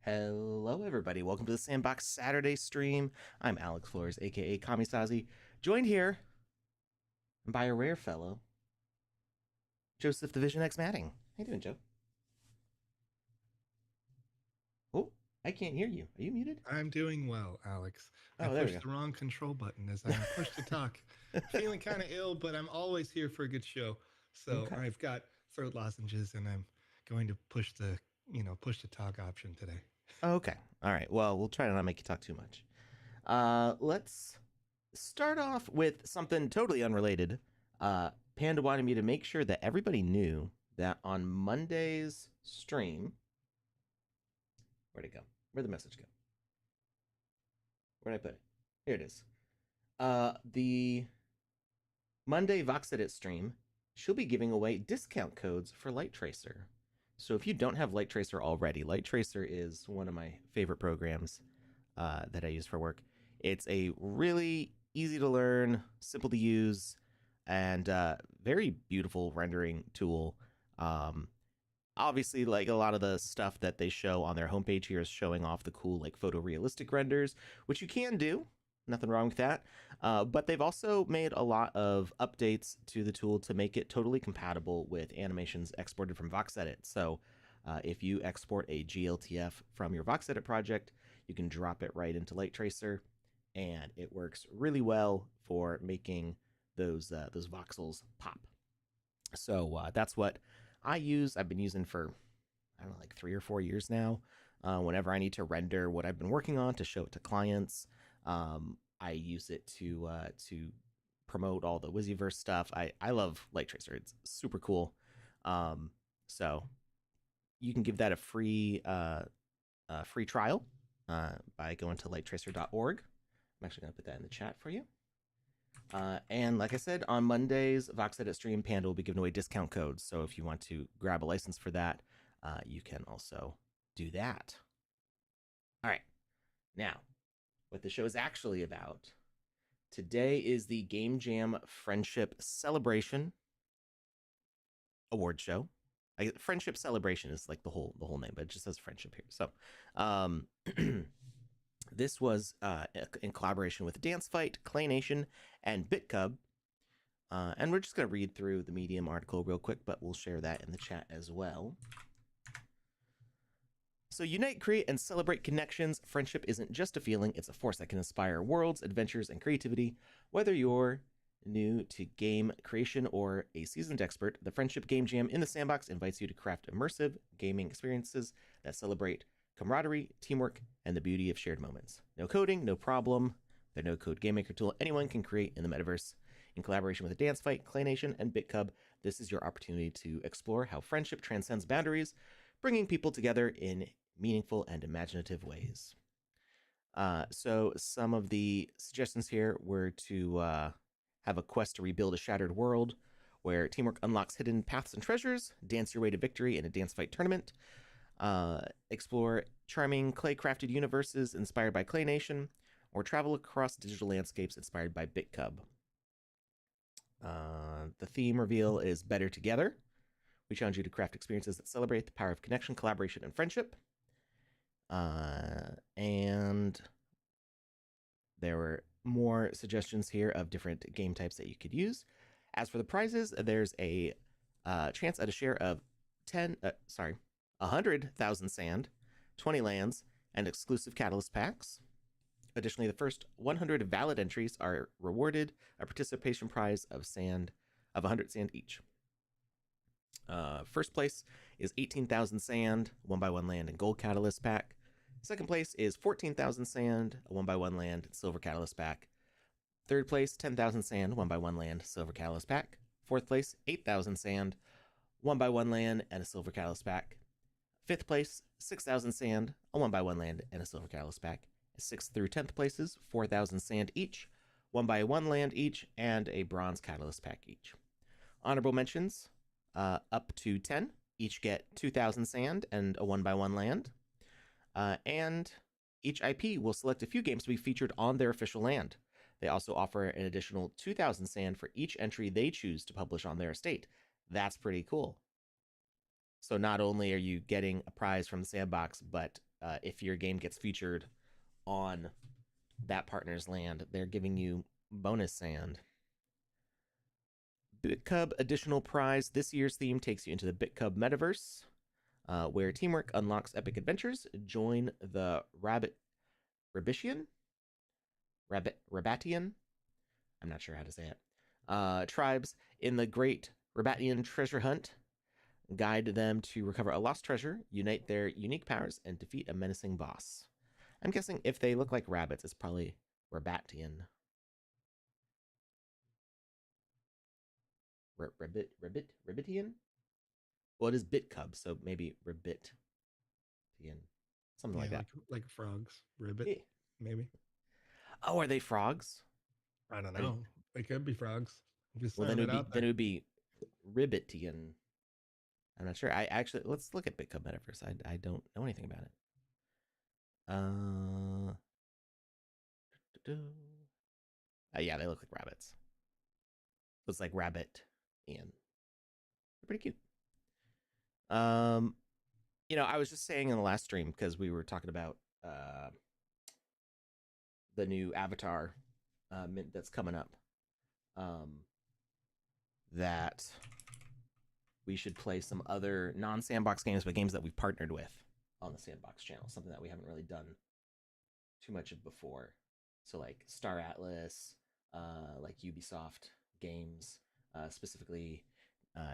Hello, everybody. Welcome to the Sandbox Saturday stream. I'm Alex Flores, aka Kamisazi, joined here by a rare fellow, Joseph Division X Matting. How you doing, Joe? Oh, I can't hear you. Are you muted? I'm doing well, Alex. I there we pushed go. the wrong control button as I pushed to talk. Feeling kind of ill, but I'm always here for a good show. So Okay. I've got throat lozenges, and I'm going to push the talk option today. Okay. All right. Well, we'll try to not make you talk too much. Let's start off with something totally unrelated. Panda wanted me to make sure that everybody knew that on Monday's stream, where'd it go? Where'd the message go? Where'd I put it? Here it is. The Monday VoxEdit stream, she'll be giving away discount codes for Light Tracer. So if you don't have Light Tracer already, Light Tracer is one of my favorite programs that I use for work. It's a really easy to learn, simple to use, and very beautiful rendering tool. Obviously, like a lot of the stuff that they show on their homepage here is showing off the cool like photorealistic renders, which you can do. Nothing wrong with that. But they've also made a lot of updates to the tool to make it totally compatible with animations exported from VoxEdit. So if you export a GLTF from your VoxEdit project, you can drop it right into Light Tracer, and it works really well for making those voxels pop. So that's what I use. I've been using for I don't know, like 3 or 4 years now. Whenever I need to render what I've been working on to show it to clients, I use it to promote all the Wiziverse stuff. I love Light Tracer. It's super cool. So you can give that a free trial by going to lighttracer.org. I'm actually going to put that in the chat for you. And like I said, on Mondays, VoxEdit Stream Panda will be giving away discount codes. So if you want to grab a license for that, you can also do that. All right. Now, what the show is actually about. Today is the Game Jam Friendship Celebration Award Show. Friendship Celebration is like the whole name, but it just says friendship here. So, this was in collaboration with Dance Fight, Clay Nation, and BitCub. And we're just going to read through the Medium article real quick, but we'll share that in the chat as well. So unite, create, and celebrate connections. Friendship isn't just a feeling, it's a force that can inspire worlds, adventures, and creativity. Whether you're new to game creation or a seasoned expert, the Friendship Game Jam in the Sandbox invites you to craft immersive gaming experiences that celebrate camaraderie, teamwork, and the beauty of shared moments. No coding, no problem. The no-code Game Maker tool anyone can create in the metaverse. In collaboration with Dance Fight, Clay Nation, and BitCub, this is your opportunity to explore how friendship transcends boundaries, bringing people together in meaningful and imaginative ways. So some of the suggestions here were to have a quest to rebuild a shattered world where teamwork unlocks hidden paths and treasures, dance your way to victory in a dance fight tournament, explore charming clay-crafted universes inspired by Clay Nation, or travel across digital landscapes inspired by BitCub. The theme reveal is Better Together. We challenge you to craft experiences that celebrate the power of connection, collaboration, and friendship. And there were more suggestions here of different game types that you could use. As for the prizes, there's a chance at a share of 100,000 sand, 20 lands, and exclusive catalyst packs. Additionally, the first 100 valid entries are rewarded a participation prize of 100 sand each. First place is 18,000 sand, 1x1 land, and gold catalyst pack. Second place is 14,000 sand, a 1x1 land, silver catalyst pack. Third place, 10,000 sand, 1x1 land, silver catalyst pack. Fourth place, 8,000 sand, 1x1 land, and a silver catalyst pack. Fifth place, 6,000 sand, a 1x1 land, and a silver catalyst pack. 6th through 10th places, 4,000 sand each, 1x1 land each, and a bronze catalyst pack each. Honorable mentions, up to 10, each get 2,000 sand and a 1x1 land. And each IP will select a few games to be featured on their official land. They also offer an additional 2,000 sand for each entry they choose to publish on their estate. That's pretty cool. So not only are you getting a prize from the Sandbox, but if your game gets featured on that partner's land, they're giving you bonus sand. BitCub additional prize. This year's theme takes you into the BitCub Metaverse, where teamwork unlocks epic adventures. Join the Rabatian? I'm not sure how to say it. Tribes in the Great Rabbatian treasure hunt. Guide them to recover a lost treasure, unite their unique powers, and defeat a menacing boss. I'm guessing if they look like rabbits, it's probably Rabbatian. Rabbitian? Well, it is Bit Cub, so maybe Rabbitian. Something like Yeah, that. like frogs, ribbit, Yeah. maybe. Oh, are they frogs? I don't know. They could be frogs. Just Well, then throwing it it would be out there. Ribbitian. I'm not sure. I actually let's look at BitCub Metaverse. I don't know anything about it. Yeah, they look like rabbits. Looks like rabbit Ian. They're pretty cute. I was just saying in the last stream because we were talking about the new Avatar mint that's coming up. That we should play some other non-sandbox games, but games that we've partnered with on the Sandbox channel. Something that we haven't really done too much of before. So like Star Atlas, like Ubisoft games, specifically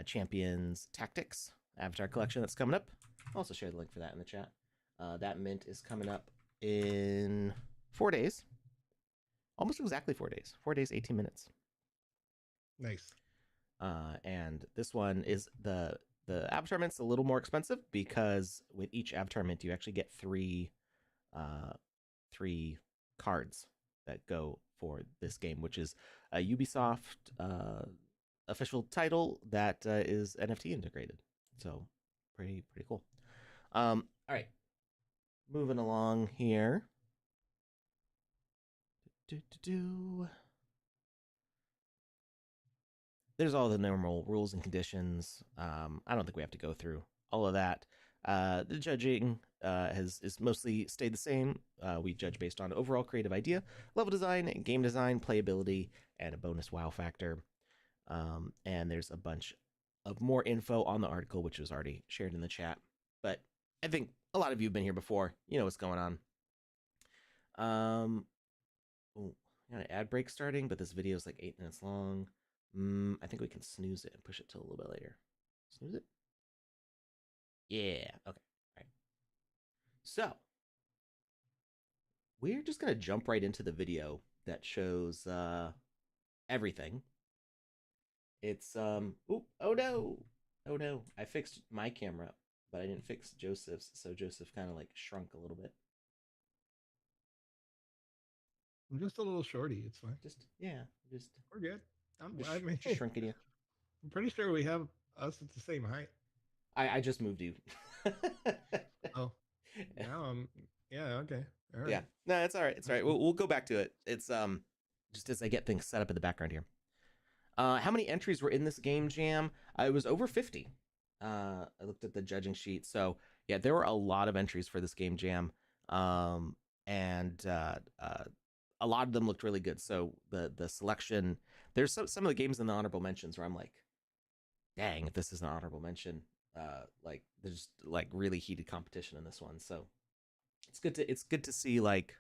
Champions Tactics Avatar Collection that's coming up. I'll also share the link for that in the chat. That mint is coming up in 4 days. Almost exactly 4 days. 4 days, 18 minutes. Nice. And this one is the Avatar mint's a little more expensive because with each Avatar mint, you actually get three cards that go for this game, which is a Ubisoft official title that is NFT integrated. So pretty cool. All right, moving along here. There's all the normal rules and conditions. I don't think we have to go through all of that. The judging is mostly stayed the same. We judge based on overall creative idea, level design, game design, playability, and a bonus wow factor. And there's a bunch of more info on the article, which was already shared in the chat. But I think a lot of you have been here before. You know what's going on. Got an ad break starting, but this video is like 8 minutes long. I think we can snooze it and push it till a little bit later. Snooze it? Yeah. Okay. All right. So we're just gonna jump right into the video that shows everything. It's oh no. I fixed my camera, but I didn't fix Joseph's, so Joseph kind of like shrunk a little bit. I'm just a little shorty. It's fine. Just We're good. just shrinking you. I'm pretty sure we have us at the same height. I just moved you. Oh, now yeah, okay, all right. Yeah, no, it's all right. It's all right. We'll go back to it. It's just as I get things set up in the background here. How many entries were in this game jam? It was over 50. I looked at the judging sheet. So yeah, there were a lot of entries for this game jam. And a lot of them looked really good. So the selection, there's some of the games in the honorable mentions where I'm like, dang, if this is an honorable mention, like there's like really heated competition in this one. So it's good to see like,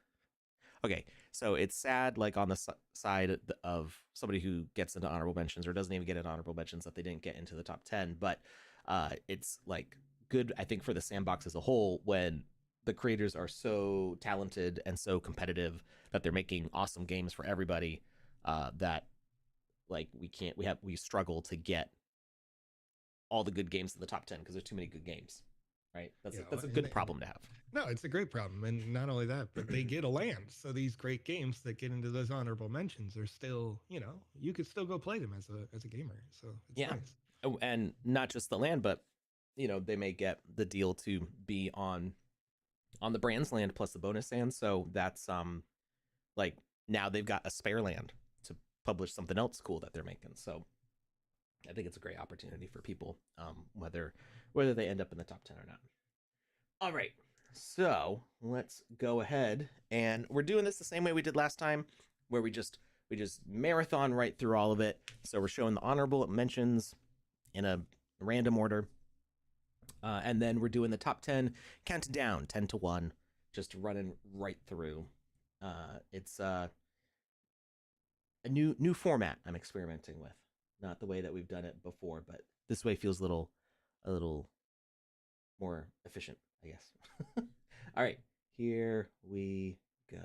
okay, so it's sad like on the side of somebody who gets into honorable mentions or doesn't even get into honorable mentions that they didn't get into the top 10, but it's like good, I think, for the sandbox as a whole when the creators are so talented and so competitive that they're making awesome games for everybody, that like we struggle to get all the good games in the top 10 because there's too many good games, right? That's a good problem to have. No, it's a great problem, and not only that, but they get a land. So these great games that get into those honorable mentions are still, you could still go play them as a gamer. So it's nice. Oh, and not just the land, but they may get the deal to be on the brand's land plus the bonus land. So that's like now they've got a spare land to publish something else cool that they're making. So I think it's a great opportunity for people, whether they end up in the top 10 or not. All right, so let's go ahead, and we're doing this the same way we did last time, where we just marathon right through all of it. So we're showing the honorable mentions in a random order, and then we're doing the top 10 counted down 10 to 1, just running right through. It's a new format I'm experimenting with. not the way that we've done it before, but this way feels a little more efficient, I guess. All right, here we go.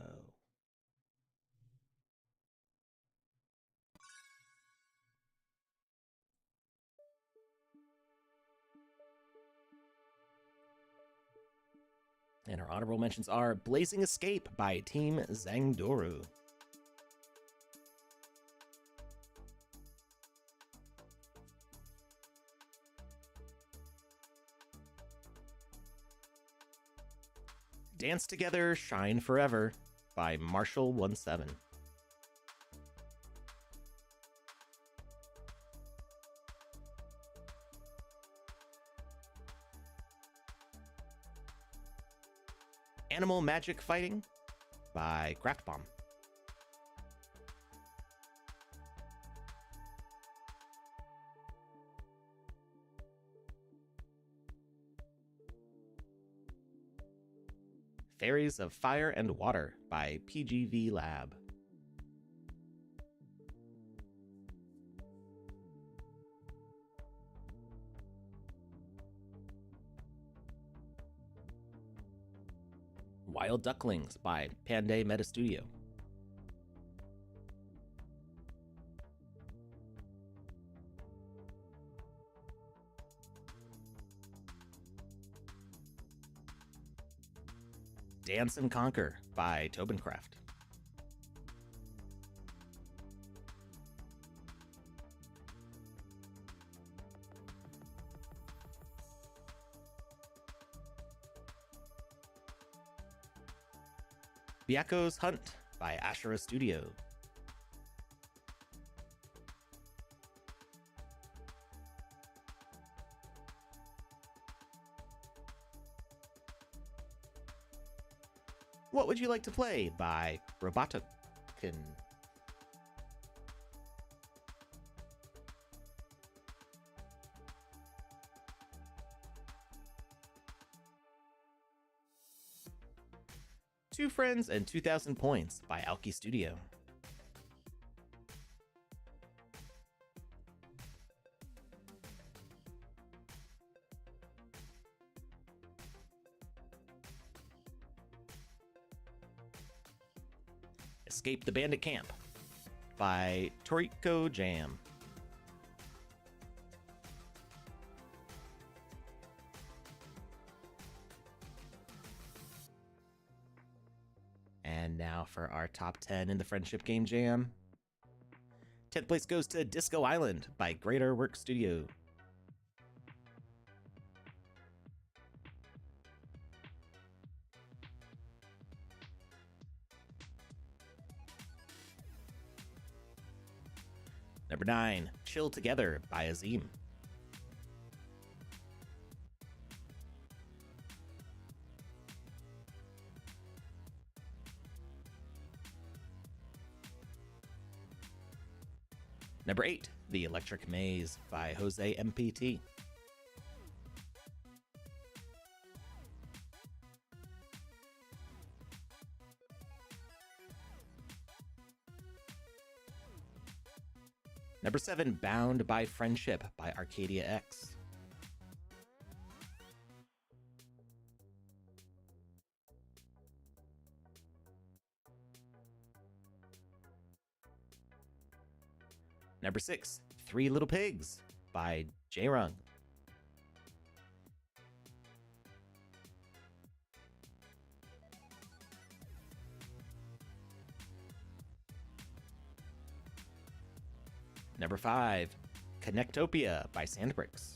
And our honorable mentions are Blazing Escape by Team Zangdoru. Dance Together, Shine Forever by Marshall17. Animal Magic Fighting by Craftbomb. Fairies of Fire and Water by PGV Lab. Wild Ducklings by Panday Meta Studio. Dance and Conquer by Tobencraft. Byakko's Hunt by Ashura Studio. What Would You Like to Play by Robotokin. Two Friends and 2,000 Points by Alki Studio. Escape the Bandit Camp by Toriko Jam. And now for our top 10 in the Friendship Game Jam. 10th place goes to Disco Island by Greater Work Studio. Number 9, Chill Together by Azim. Number 8, The Electric Maze by Jose MPT. Number 7, Bound by Friendship by Arcadia X. Number 6, Three Little Pigs by J-Rung. Number 5, Connectopia by Sandbricks.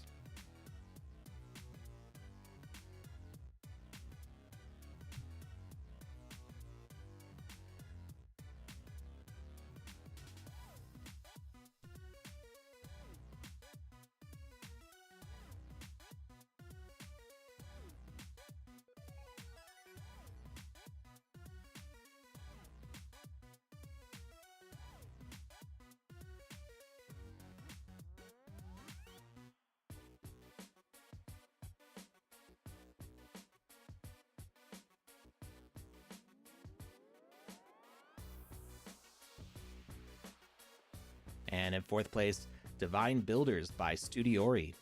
And in 4th place, Divine Builders by Studiori.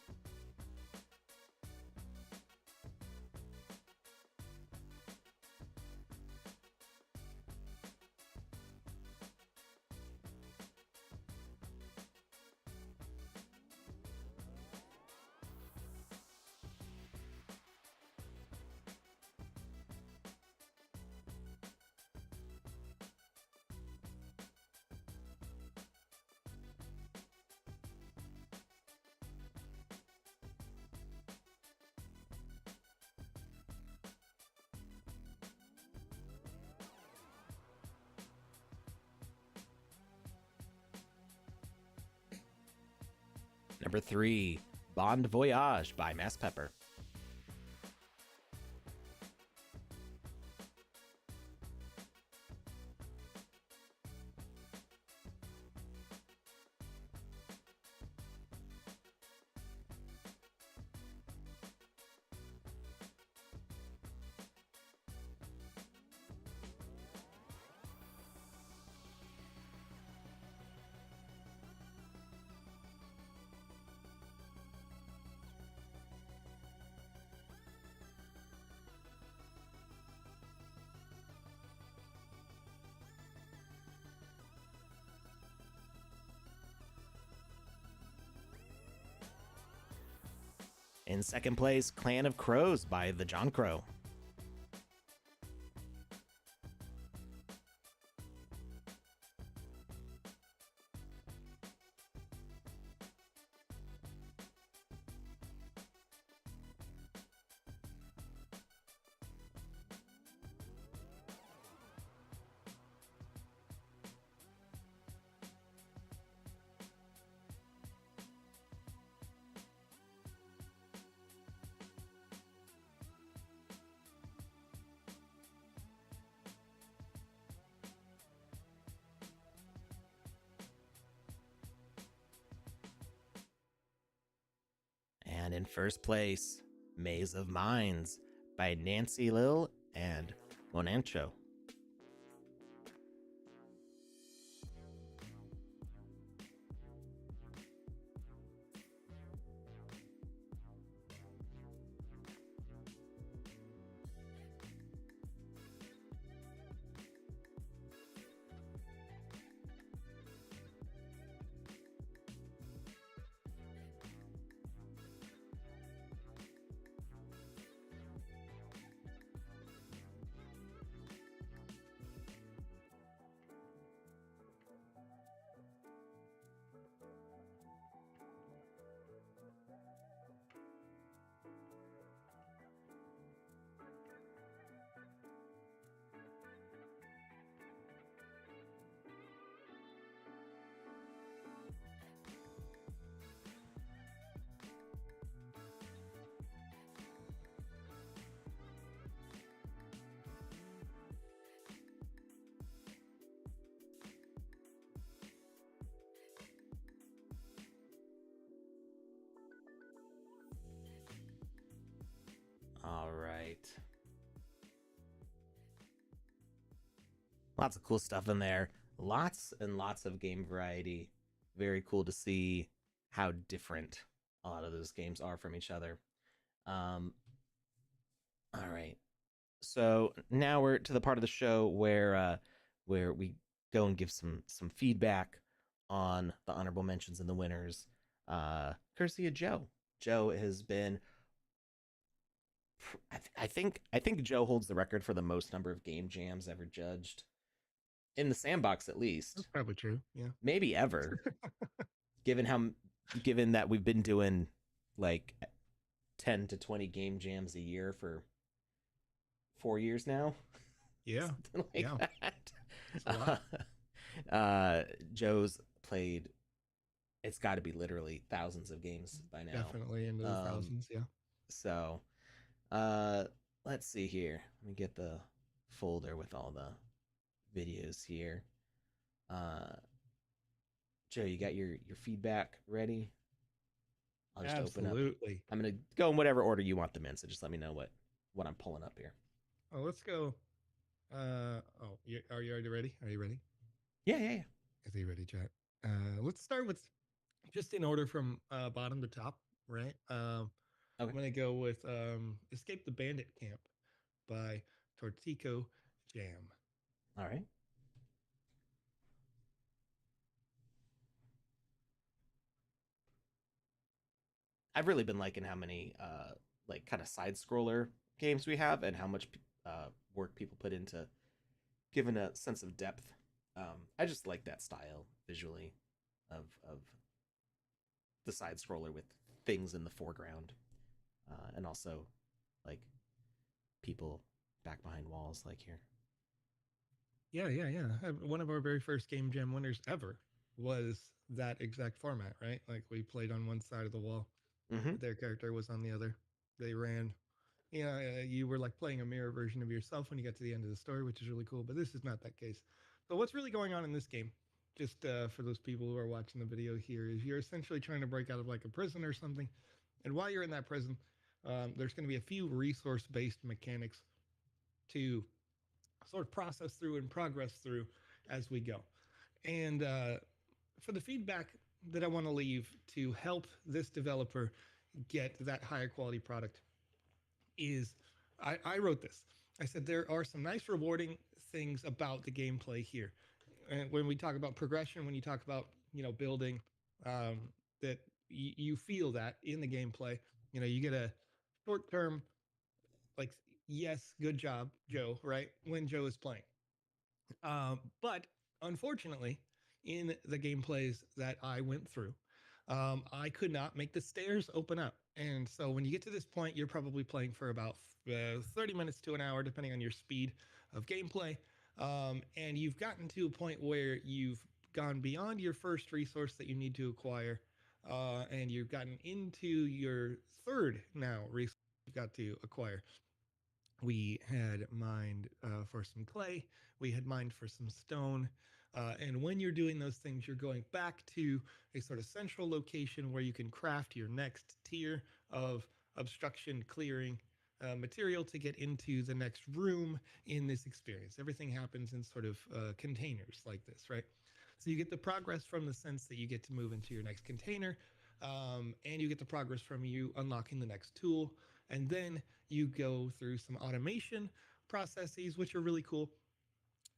Number 3, Bond Voyage by Mass Pepper. In second place, Clan of Crows by The John Crow. And in first place, Maze of Minds by Nancy Lil and Monancho. All right. Lots of cool stuff in there. Lots and lots of game variety. Very cool to see how different a lot of those games are from each other. All right. So now we're to the part of the show where we go and give some feedback on the honorable mentions and the winners, courtesy of Joe. Joe has been I think Joe holds the record for the most number of game jams ever judged in the sandbox, at least. That's probably true. Yeah, maybe ever. Given that we've been doing like 10 to 20 game jams a year for 4 years now. Yeah, Something like yeah. that. That's a lot. Joe's played. It's got to be literally thousands of games by now. Definitely into the thousands. Yeah. So, let's see here. Let me get the folder with all the videos here. Joe, you got your feedback ready? I'll just open up. I'm gonna go in whatever order you want them in. So just let me know what I'm pulling up here. Oh, let's go. Are you already ready? Are you ready? Yeah. Are you ready, chat? Let's start with just in order from bottom to top, right? Okay. I'm gonna go with "Escape the Bandit Camp" by Tortico Jam. All right. I've really been liking how many like kind of side scroller games we have and how much work people put into giving a sense of depth. I just like that style visually of the side scroller with things in the foreground, and also like people back behind walls, like here. Yeah. One of our very first Game Jam winners ever was that exact format, right? Like we played on one side of the wall, Mm-hmm. their character was on the other. They ran. Yeah, you were like playing a mirror version of yourself when you get to the end of the story, which is really cool. But this is not that case. So what's really going on in this game? Just for those people who are watching the video here, is you're essentially trying to break out of like a prison or something, and while you're in that prison, there's going to be a few resource-based mechanics to sort of process through and progress through as we go. And for the feedback that I want to leave to help this developer get that higher quality product is I wrote this. I said there are some nice rewarding things about the gameplay here. And when we talk about progression, when you talk about building, that you feel that in the gameplay. You get a short term like yes, good job, Joe. Right when Joe is playing, but unfortunately, in the gameplays that I went through, I could not make the stairs open up. And so when you get to this point, you're probably playing for about 30 minutes to an hour, depending on your speed of gameplay. And you've gotten to a point where you've gone beyond your first resource that you need to acquire, and you've gotten into your third now resource you've got to acquire. We had mined for some clay, we had mined for some stone. And when you're doing those things, you're going back to a sort of central location where you can craft your next tier of obstruction clearing material to get into the next room in this experience. Everything happens in sort of containers like this, right? So you get the progress from the sense that you get to move into your next container, and you get the progress from you unlocking the next tool. And then you go through some automation processes, which are really cool,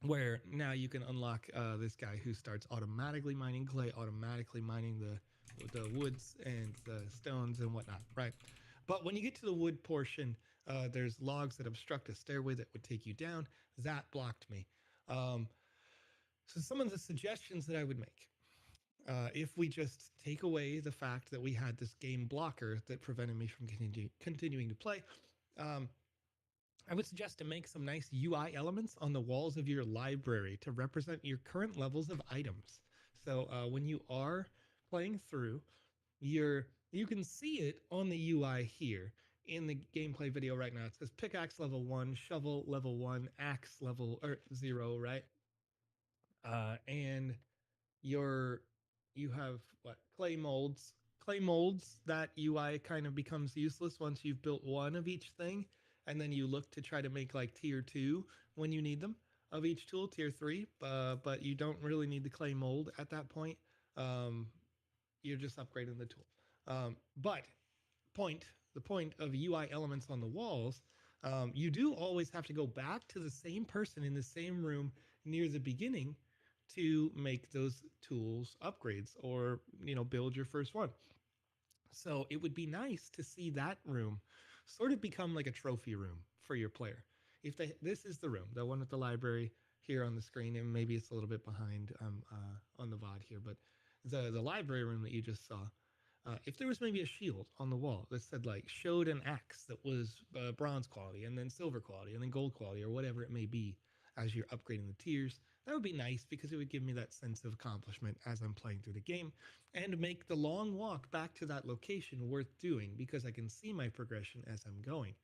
where now you can unlock this guy who starts automatically mining clay, automatically mining the woods and the stones and whatnot, right? But when you get to the wood portion, there's logs that obstruct a stairway that would take you down. That blocked me. Um, so some of the suggestions that I would make, if we just take away the fact that we had this game blocker that prevented me from continuing to play, um, I would suggest to make some nice UI elements on the walls of your library to represent your current levels of items. So when you are playing through, you can see it on the UI here in the gameplay video right now. It says pickaxe level 1, shovel level 1, axe level or 0, right? And your you have what clay molds. That UI kind of becomes useless once you've built one of each thing, and then you look to try to make like tier 2 when you need them of each tool, tier 3, but you don't really need the clay mold at that point. um, you're just upgrading the tool. But point the point of UI elements on the walls, you do always have to go back to the same person in the same room near the beginning to make those tools upgrades or build your first one. So it would be nice to see that room sort of become like a trophy room for your player. If this is the room, the one with the library here on the screen, and maybe it's a little bit behind on the VOD here, but the library room that you just saw, if there was maybe a shield on the wall that said like showed an axe that was bronze quality and then silver quality and then gold quality or whatever it may be as you're upgrading the tiers, that would be nice because it would give me that sense of accomplishment as I'm playing through the game and make the long walk back to that location worth doing because I can see my progression as I'm going.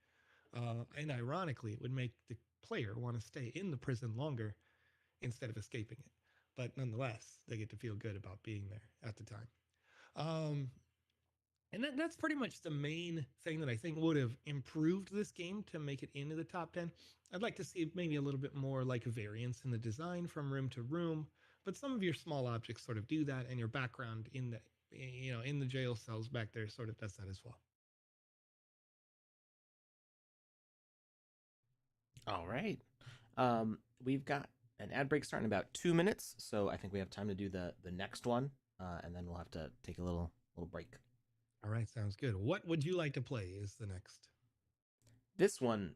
And ironically, it would make the player want to stay in the prison longer instead of escaping it. But nonetheless, they get to feel good about being there at the time. Um, and that's pretty much the main thing that I think would have improved this game to make it into the top 10. I'd like to see maybe a little bit more like variance in the design from room to room, but some of your small objects sort of do that, and your background in the in the jail cells back there sort of does that as well. All right. We've got an ad break starting in about 2 minutes, so I think we have time to do the next one, and then we'll have to take a little break. All right, sounds good. What would you like to play is the next? This one,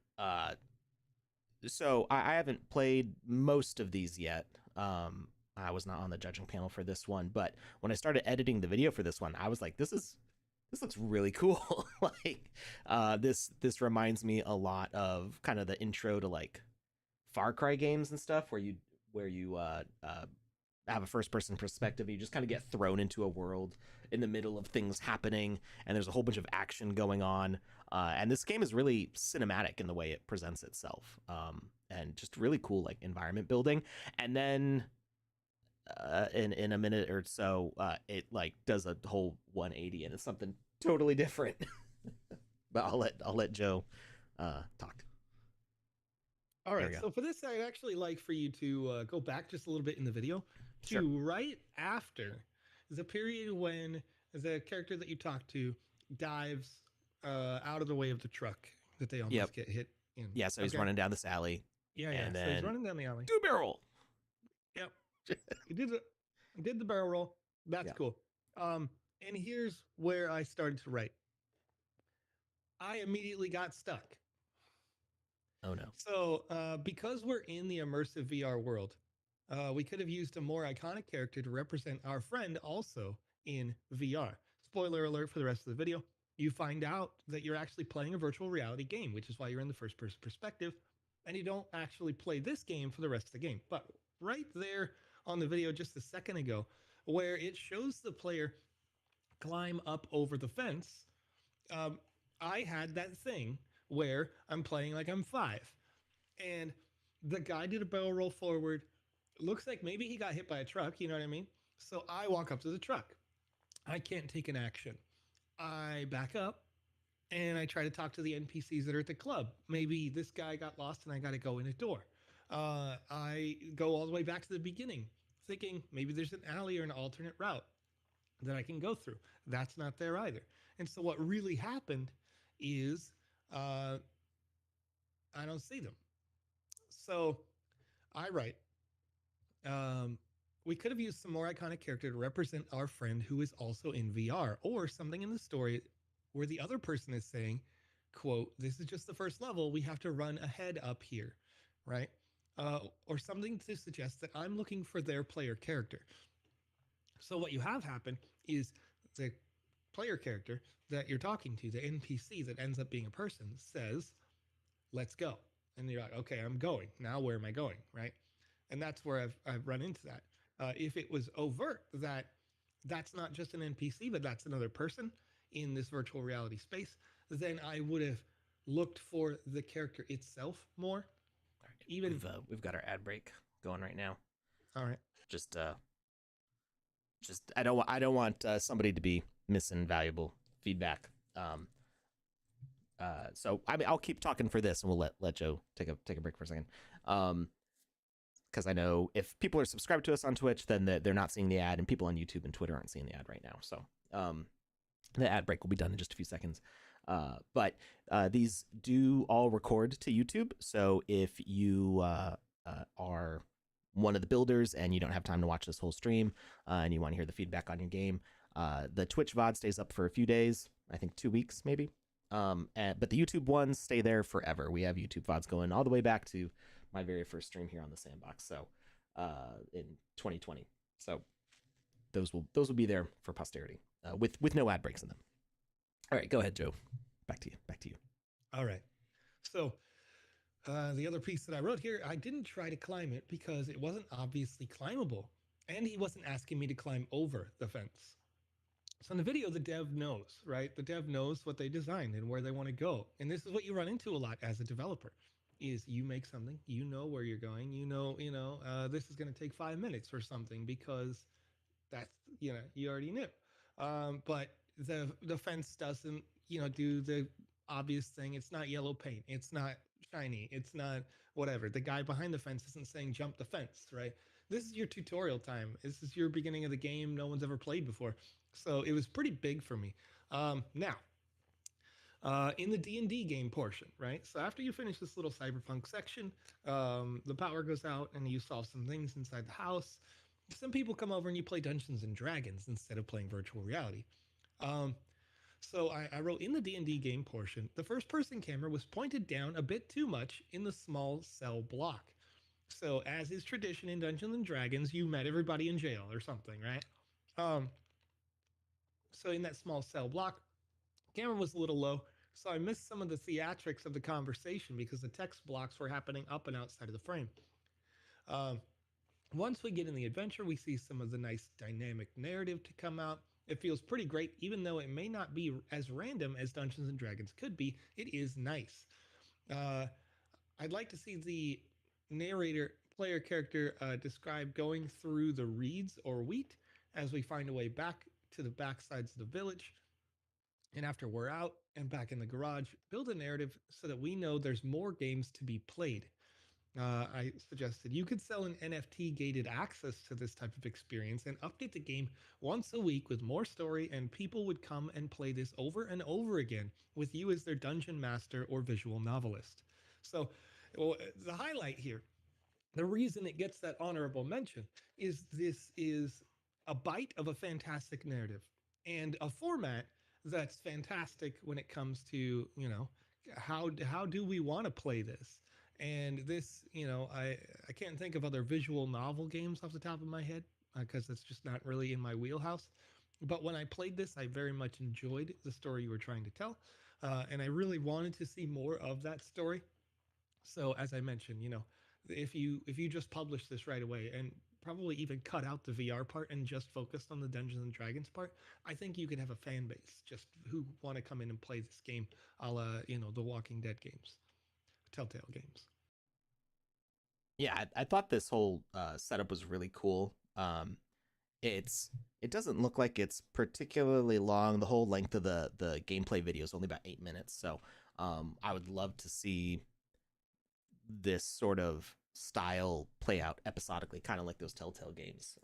so I haven't played most of these yet. I was not on the judging panel for this one, but when I started editing the video for this one, I was like, this looks really cool. Like, this reminds me a lot of kind of the intro to like Far Cry games and stuff, where you have a first person perspective. You just kind of get thrown into a world in the middle of things happening, and there's a whole bunch of action going on. And this game is really cinematic in the way it presents itself, and just really cool like environment building. And then in a minute or so, it like does a whole 180 and it's something totally different. But I'll let Joe talk. All right. So for this, I'd actually like for you to go back just a little bit in the video to Sure. right after the period when the character that you talk to dives out of the way of the truck that they almost Yep. get hit in. Yeah, so he's running down this alley. Yeah, and so then he's running down the alley. do a barrel roll. Yep. He did the barrel roll. That's Yeah. cool. And here's where I started to write. I immediately got stuck. Oh no. So, because we're in the immersive VR world, we could have used a more iconic character to represent our friend also in VR. Spoiler alert for the rest of the video. You find out that you're actually playing a virtual reality game, which is why you're in the first person perspective, and you don't actually play this game for the rest of the game. But right there on the video just a second ago, where it shows the player climb up over the fence, I had that thing where I'm playing like I'm 5. And the guy did a barrel roll forward. Looks like maybe he got hit by a truck, you know what I mean? So I walk up to the truck. I can't take an action. I back up and I try to talk to the NPCs that are at the club. Maybe this guy got lost and I got to go in a door. I go all the way back to the beginning, thinking maybe there's an alley or an alternate route that I can go through. That's not there either. And so what really happened is I don't see them. So I write, we could have used some more iconic character to represent our friend who is also in VR, or something in the story where the other person is saying, quote, this is just the first level, we have to run ahead up here, right? Or something to suggest that I'm looking for their player character. So what you have happen is the player character that you're talking to, the NPC that ends up being a person, says, let's go. And you're like, okay, I'm going. Now where am I going, right? And that's where I've run into that. If it was overt that that's not just an NPC, but that's another person in this virtual reality space, then I would have looked for the character itself more. Right. Even We've got our ad break going right now. All right. Just I don't want somebody to be missing valuable feedback. So I mean, I'll keep talking for this, and we'll let Joe take a break for a second. Because I know if people are subscribed to us on Twitch, then they're not seeing the ad, and people on YouTube and Twitter aren't seeing the ad right now. So the ad break will be done in just a few seconds. But these do all record to YouTube. So if you are one of the builders and you don't have time to watch this whole stream, and you want to hear the feedback on your game, the Twitch VOD stays up for a few days, I think 2 weeks maybe. But the YouTube ones stay there forever. We have YouTube VODs going all the way back to my very first stream here on the Sandbox, so in 2020. So those will be there for posterity, with no ad breaks in them. All right, go ahead, Joe. Back to you. All right. So the other piece that I wrote here, I didn't try to climb it because it wasn't obviously climbable, and he wasn't asking me to climb over the fence. So in the video, the dev knows, right? The dev knows what they designed and where they want to go. And this is what you run into a lot as a developer, is you make something, you know where you're going, this is going to take 5 minutes or something because that's, you already knew. But the fence doesn't, do the obvious thing. It's not yellow paint. It's not shiny. It's not whatever. The guy behind the fence isn't saying jump the fence, right? This is your tutorial time. This is your beginning of the game. No one's ever played before. So it was pretty big for me. Now, in the D&D game portion, right? So after you finish this little cyberpunk section, the power goes out and you solve some things inside the house. Some people come over and you play Dungeons and Dragons instead of playing virtual reality. Um, so I wrote in the D&D game portion, the first person camera was pointed down a bit too much in the small cell block. So as is tradition in Dungeons and Dragons, you met everybody in jail or something, right? Um, so in that small cell block, camera was a little low, so I missed some of the theatrics of the conversation because the text blocks were happening up and outside of the frame. Um, Once we get in the adventure, we see some of the nice dynamic narrative to come out. It feels pretty great, even though it may not be as random as Dungeons and Dragons could be. It is nice. Uh, I'd like to see the narrator player character describe going through the reeds or wheat as we find a way back to the backsides of the village. And after we're out and back in the garage, build a narrative so that we know there's more games to be played. I suggested you could sell an NFT gated access to this type of experience and update the game once a week with more story, and people would come and play this over and over again with you as their dungeon master or visual novelist. So, well, the highlight here, the reason it gets that honorable mention is this is a bite of a fantastic narrative and a format that's fantastic when it comes to, how do we want to play this. And this, I can't think of other visual novel games off the top of my head because that's just not really in my wheelhouse. But when I played this, I very much enjoyed the story you were trying to tell, and I really wanted to see more of that story. So as I mentioned, if you just publish this right away and probably even cut out the VR part and just focused on the Dungeons and Dragons part, I think you could have a fan base just who want to come in and play this game, a la the Walking Dead games, Telltale games. Yeah, I thought this whole setup was really cool. It's it doesn't look like it's particularly long. The whole length of the gameplay video is only about 8 minutes, so I would love to see this sort of style play out episodically, kind of like those Telltale games.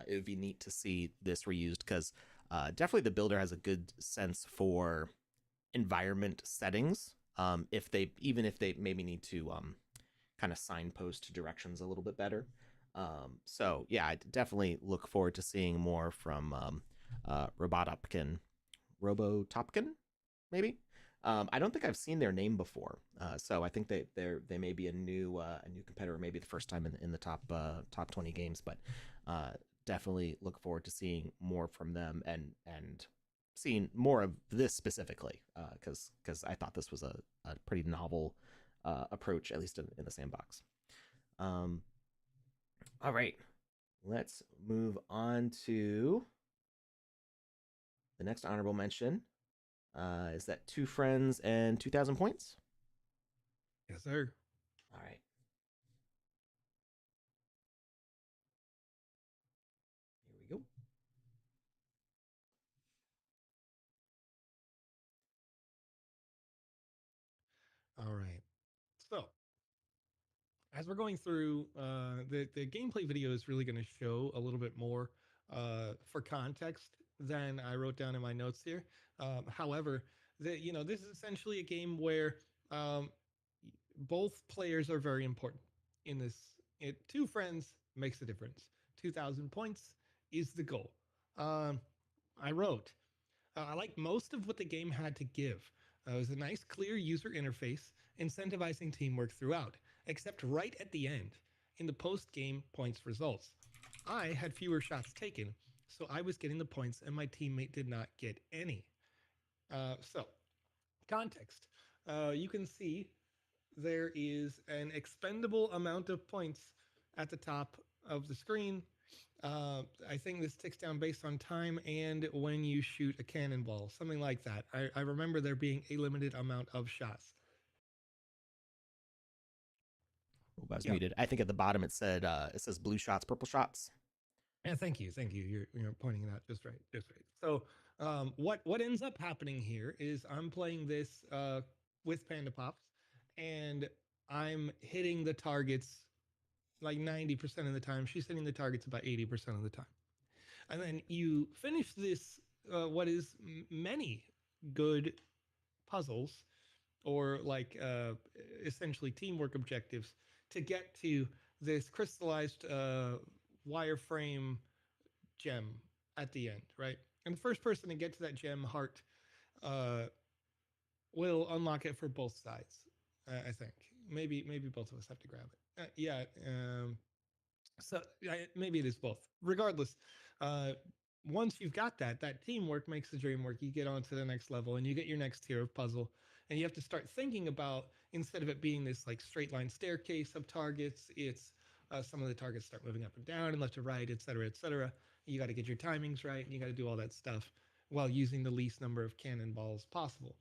It would be neat to see this reused because definitely the builder has a good sense for environment settings. If they maybe need to kind of signpost directions a little bit better. So yeah, I definitely look forward to seeing more from Robotopkin, Robotopkin, maybe. I don't think I've seen their name before, so I think they may be a new competitor, maybe the first time in the top 20 games, but definitely look forward to seeing more from them and seeing more of this specifically because I thought this was a pretty novel approach, at least in the sandbox. Um, all right, let's move on to the next honorable mention. Is that two friends and 2,000 points? Yes, sir. All right. Here we go. All right. So as we're going through, the gameplay video is really going to show a little bit more for context than I wrote down in my notes here. However, this is essentially a game where um, both players are very important in this. Two friends makes a difference. 2,000 points is the goal. Um, I wrote I like most of what the game had to give. It was a nice, clear user interface, incentivizing teamwork throughout, except right at the end, in the post game points results. I had fewer shots taken, so I was getting the points, and my teammate did not get any. So, context. You can see there is an expendable amount of points at the top of the screen. I think this ticks down based on time and when you shoot a cannonball, something like that. I remember there being a limited amount of shots. Oh, I was Yeah. muted. I think at the bottom it says blue shots, purple shots. Yeah, thank you. You're pointing it out just right, just right. So, what ends up happening here is I'm playing this with Panda Pops, and I'm hitting the targets like 90% of the time. She's hitting the targets about 80% of the time. And then you finish this, what is many good puzzles or like essentially teamwork objectives to get to this crystallized wireframe gem at the end, right? And the first person to get to that gem heart uh, will unlock it for both sides. I think maybe both of us have to grab it. Yeah. So maybe it is both. Regardless, uh, once you've got that teamwork makes the dream work. You get on to the next level and you get your next tier of puzzle, and you have to start thinking about, instead of it being this like straight line staircase of targets, it's some of the targets start moving up and down and left to right, et cetera, et cetera. You got to get your timings right, and you got to do all that stuff while using the least number of cannonballs possible.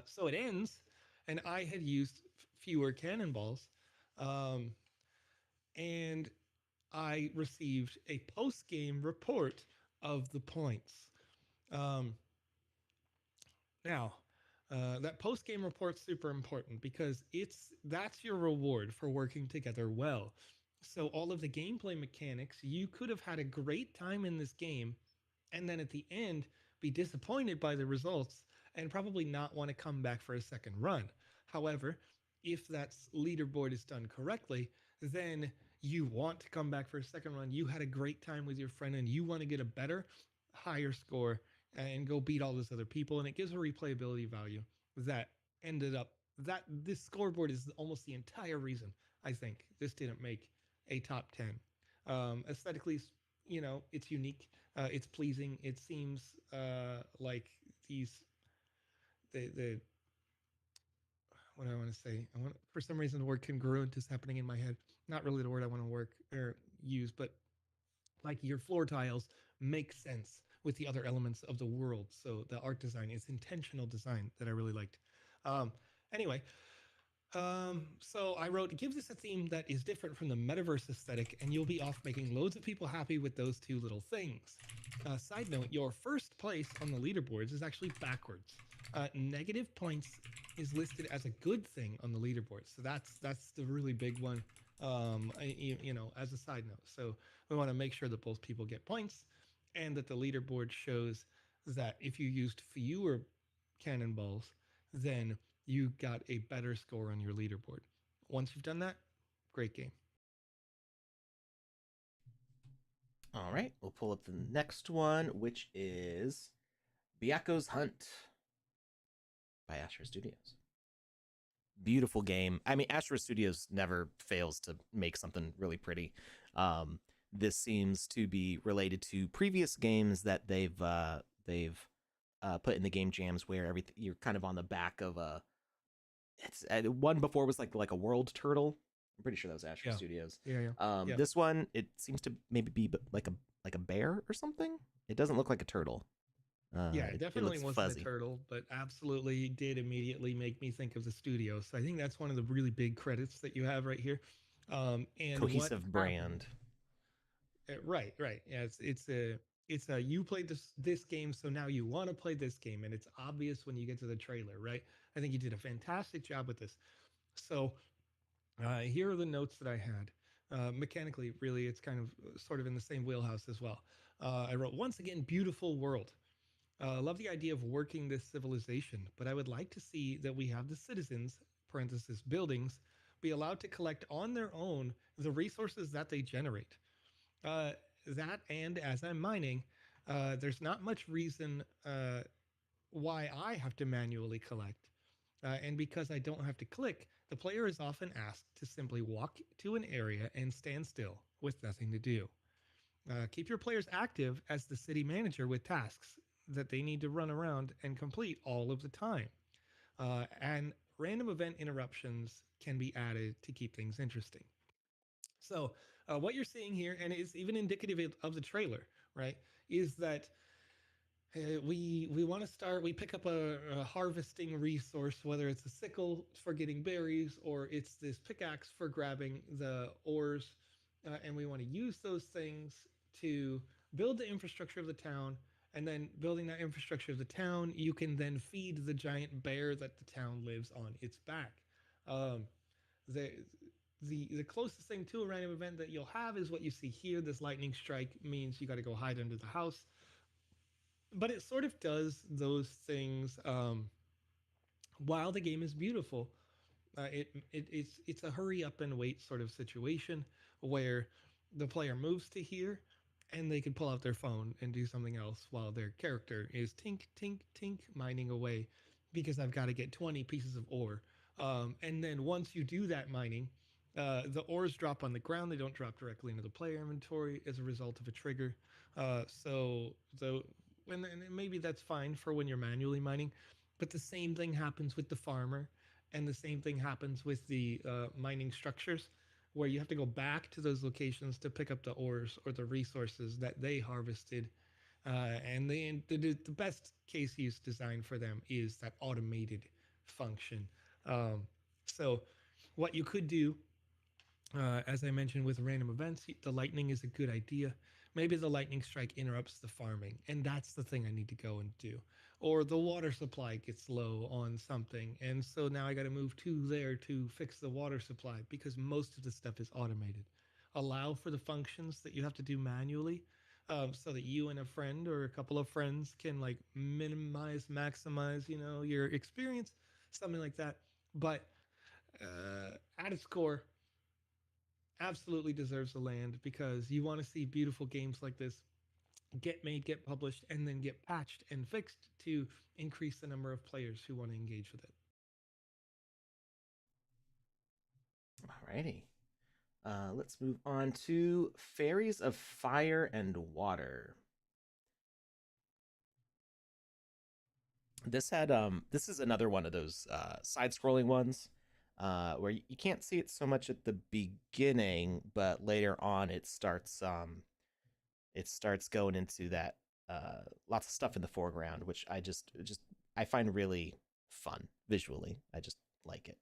So it ends, and I had used fewer cannonballs, um, and I received a post game report of the points. Um, now, that post game report's super important because that's your reward for working together well. So all of the gameplay mechanics, you could have had a great time in this game, and then at the end be disappointed by the results and probably not want to come back for a second run. However, if that leaderboard is done correctly, then you want to come back for a second run. You had a great time with your friend and you want to get a better, higher score and go beat all those other people. And it gives a replayability value that ended up that this scoreboard is almost the entire reason I think this didn't make a top 10. Aesthetically, it's unique, it's pleasing. It seems like these the what do I want to say? I want, for some reason, the word congruent is happening in my head. Not really the word I want to work or use, but like your floor tiles make sense with the other elements of the world. So the art design is intentional design that I really liked. Um, anyway, so I wrote, give this a theme that is different from the metaverse aesthetic, and you'll be off making loads of people happy with those two little things. Side note, your first place on the leaderboards is actually backwards. Negative points is listed as a good thing on the leaderboard, so that's the really big one. As a side note, so we want to make sure that both people get points, and that the leaderboard shows that if you used fewer cannonballs, then you got a better score on your leaderboard. Once you've done that, great game. All right, we'll pull up the next one, which is Byakko's Hunt by Astra Studios. Beautiful game. I mean, Astra Studios never fails to make something really pretty. This seems to be related to previous games that they've put in the game jams, where everything you're kind of on the back of a. It's one before was like a world turtle. I'm pretty sure that was Astra Yeah. Studios. Yeah. This one, it seems to maybe be like a bear or something. It doesn't look like a turtle. Yeah, it It definitely looks wasn't fuzzy. a turtle, but absolutely did immediately make me think of the studio. So I think that's one of the really big credits that you have right here. And what Cohesive happened? brand. Right. Yeah, it's a you played this game, so now you want to play this game, and it's obvious when you get to the trailer, right? I think you did a fantastic job with this. So here are the notes that I had. Mechanically, really, it's kind of sort of in the same wheelhouse as well. I wrote, once again, beautiful world. Love the idea of working this civilization, but I would like to see that we have the citizens, parenthesis buildings, be allowed to collect on their own the resources that they generate. Uh, that and as I'm mining, there's not much reason why I have to manually collect. And because I don't have to click, the player is often asked to simply walk to an area and stand still with nothing to do. Keep your players active as the city manager with tasks that they need to run around and complete all of the time. And random event interruptions can be added to keep things interesting. So, what you're seeing here, and it's even indicative of the trailer, right, is that we want to start. We pick up a harvesting resource, whether it's a sickle for getting berries or it's this pickaxe for grabbing the ores, and we want to use those things to build the infrastructure of the town. And then building that infrastructure of the town, you can then feed the giant bear that the town lives on its back. Um, the the closest thing to a random event that you'll have is what you see here. This lightning strike means you got to go hide under the house, but it sort of does those things while the game is beautiful. It's a hurry up and wait sort of situation where the player moves to here and they can pull out their phone and do something else while their character is tink tink tink mining away because I've got to get 20 pieces of ore. And then once you do that mining, the ores drop on the ground. They don't drop directly into the player inventory as a result of a trigger. So and maybe that's fine for when you're manually mining, but the same thing happens with the farmer, and the same thing happens with the mining structures, where you have to go back to those locations to pick up the ores or the resources that they harvested. And the best case use design for them is that automated function. Um, so, what you could do, as I mentioned with random events, the lightning is a good idea. Maybe the lightning strike interrupts the farming, and that's the thing I need to go and do. Or the water supply gets low on something, and so now I got to move to there to fix the water supply because most of the stuff is automated. Allow for the functions that you have to do manually, so that you and a friend or a couple of friends can like minimize, maximize, your experience, something like that. But at its core, absolutely deserves the land because you want to see beautiful games like this get made, get published, and then get patched and fixed to increase the number of players who want to engage with it. Alrighty. Let's move on to Fairies of Fire and Water. This is another one of those side scrolling ones where you can't see it so much at the beginning, but later on it starts going into that lots of stuff in the foreground, which I find really fun visually. I just like it.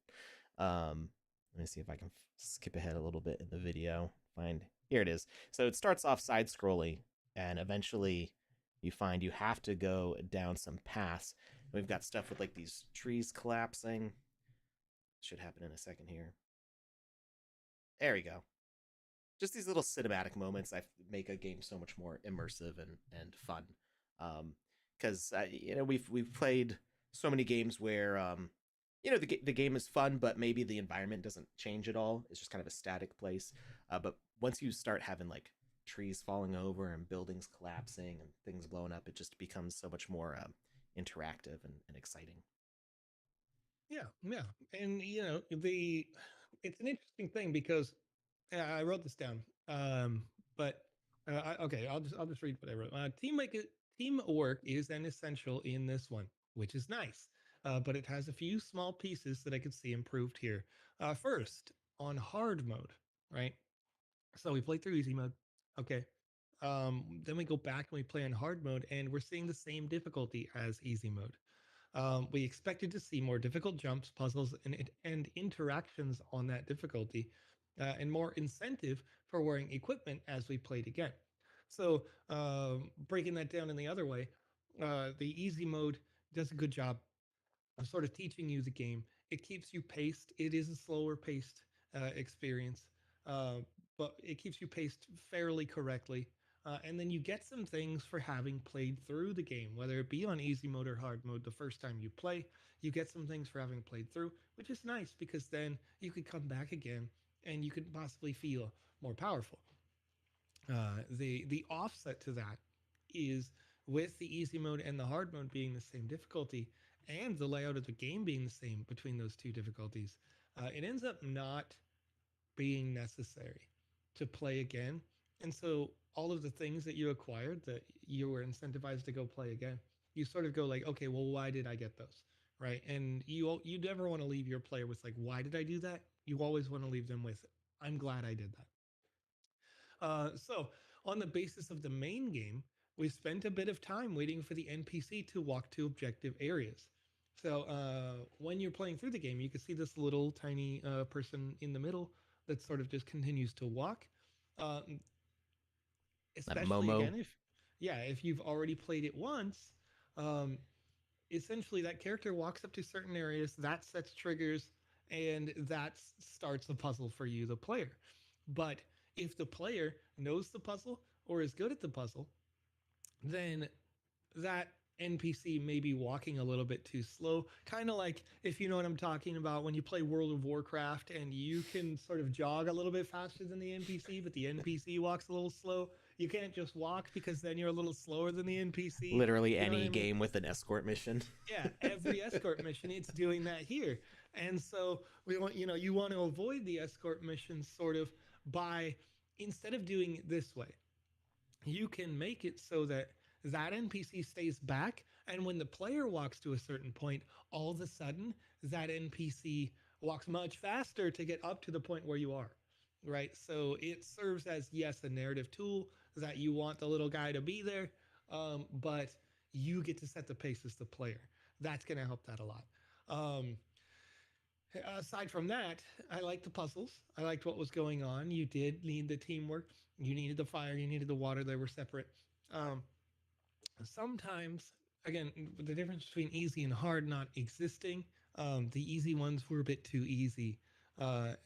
Let me see if I can skip ahead a little bit in the video. Find Here it is. So it starts off side scrolling, and eventually you find you have to go down some paths. We've got stuff with like these trees collapsing. Should happen in a second here. There we go. Just these little cinematic moments I make a game so much more immersive and fun. Because we've played so many games where the game is fun, but maybe the environment doesn't change at all. It's just kind of a static place. But once you start having like trees falling over and buildings collapsing and things blowing up, it just becomes so much more interactive and exciting. Yeah, and it's an interesting thing because I wrote this down. But okay, I'll just read what I wrote. Teamwork is an essential in this one, which is nice. But it has a few small pieces that I could see improved here. First, on hard mode, right? So we play through easy mode. Okay. Then we go back and we play on hard mode, and we're seeing the same difficulty as easy mode. We expected to see more difficult jumps, puzzles, and interactions on that difficulty, and more incentive for wearing equipment as we played again. So, breaking that down in the other way, the easy mode does a good job of sort of teaching you the game. It keeps you paced. It is a slower paced experience, uh, but it keeps you paced fairly correctly. And then you get some things for having played through the game, whether it be on easy mode or hard mode the first time you play. You get some things for having played through, which is nice because then you could come back again and you could possibly feel more powerful. The offset to that is with the easy mode and the hard mode being the same difficulty and the layout of the game being the same between those two difficulties, it ends up not being necessary to play again. And so all of the things that you acquired that you were incentivized to go play again, you sort of go like, okay, well, why did I get those? Right. And you never want to leave your player with like, why did I do that? You always want to leave them with, I'm glad I did that. So, on the basis of the main game, we spent a bit of time waiting for the NPC to walk to objective areas. So, when you're playing through the game, you can see this little tiny person in the middle that sort of just continues to walk. Uh, That Especially Momo. again, if you've already played it once, um, essentially that character walks up to certain areas that sets triggers, and that starts the puzzle for you, the player. But if the player knows the puzzle or is good at the puzzle, then that NPC may be walking a little bit too slow. Kind of like, if you know what I'm talking about, when you play World of Warcraft and you can sort of jog a little bit faster than the NPC, but the NPC walks a little slow. You can't just walk because then you're a little slower than the NPC. Literally You know what any I mean? game with an escort mission. Yeah, every escort mission, it's doing that here. And so we want, you want to avoid the escort missions sort of by, instead of doing it this way, you can make it so that that NPC stays back. And when the player walks to a certain point, all of a sudden that NPC walks much faster to get up to the point where you are. Right. So it serves as, yes, a narrative tool that you want the little guy to be there. But you get to set the pace as the player. That's going to help that a lot. Um, Aside from that, I liked the puzzles. I liked what was going on. You did need the teamwork. You needed the fire. You needed the water. They were separate. Um, Sometimes, again, the difference between easy and hard not existing. The easy ones were a bit too easy.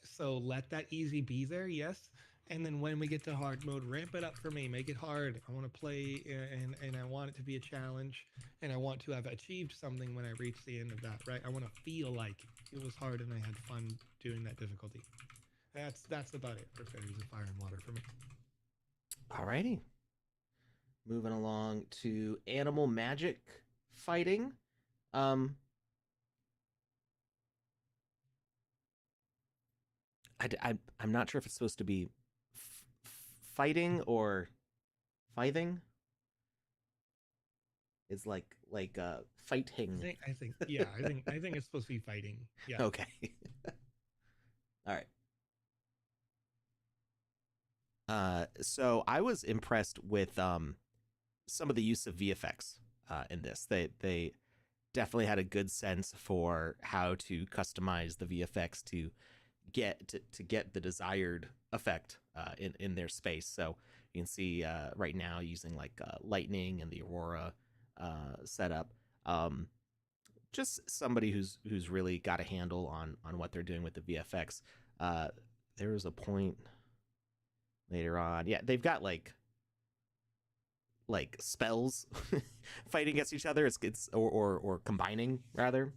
So let that easy be there, yes. And then when we get to hard mode, ramp it up for me. Make it hard. I want to play, and I want it to be a challenge, and I want to have achieved something when I reach the end of that. Right? I want to feel like it was hard and I had fun doing that difficulty. That's about it for Fairies of Fire and Water for me. Alrighty. Moving along to animal magic fighting. Um, I'm not sure if it's supposed to be fighting or fighting. It's like fighting. Yeah, I think it's supposed to be fighting. Yeah. Okay. All right. So I was impressed with some of the use of VFX in this. They definitely had a good sense for how to customize the VFX to get the desired effect in their space. So you can see right now using like lightning and the aurora setup. Just somebody who's really got a handle on what they're doing with the VFX. There was a point later on. Yeah, they've got like spells fighting against each other. It's or combining rather.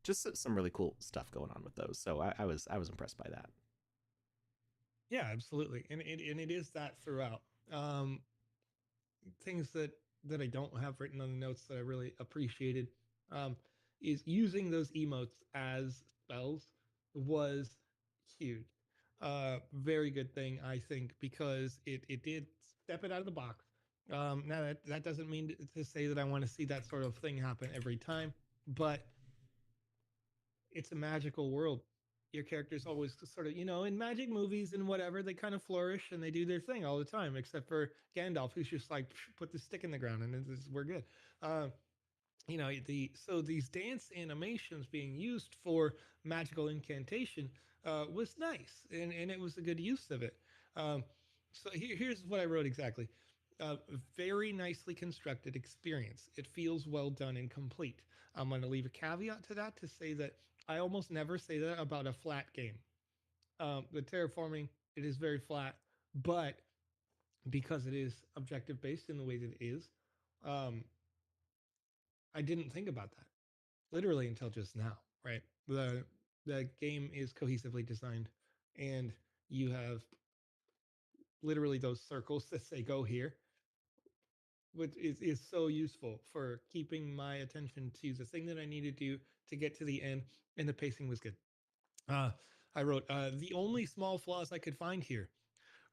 Just some really cool stuff going on with those. So I was impressed by that. Yeah, absolutely. And it is that throughout. Um, Things that I don't have written on the notes that I really appreciated, um, is using those emotes as spells was huge. Very good thing, I think, because it did step it out of the box. Now that doesn't mean to say that I want to see that sort of thing happen every time, but it's a magical world. Your characters always sort of, in magic movies and whatever, they kind of flourish and they do their thing all the time, except for Gandalf, who's just like, put the stick in the ground and we're good. Uh, these dance animations being used for magical incantation was nice, and it was a good use of it. Um, here's what I wrote exactly. Very nicely constructed experience. It feels well done and complete. I'm going to leave a caveat to that to say that I almost never say that about a flat game. The terraforming, it is very flat, but because it is objective based in the way that it is, um, I didn't think about that literally until just now. Right, the game is cohesively designed, and you have literally those circles that say "go here," which is so useful for keeping my attention to the thing that I need to do to get to the end, and the pacing was good. Uh, I wrote, the only small flaws I could find here: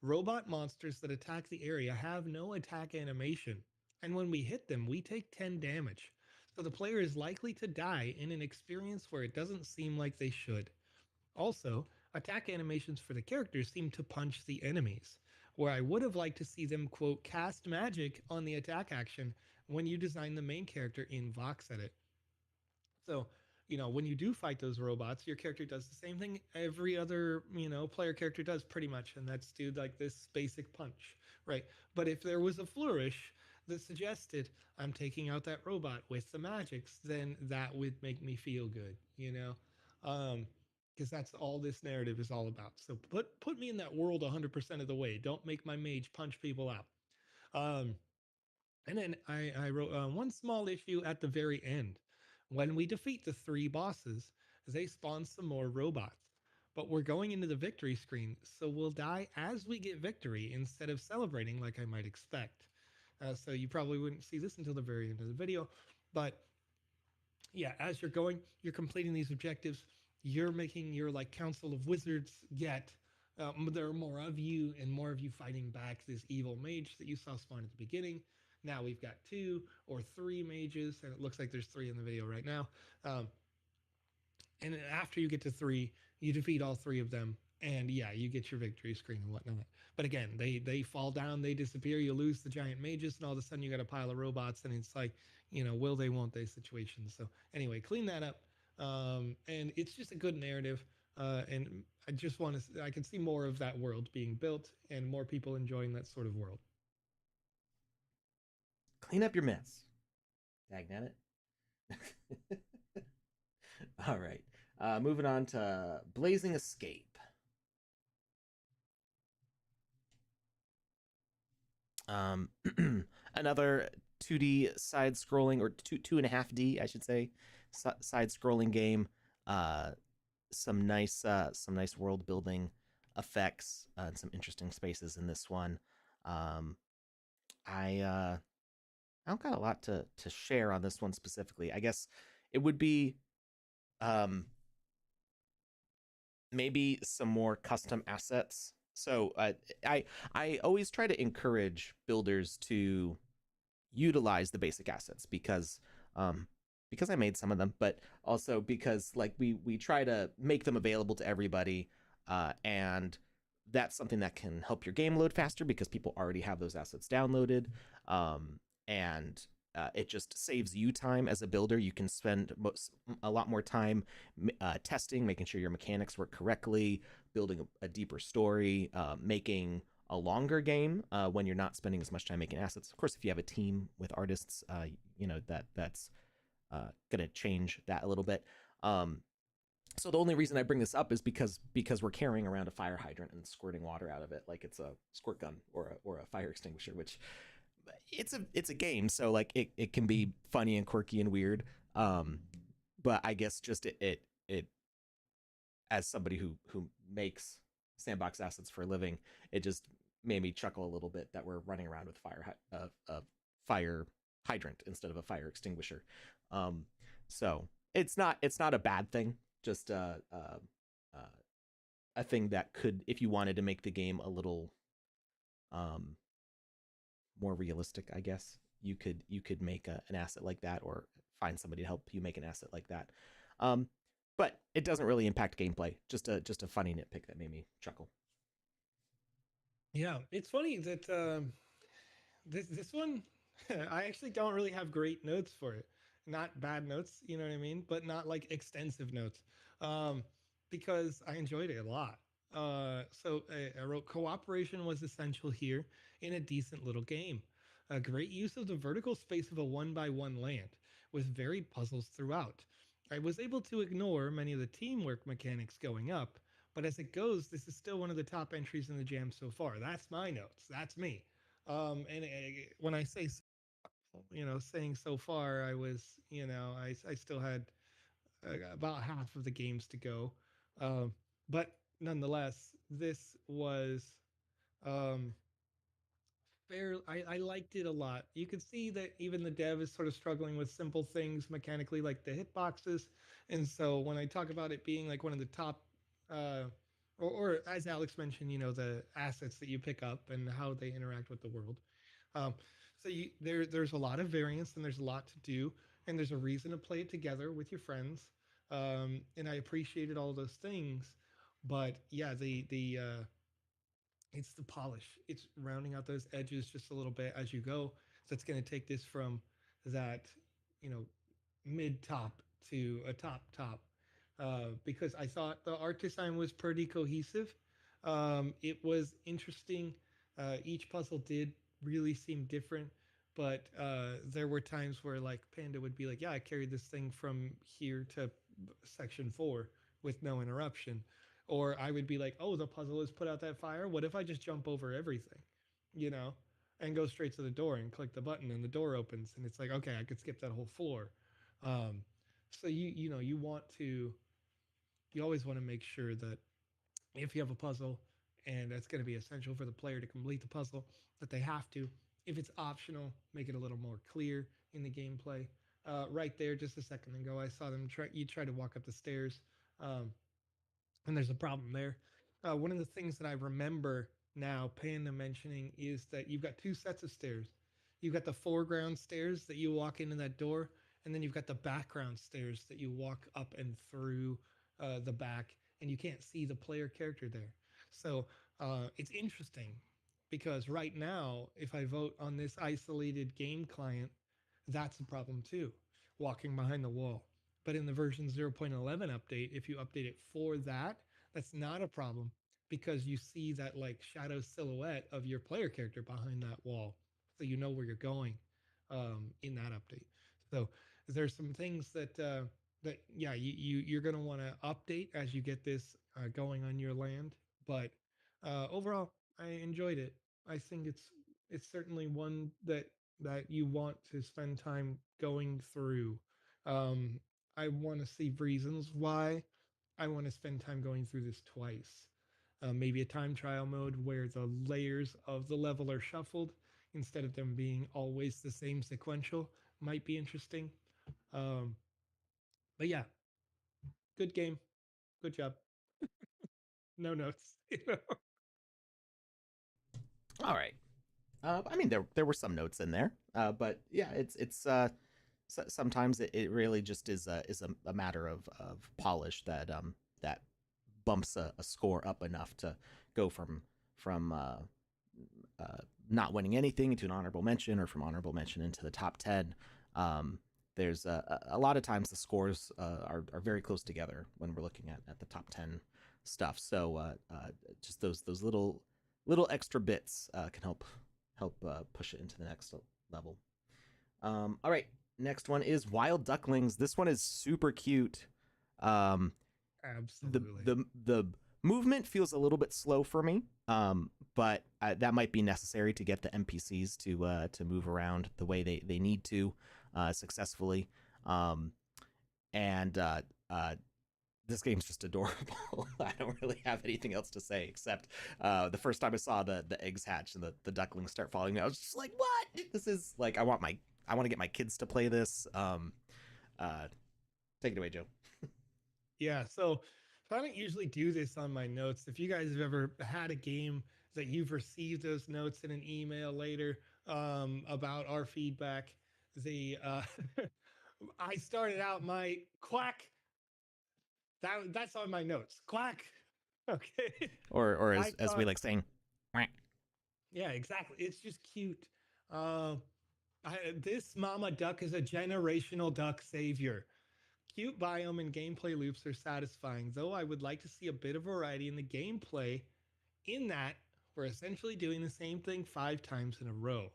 robot monsters that attack the area have no attack animation, and when we hit them, we take 10 damage. So the player is likely to die in an experience where it doesn't seem like they should. Also, attack animations for the characters seem to punch the enemies, where I would have liked to see them, quote, cast magic on the attack action when you design the main character in VoxEdit. So, when you do fight those robots, your character does the same thing every other, player character does pretty much, and that's do like this basic punch, right? But if there was a flourish that suggested I'm taking out that robot with the magics, then that would make me feel good. because that's all this narrative is all about. So put me in that world 100% of the way. Don't make my mage punch people out. Um, and then I wrote one small issue at the very end. When we defeat the three bosses, they spawn some more robots. But we're going into the victory screen, so we'll die as we get victory instead of celebrating like I might expect. So you probably wouldn't see this until the very end of the video. But yeah, as you're going, you're completing these objectives. You're making your like council of wizards get. There are more of you and more of you fighting back this evil mage that you saw spawn at the beginning. Now we've got 2 or 3 mages, and it looks like there's 3 in the video right now. Um, and after you get to 3, you defeat all 3 of them, and yeah, you get your victory screen and whatnot. But again, they fall down, they disappear, you lose the giant mages, and all of a sudden you got a pile of robots, and it's like, will they, won't they situation. So anyway, clean that up. And it's just a good narrative. And I just want to, I can see more of that world being built and more people enjoying that sort of world. Clean up your mess. Dagnabbit. All right. Moving on to Blazing Escape. Um, Another 2D side scrolling, or 2.5D, I should say, side scrolling game. Uh, some nice world building effects, and some interesting spaces in this one. Um, I don't got a lot to share on this one specifically. I guess it would be um maybe some more custom assets. So I I always try to encourage builders to utilize the basic assets um because I made some of them, but also because like we try to make them available to everybody, and that's something that can help your game load faster because people already have those assets downloaded, and it just saves you time as a builder. You can spend a lot more time testing, making sure your mechanics work correctly, building a deeper story, making a longer game when you're not spending as much time making assets. Of course, if you have a team with artists, that's gonna change that a little bit. So the only reason I bring this up is because we're carrying around a fire hydrant and squirting water out of it like it's a squirt gun or a fire extinguisher, which it's a game, so like it can be funny and quirky and weird. But I guess just it as somebody who makes sandbox assets for a living, it just made me chuckle a little bit that we're running around with a fire hydrant instead of a fire extinguisher. Um, so it's not a bad thing, just a thing that could, if you wanted to make the game a little um, more realistic, I guess you could make an asset like that, or find somebody to help you make an asset like that. Um, but it doesn't really impact gameplay. Just a funny nitpick that made me chuckle. Yeah, it's funny that this one, I actually don't really have great notes for it. Not bad notes, you know what I mean, but not like extensive notes, um, because I enjoyed it a lot. I wrote cooperation was essential here in a decent little game. A great use of the vertical space of a one by one land with varied puzzles throughout. I was able to ignore many of the teamwork mechanics going up, but as it goes, this is still one of the top entries in the jam so far. That's my notes. That's me. And when I say, saying so far, I was, I still had about half of the games to go. Um, but nonetheless, this was um, fair. I liked it a lot. You could see that even the dev is sort of struggling with simple things mechanically, like the hitboxes. And so when I talk about it being like one of the top, uh, or as Alex mentioned, the assets that you pick up and how they interact with the world. Um, there's a lot of variance and there's a lot to do, and there's a reason to play it together with your friends. And I appreciated all those things, but yeah, the it's the polish. It's rounding out those edges just a little bit as you go. So it's going to take this from that, you know, mid top to a top. Because I thought the art design was pretty cohesive. It was interesting. Each puzzle did really seem different, but there were times where like Panda would be like, "Yeah, I carried this thing from here to section 4." with no interruption. Or I would be like, oh, the puzzle is put out that fire. What if I just jump over everything, you know, and go straight to the door and click the button and the door opens and it's like, okay, I could skip that whole floor. Um, so you know you always want to make sure that if you have a puzzle and that's going to be essential for the player to complete the puzzle, that they have to. If it's optional, make it a little more clear in the gameplay. Right there, just a second ago, I saw them try. You try to walk up the stairs, um, and there's a problem there. One of the things that I remember now, Panda mentioning, is that you've got two sets of stairs. You've got the foreground stairs that you walk into that door, and then you've got the background stairs that you walk up and through the back, and you can't see the player character there. So it's interesting because right now, if I vote on this isolated game client, that's a problem too, walking behind the wall. But in the version 0.11 update, if you update it for that, that's not a problem because you see that like shadow silhouette of your player character behind that wall. So you know where you're going in that update. So there's some things that yeah you're gonna want to update as you get this going on your land. But overall, I enjoyed it. I think it's certainly one that you want to spend time going through. Um, I want to see reasons why I want to spend time going through this twice. Maybe a time trial mode where the layers of the level are shuffled instead of them being always the same sequential might be interesting. Um, but yeah, good game, good job. No notes. You know? All right. I mean, there were some notes in there, but yeah, it's sometimes it really just is a matter of polish that bumps a score up enough to go from uh, not winning anything to an honorable mention, or from honorable mention into the top 10. Um, there's a lot of times the scores are very close together when we're looking at the top 10 stuff. So just those little extra bits can help push it into the next level. All right, next one is Wild Ducklings. This one is super cute. Um, the Absolutely. the movement feels a little bit slow for me, but that might be necessary to get the NPCs to move around the way they need to successfully. Um, and this game's just adorable. I don't really have anything else to say except the first time I saw the eggs hatch and the ducklings start falling, I was just like, "What? This is like I want to get my kids to play this." Uh, Take it away, Joe. Yeah, so I don't usually do this on my notes. If you guys have ever had a game that you've received those notes in an email later about our feedback, the I started out my quack. That's on my notes. Quack. Okay. Or I as we thought, like saying, "Quack." yeah, exactly. It's just cute. Uh, this mama duck is a generational duck savior. Cute biome and gameplay loops are satisfying, though I would like to see a bit of variety in the gameplay, in that we're essentially doing the same thing 5 times in a row.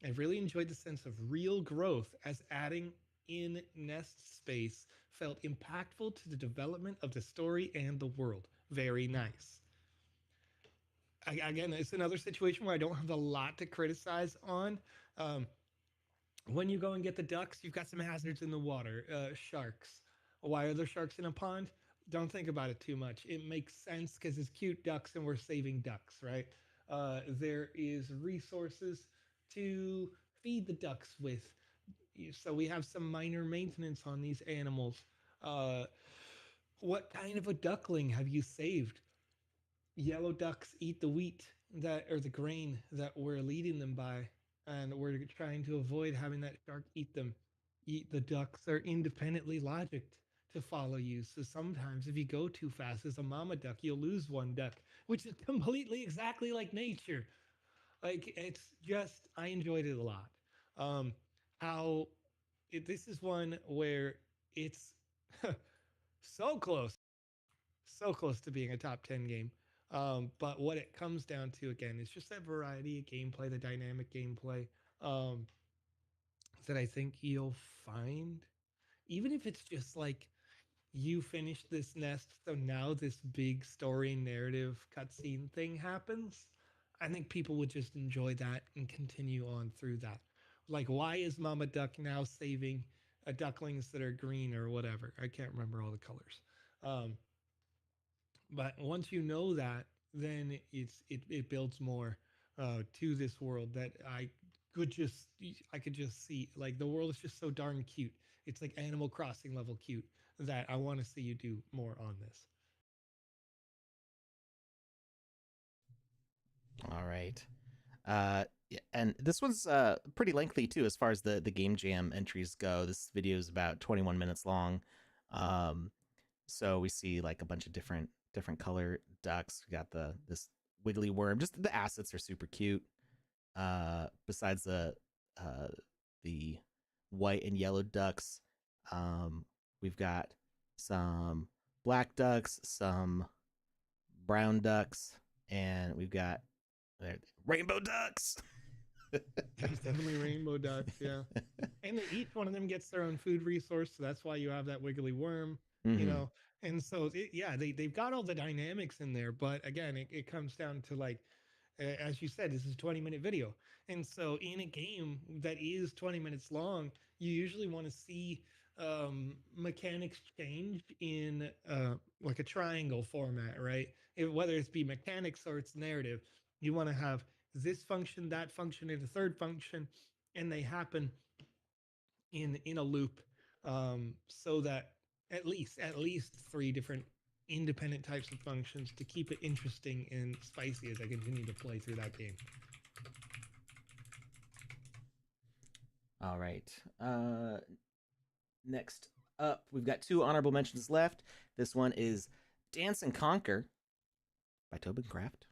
I've really enjoyed the sense of real growth as adding in nest space felt impactful to the development of the story and the world. Very nice. Again, it's another situation where I don't have a lot to criticize on. Um, when you go and get the ducks, you've got some hazards in the water. Sharks. Why are there sharks in a pond? Don't think about it too much. It makes sense because it's cute ducks and we're saving ducks, right? There is resources to feed the ducks with. So we have some minor maintenance on these animals. Uh, what kind of a duckling have you saved? Yellow ducks eat the wheat that or the grain that we're leading them by, and we're trying to avoid having that shark eat them. Eat the ducks are independently logicked to follow you. So sometimes if you go too fast as a mama duck, you'll lose one duck, which is completely exactly like nature. Like it's just I enjoyed it a lot. Um, how this is one where it's so close to being a top 10 game. But what it comes down to again is just that variety of gameplay, the dynamic gameplay um, that I think you'll find, even if it's just like you finish this nest, so now this big story narrative cutscene thing happens. I think people would just enjoy that and continue on through that. Like, why is Mama Duck now saving ducklings that are green or whatever? I can't remember all the colors. Um, but once you know that, then it builds more to this world that could just I could just see. Like, the world is just so darn cute. It's like Animal Crossing level cute that I want to see you do more on this. All right. Yeah, and this one's pretty lengthy too, as far as the game jam entries go. This video is about 21 minutes long. Um, so we see like a bunch of different color ducks. We got this wiggly worm. Just the assets are super cute. Besides uh, the white and yellow ducks, um, we've got some black ducks, some brown ducks, and we've got rainbow ducks. There's definitely rainbow ducks, yeah. And each one of them gets their own food resource, so that's why you have that wiggly worm, you Mm-hmm. know. And so, yeah, they've got all the dynamics in there, but again, it comes down to like, as you said, this is a 20-minute video. And so, in a game that is 20 minutes long, you usually want to see mechanics change in like a triangle format, right? Whether it's be mechanics or it's narrative, you want to have this function, that function, and a third function, and they happen in a loop, so that at least three different independent types of functions to keep it interesting and spicy as I continue to play through that game. All right. Next up, we've got two honorable mentions left. This one is Dance and Conquer by Tobin Craft.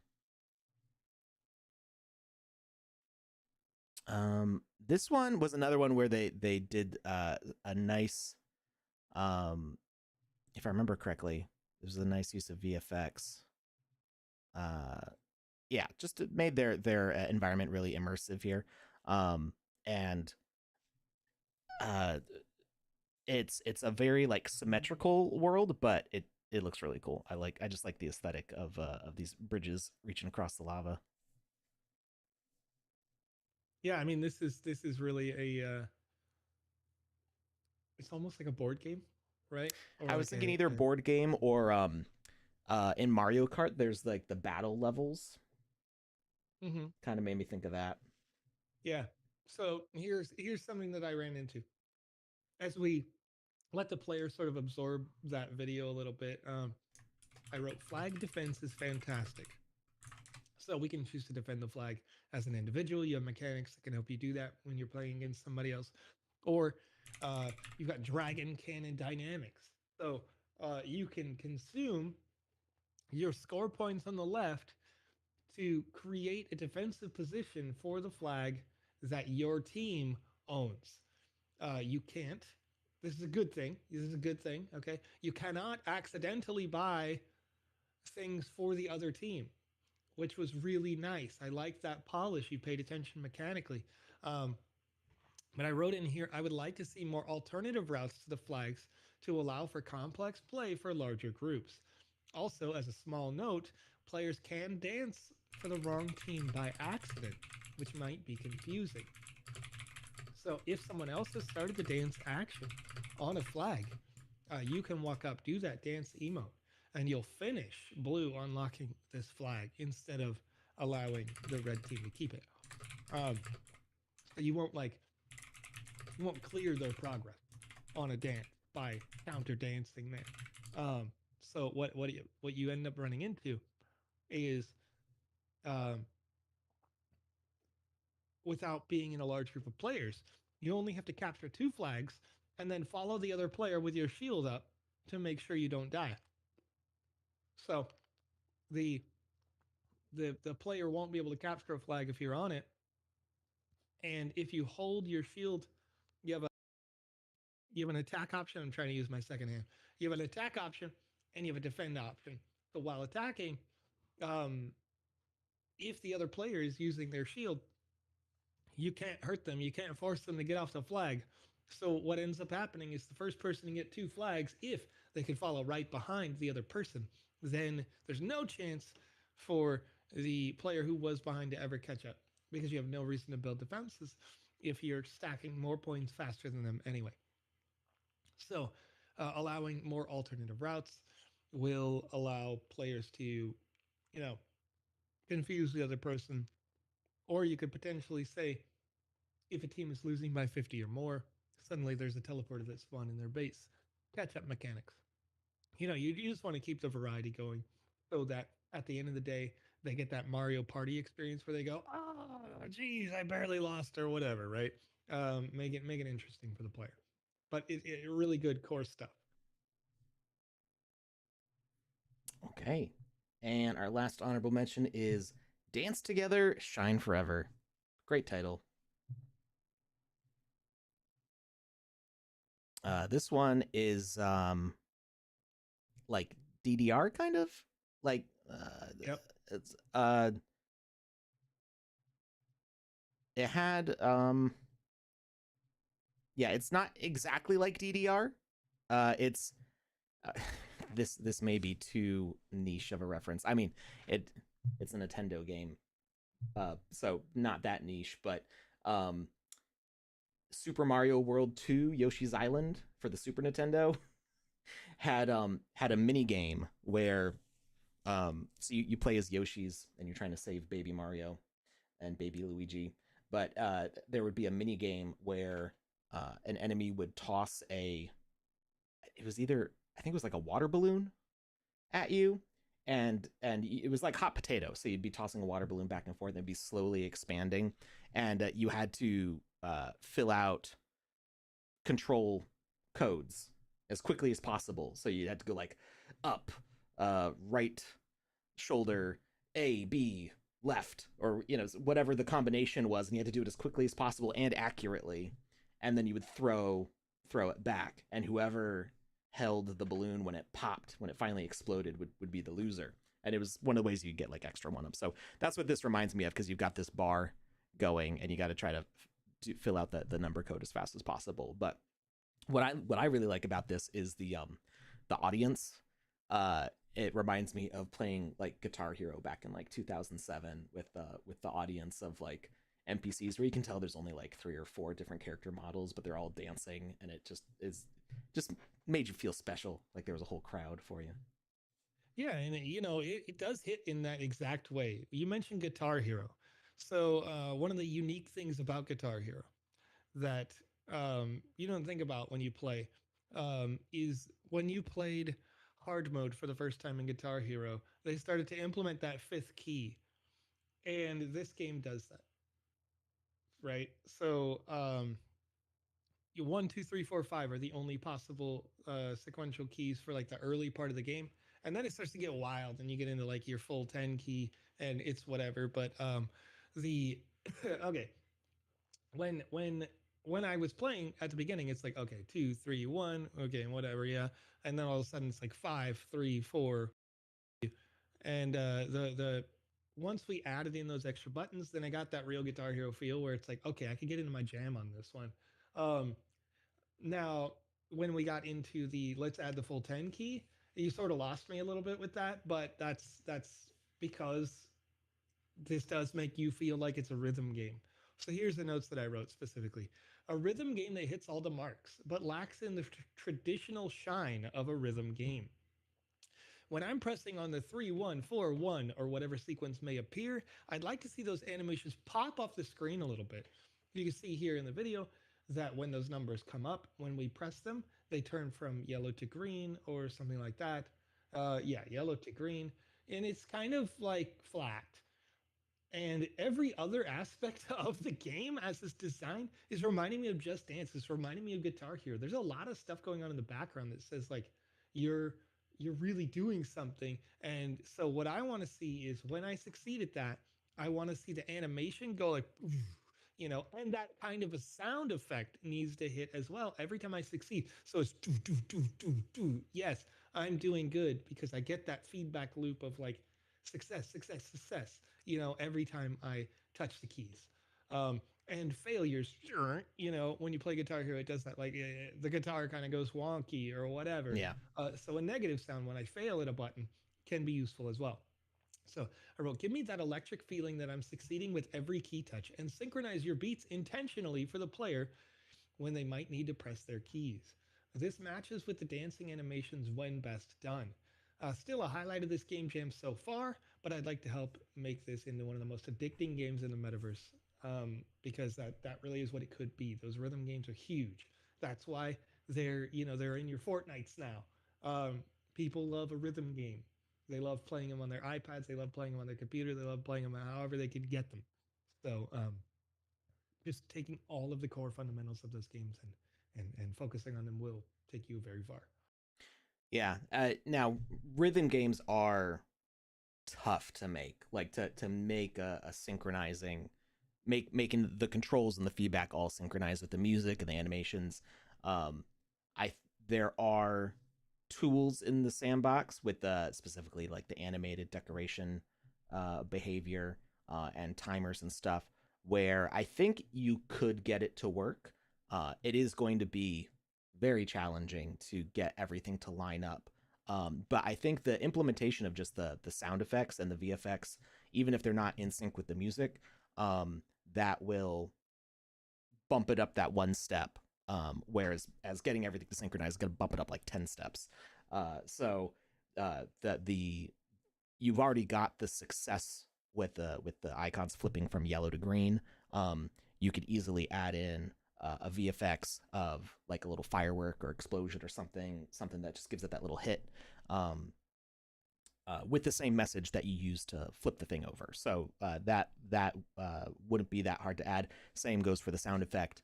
This one was another one where they did a nice, um, if I remember correctly, this was a nice use of VFX. Uh, yeah, just made their environment really immersive here. And uh, it's a very like symmetrical world, but it looks really cool. I just like the aesthetic of these bridges reaching across the lava. Yeah, I mean, this is really it's almost like a board game, right? Or I was like thinking either board game or in Mario Kart there's like the battle levels. Mhm. Kind of made me think of that. Yeah. So here's something that I ran into as we let the player sort of absorb that video a little bit. I wrote flag defense is fantastic. So we can choose to defend the flag as an individual. You have mechanics that can help you do that when you're playing against somebody else. Or you've got dragon cannon dynamics. So you can consume your score points on the left to create a defensive position for the flag that your team owns. You can't. This is a good thing. This is a good thing. Okay. You cannot accidentally buy things for the other team, which was really nice. I liked that polish. You paid attention mechanically. Um, but I wrote in here, I would like to see more alternative routes to the flags to allow for complex play for larger groups. Also, as a small note, players can dance for the wrong team by accident, which might be confusing. So if someone else has started the dance action on a flag, you can walk up, do that dance emote, and you'll finish blue unlocking this flag instead of allowing the red team to keep it. Um, so you won't clear their progress on a dance by counter dancing there. So what you end up running into is um, without being in a large group of players, you only have to capture two flags and then follow the other player with your shield up to make sure you don't die. So the the player won't be able to capture a flag if you're on it, and if you hold your shield, you have a you have an attack option. I'm trying to use my second hand. You have an attack option and you have a defend option. So while attacking, um, if the other player is using their shield, you can't hurt them. You can't force them to get off the flag. So what ends up happening is the first person to get two flags, if they could follow right behind the other person, then there's no chance for the player who was behind to ever catch up because you have no reason to build defenses if you're stacking more points faster than them anyway. So, allowing more alternative routes will allow players to, confuse the other person. Or you could potentially say, if a team is losing by 50 or more, suddenly there's a teleporter that spawned in their base. Catch up mechanics. You just want to keep the variety going so that at the end of the day, they get that Mario Party experience where they go, oh, geez, I barely lost or whatever, right? Make it interesting for the player. But it really good core stuff. Okay. And our last honorable mention is Dance Together, Shine Forever. Great title. This one is like DDR kind of like Yep. it's it had yeah, it's not exactly like DDR. It's uh, this may be too niche of a reference. I mean, it's a Nintendo game, so not that niche, but um, Super Mario World 2 Yoshi's Island for the Super Nintendo had a mini game where so you play as Yoshi's and you're trying to save baby Mario and baby Luigi, but there would be a mini game where an enemy would toss a it was either I think it was like a water balloon at you, and it was like hot potato. So you'd be tossing a water balloon back and forth, and it'd be slowly expanding, and you had to fill out control codes as quickly as possible. So you had to go like up, right shoulder, A, B, left, or whatever the combination was, and you had to do it as quickly as possible and accurately, and then you would throw it back, and whoever held the balloon when it popped, when it finally exploded, would be the loser. And it was one of the ways you get like extra one ups. So that's what this reminds me of, because you've got this bar going and you got to try to fill out the number code as fast as possible. But what I really like about this is the audience. It reminds me of playing like Guitar Hero back in like 2007 with the audience of like NPCs, where you can tell there's only like 3 or 4 different character models, but they're all dancing, and it just made you feel special, like there was a whole crowd for you. Yeah, and it does hit in that exact way. You mentioned Guitar Hero. So one of the unique things about Guitar Hero that you don't think about when you play is when you played hard mode for the first time in Guitar Hero, they started to implement that fifth key, and this game does that, right? So you 1, 2, 3, 4, 5 are the only possible sequential keys for like the early part of the game, and then it starts to get wild, and you get into like your full 10 key, and it's whatever. But the okay, when when when I was playing at the beginning, it's like okay, 2, 3, 1, okay, whatever, yeah, and then all of a sudden it's like 5, 3, 4, and the once we added in those extra buttons, then I got that real Guitar Hero feel where it's like okay, I could get into my jam on this one. Um, Now, when we got into the let's add the full 10 key, you sort of lost me a little bit with that, but that's because this does make you feel like it's a rhythm game. So here's the notes that I wrote specifically. A rhythm game that hits all the marks, but lacks in the traditional shine of a rhythm game. When I'm pressing on the 3, 1, 4, 1 or whatever sequence may appear, I'd like to see those animations pop off the screen a little bit. You can see here in the video that when those numbers come up, when we press them, they turn from yellow to green or something like that. Yeah, yellow to green. And it's kind of like flat. And every other aspect of the game as it's designed is reminding me of Just Dance. It's reminding me of Guitar Hero. There's a lot of stuff going on in the background that says like you're you're really doing something. And so what I want to see is when I succeed at that, I want to see the animation go like and that kind of a sound effect needs to hit as well every time I succeed. So it's do do do do do. Yes, I'm doing good because I get that feedback loop of like success, success, success. Every time I touch the keys. And failures, sure, when you play Guitar Hero, it does that. Like the guitar kind of goes wonky or whatever. Yeah. So a negative sound when I fail at a button can be useful as well. So I wrote, give me that electric feeling that I'm succeeding with every key touch and synchronize your beats intentionally for the player when they might need to press their keys. This matches with the dancing animations when best done. Still a highlight of this game jam so far, but I'd like to help make this into one of the most addicting games in the metaverse, because that really is what it could be. Those rhythm games are huge. That's why they're in your Fortnites now. People love a rhythm game. They love playing them on their iPads. They love playing them on their computer. They love playing them however they could get them. So just taking all of the core fundamentals of those games and focusing on them will take you very far. Yeah. Now, rhythm games are tough to make. Like to make a synchronizing, making the controls and the feedback all synchronize with the music and the animations. Um, I There are tools in the sandbox with specifically like the animated decoration behavior and timers and stuff where I think you could get it to work. It is going to be very challenging to get everything to line up. But I think the implementation of just the sound effects and the VFX, even if they're not in sync with the music, that will bump it up that one step. Whereas as getting everything to synchronize is going to bump it up like 10 steps. The you've already got the success with the icons flipping from yellow to green. You could easily add in a VFX of like a little firework or explosion or something that just gives it that little hit. With the same message that you use to flip the thing over. So that wouldn't be that hard to add. Same goes for the sound effect.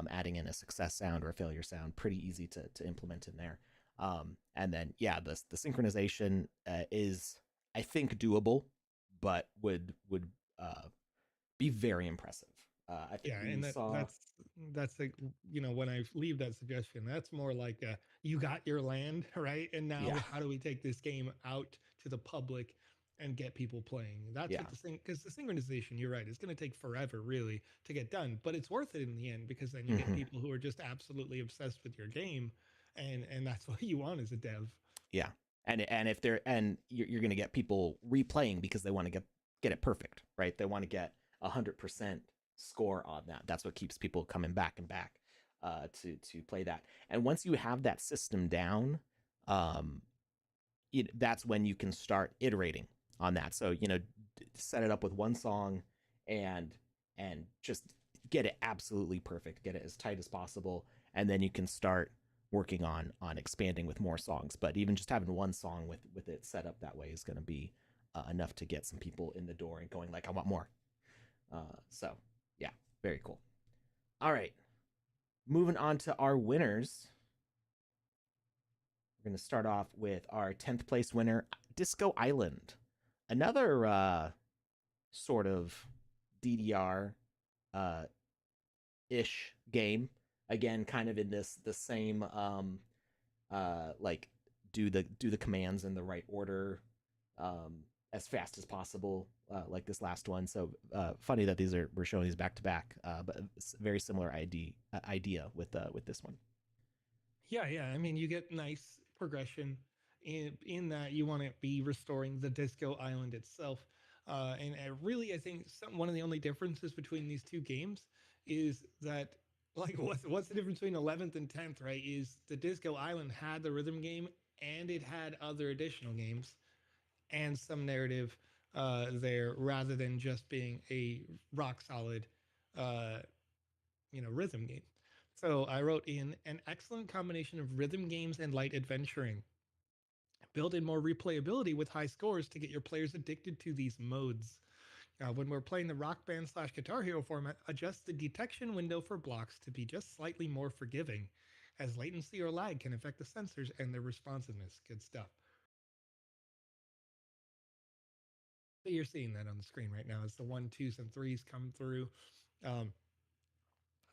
Adding in a success sound or a failure sound, pretty easy to implement in there. And then yeah, the synchronization is I think doable, but would uh, be very impressive. I think Yeah, we and that saw that's like, when I leave that suggestion, that's more like you got your land right, and now yeah how do we take this game out to the public and get people playing? That's yeah what the thing, because the synchronization, you're right, it's going to take forever really to get done, but it's worth it in the end because then you get mm-hmm. people who are just absolutely obsessed with your game, and that's what you want as a dev. Yeah, and if they're and you're gonna get people replaying because they want to get it perfect, right? They want to get 100% score on that. That's what keeps people coming back and back to play that. And once you have that system down, um, that's when you can start iterating on that. So set it up with one song and just get it absolutely perfect, get it as tight as possible, and then you can start working on expanding with more songs. But even just having one song with it set up that way is going to be enough to get some people in the door and going like, I want more. So yeah, very cool. All right, moving on to our winners. We're going to start off with our 10th place winner, Disco Island. Another sort of DDR uh, ish game. Again, kind of in the same like do the commands in the right order as fast as possible, like this last one. So funny that we're showing these back to back, but it's very similar idea with this one. Yeah, yeah. I mean, you get nice progression in that you want to be restoring the disco island itself. And really, I think one of the only differences between these two games is that, like, what's the difference between 11th and 10th, right? Is the disco island had the rhythm game and it had other additional games and some narrative there rather than just being a rock solid uh, rhythm game. So I wrote in an excellent combination of rhythm games and light adventuring. Build in more replayability with high scores to get your players addicted to these modes. When we're playing the rock band slash guitar hero format, adjust the detection window for blocks to be just slightly more forgiving, as latency or lag can affect the sensors and their responsiveness. Good stuff. So you're seeing that on the screen right now as the one, twos, and threes come through. Um,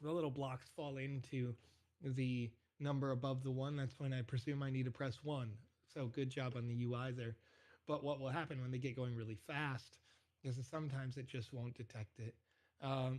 the little blocks fall into the number above the one. That's when I presume I need to press one. So good job on the UI there. But what will happen when they get going really fast is that sometimes it just won't detect it.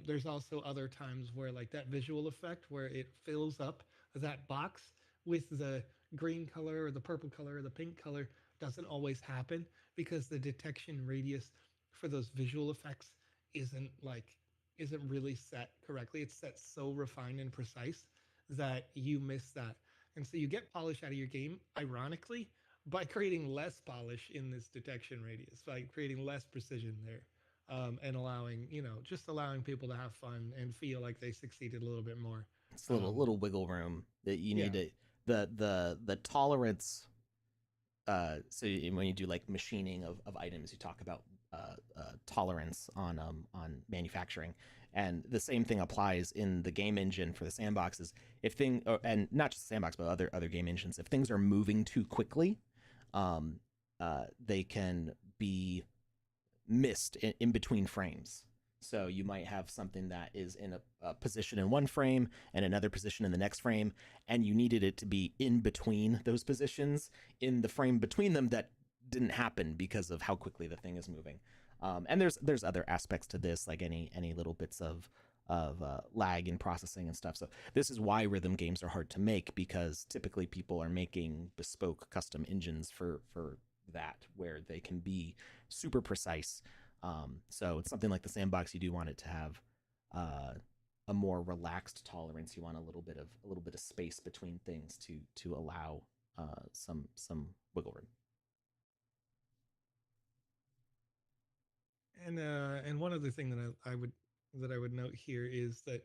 There's also other times where like that visual effect where it fills up that box with the green color or the purple color or the pink color doesn't always happen because the detection radius for those visual effects isn't like isn't really set correctly. It's set so refined and precise that you miss that. And so you get polish out of your game, ironically, by creating less polish in this detection radius, by creating less precision there. And allowing just allowing people to have fun and feel like they succeeded a little bit more. It's a little wiggle room that you Yeah, need to the tolerance. So when you do like machining of items, you talk about tolerance on manufacturing, and the same thing applies in the game engine for the sandboxes. If thing and not just the sandbox, but other game engines, if things are moving too quickly, um, they can be missed in between frames. So you might have something that is in a position in one frame and another position in the next frame, and you needed it to be in between those positions in the frame between them that didn't happen because of how quickly the thing is moving. And there's other aspects to this, like any little bits of lag in processing and stuff. So this is why rhythm games are hard to make, because typically people are making bespoke custom engines for that, where they can be super precise. So it's something like the sandbox. You do want it to have uh, a more relaxed tolerance. You want a little bit of space between things to allow some wiggle room. and one other thing that I would note here is that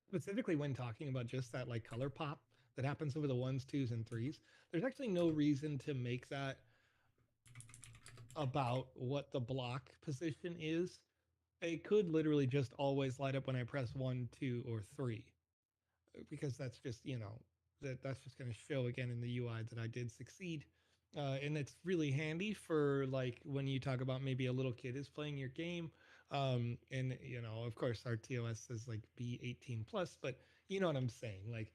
specifically when talking about just that like color pop that happens over the ones, twos, and threes, there's actually no reason to make that about what the block position is. It could literally just always light up when I press one, two, or three, because that's just that's just going to show again in the UI that I did succeed. And it's really handy for like when you talk about maybe a little kid is playing your game. And of course our TOS says like B18 plus, but you know what I'm saying. Like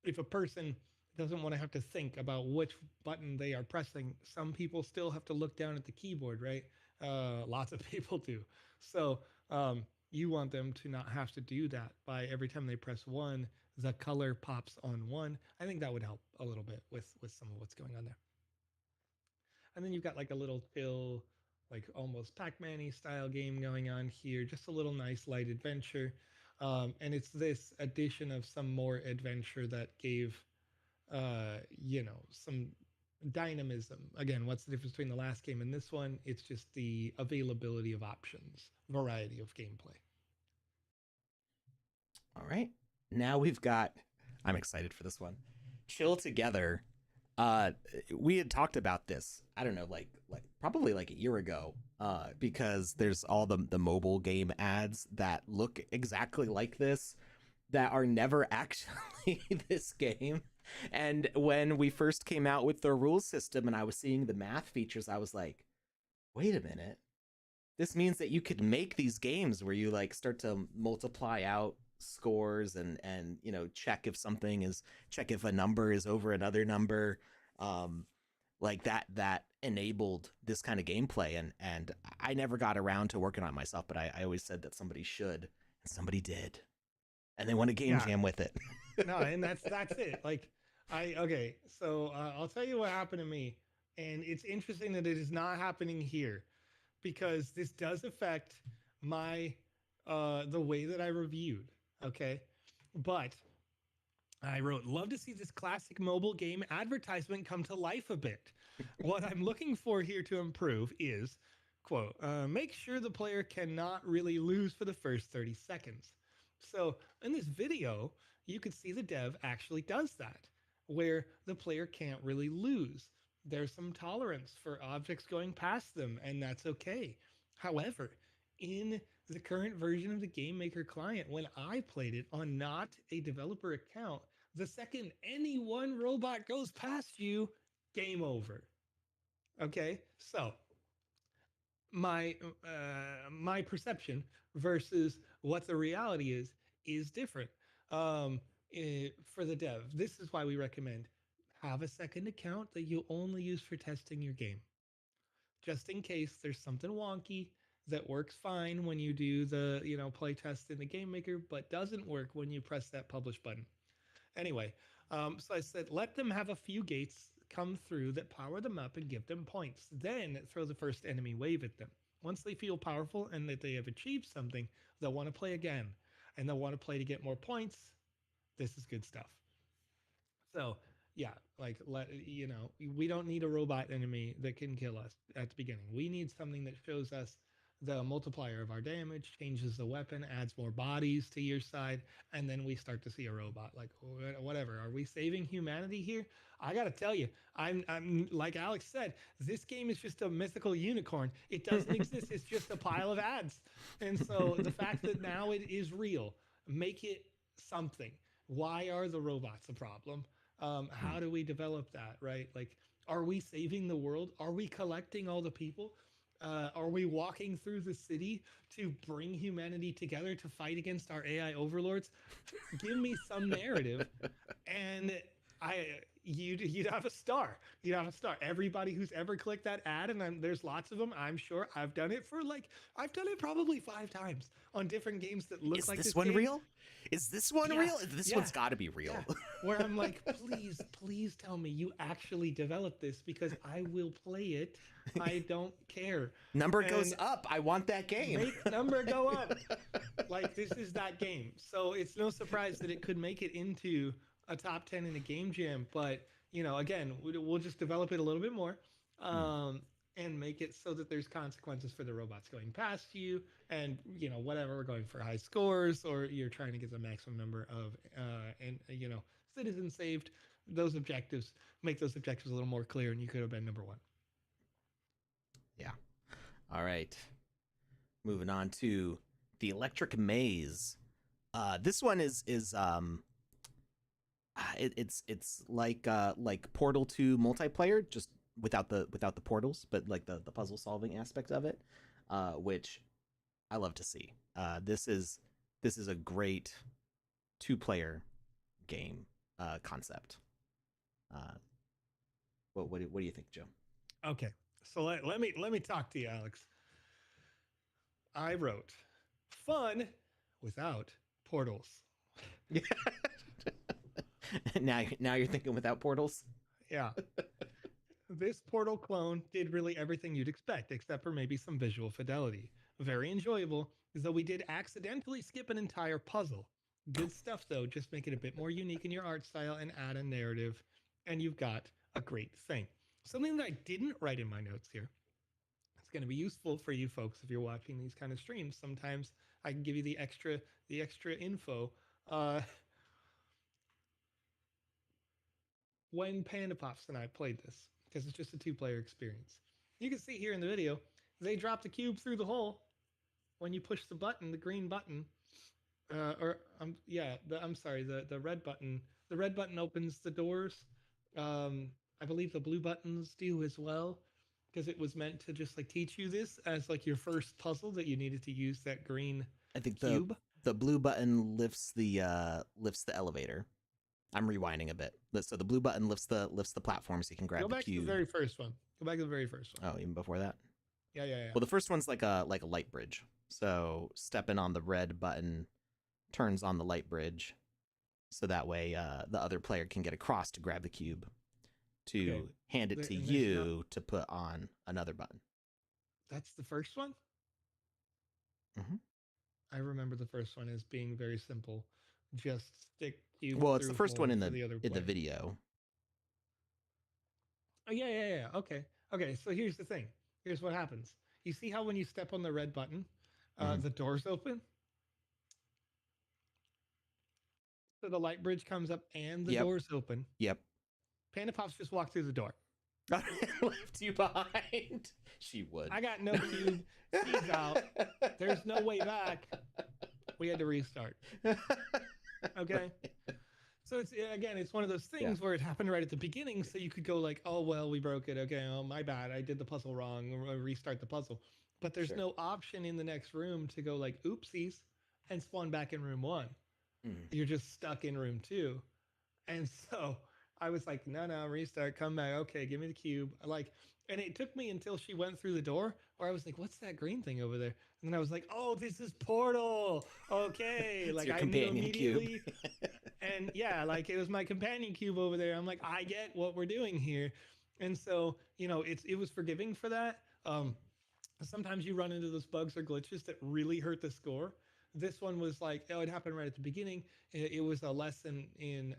if a person doesn't want to have to think about which button they are pressing, some people still have to look down at the keyboard, right? Lots of people do. So you want them to not have to do that by every time they press one, the color pops on one. I think that would help a little bit with some of what's going on there. And then you've got like a little chill, like almost Pac-Man-y style game going on here. Just a little nice light adventure. And it's this addition of some more adventure that gave some dynamism. Again, what's the difference between the last game and this one? It's just the availability of options, variety of gameplay. All right. Now we've got, I'm excited for this one. Chill Together. Uh we had talked about this, I don't know, like probably like a year ago, because there's all the mobile game ads that look exactly like this that are never actually this game. And when we first came out with the rules system and I was seeing the math features, I was like, wait a minute, this means that you could make these games where you like start to multiply out scores and check if something is, check if a number is over another number. um like that enabled this kind of gameplay, and I never got around to working on it myself, but I always said that somebody should, and somebody did, and they won a game Yeah, jam with it. no, and that's it. Like, okay, so I'll tell you what happened to me, and it's interesting that it is not happening here, because this does affect my the way that I reviewed. Okay, but I wrote, love to see this classic mobile game advertisement come to life a bit. What I'm looking for here to improve is, quote, make sure the player cannot really lose for the first 30 seconds. So in this video, you could see the dev actually does that, where the player can't really lose. There's some tolerance for objects going past them, and that's okay. However, in the current version of the Game Maker client, when I played it on not a developer account, the second any one robot goes past you, game over. Okay, so my perception versus what the reality is different. For the dev, this is why we recommend have a second account that you only use for testing your game, just in case there's something wonky. that works fine when you do the play test in the game maker, but doesn't work when you press that publish button. Anyway, so I said, let them have a few gates come through that power them up and give them points. Then throw the first enemy wave at them. Once they feel powerful and that they have achieved something, they'll want to play again, and they'll want to play to get more points. This is good stuff. So yeah, like we don't need a robot enemy that can kill us at the beginning. We need something that shows us the multiplier of our damage, changes the weapon, adds more bodies to your side, and then we start to see a robot. Like whatever. Are we saving humanity here? I gotta tell you, I'm like Alex said, this game is just a mythical unicorn. It doesn't exist. It's just a pile of ads. And so the fact that now it is real, make it something. Why are the robots a problem? How do we develop that, right? Like, are we saving the world? Are we collecting all the people? Are we walking through the city to bring humanity together to fight against our AI overlords? Give me some narrative, and you'd have a star. You'd have a star. Everybody who's ever clicked that ad, and there's lots of them. I'm sure I've done it probably 5 times on different games that look Is like this one game. real? Is this one Yeah, real? This yeah, one's got to be real. yeah. Where I'm like, please tell me you actually developed this because I will play it. I don't care. Number goes up. I want that game. Make number go up. Like, this is that game. So it's no surprise that it could make it into a top 10 in a game jam. But, again, we'll just develop it a little bit more. And make it so that there's consequences for the robots going past you, and whatever, we're going for high scores, or you're trying to get the maximum number of citizens saved. Those objectives, make those objectives a little more clear, and you could have been number 1. Yeah. All right. Moving on to the Electric Maze. This one is it's like Portal 2 multiplayer, just without the portals, but like the puzzle solving aspect of it, which I love to see. This is a great 2-player game concept. What do you think, Joe? Okay, so let me talk to you, Alex. I wrote fun without portals. Yeah. now you're thinking without portals? Yeah. This Portal clone did really everything you'd expect, except for maybe some visual fidelity. Very enjoyable, though we did accidentally skip an entire puzzle. Good stuff, though. Just make it a bit more unique in your art style and add a narrative, and you've got a great thing. Something that I didn't write in my notes here. It's going to be useful for you folks if you're watching these kind of streams. Sometimes I can give you the extra info. When Panda Pops and I played this, because it's just a 2-player experience. You can see here in the video, they drop the cube through the hole when you push the button, the green button, the red button. The red button opens the doors. I believe the blue buttons do as well, because it was meant to just like teach you this as like your first puzzle that you needed to use that green I think cube. The blue button lifts the elevator. I'm rewinding a bit. So the blue button lifts the platform so you can grab the cube. Go back to the very first one. Oh, even before that? Yeah. Well, the first one's like a light bridge. So stepping on the red button turns on the light bridge, so that way the other player can get across to grab the cube to hand it to you to put on another button. That's the first one? Mm-hmm. I remember the first one as being very simple. Just stick cube. Well, it's the first one in the video. Oh yeah. Okay. So here's the thing. Here's what happens. You see how when you step on the red button, the doors open. So the light bridge comes up and the doors open. Yep. Panda Pops just walked through the door. Left you behind. She would. I got no cube. She's out. There's no way back. We had to restart. Okay. So it's one of those things where it happened right at the beginning, so you could go like, oh well, we broke it. Okay, oh my bad, I did the puzzle wrong. Restart the puzzle. But there's no option in the next room to go like oopsies and spawn back in room 1. You're just stuck in room 2. And so I was like, no, restart, come back. Okay, give me the cube. Like, And it took me until she went through the door where I was like, what's that green thing over there? And then I was like, oh, this is Portal. Okay. It's Like your I knew companion cube. immediately. And yeah, like it was my companion cube over there. I'm like, I get what we're doing here. And so, it was forgiving for that. Sometimes you run into those bugs or glitches that really hurt the score. This one was like, oh, it happened right at the beginning. It was a lesson in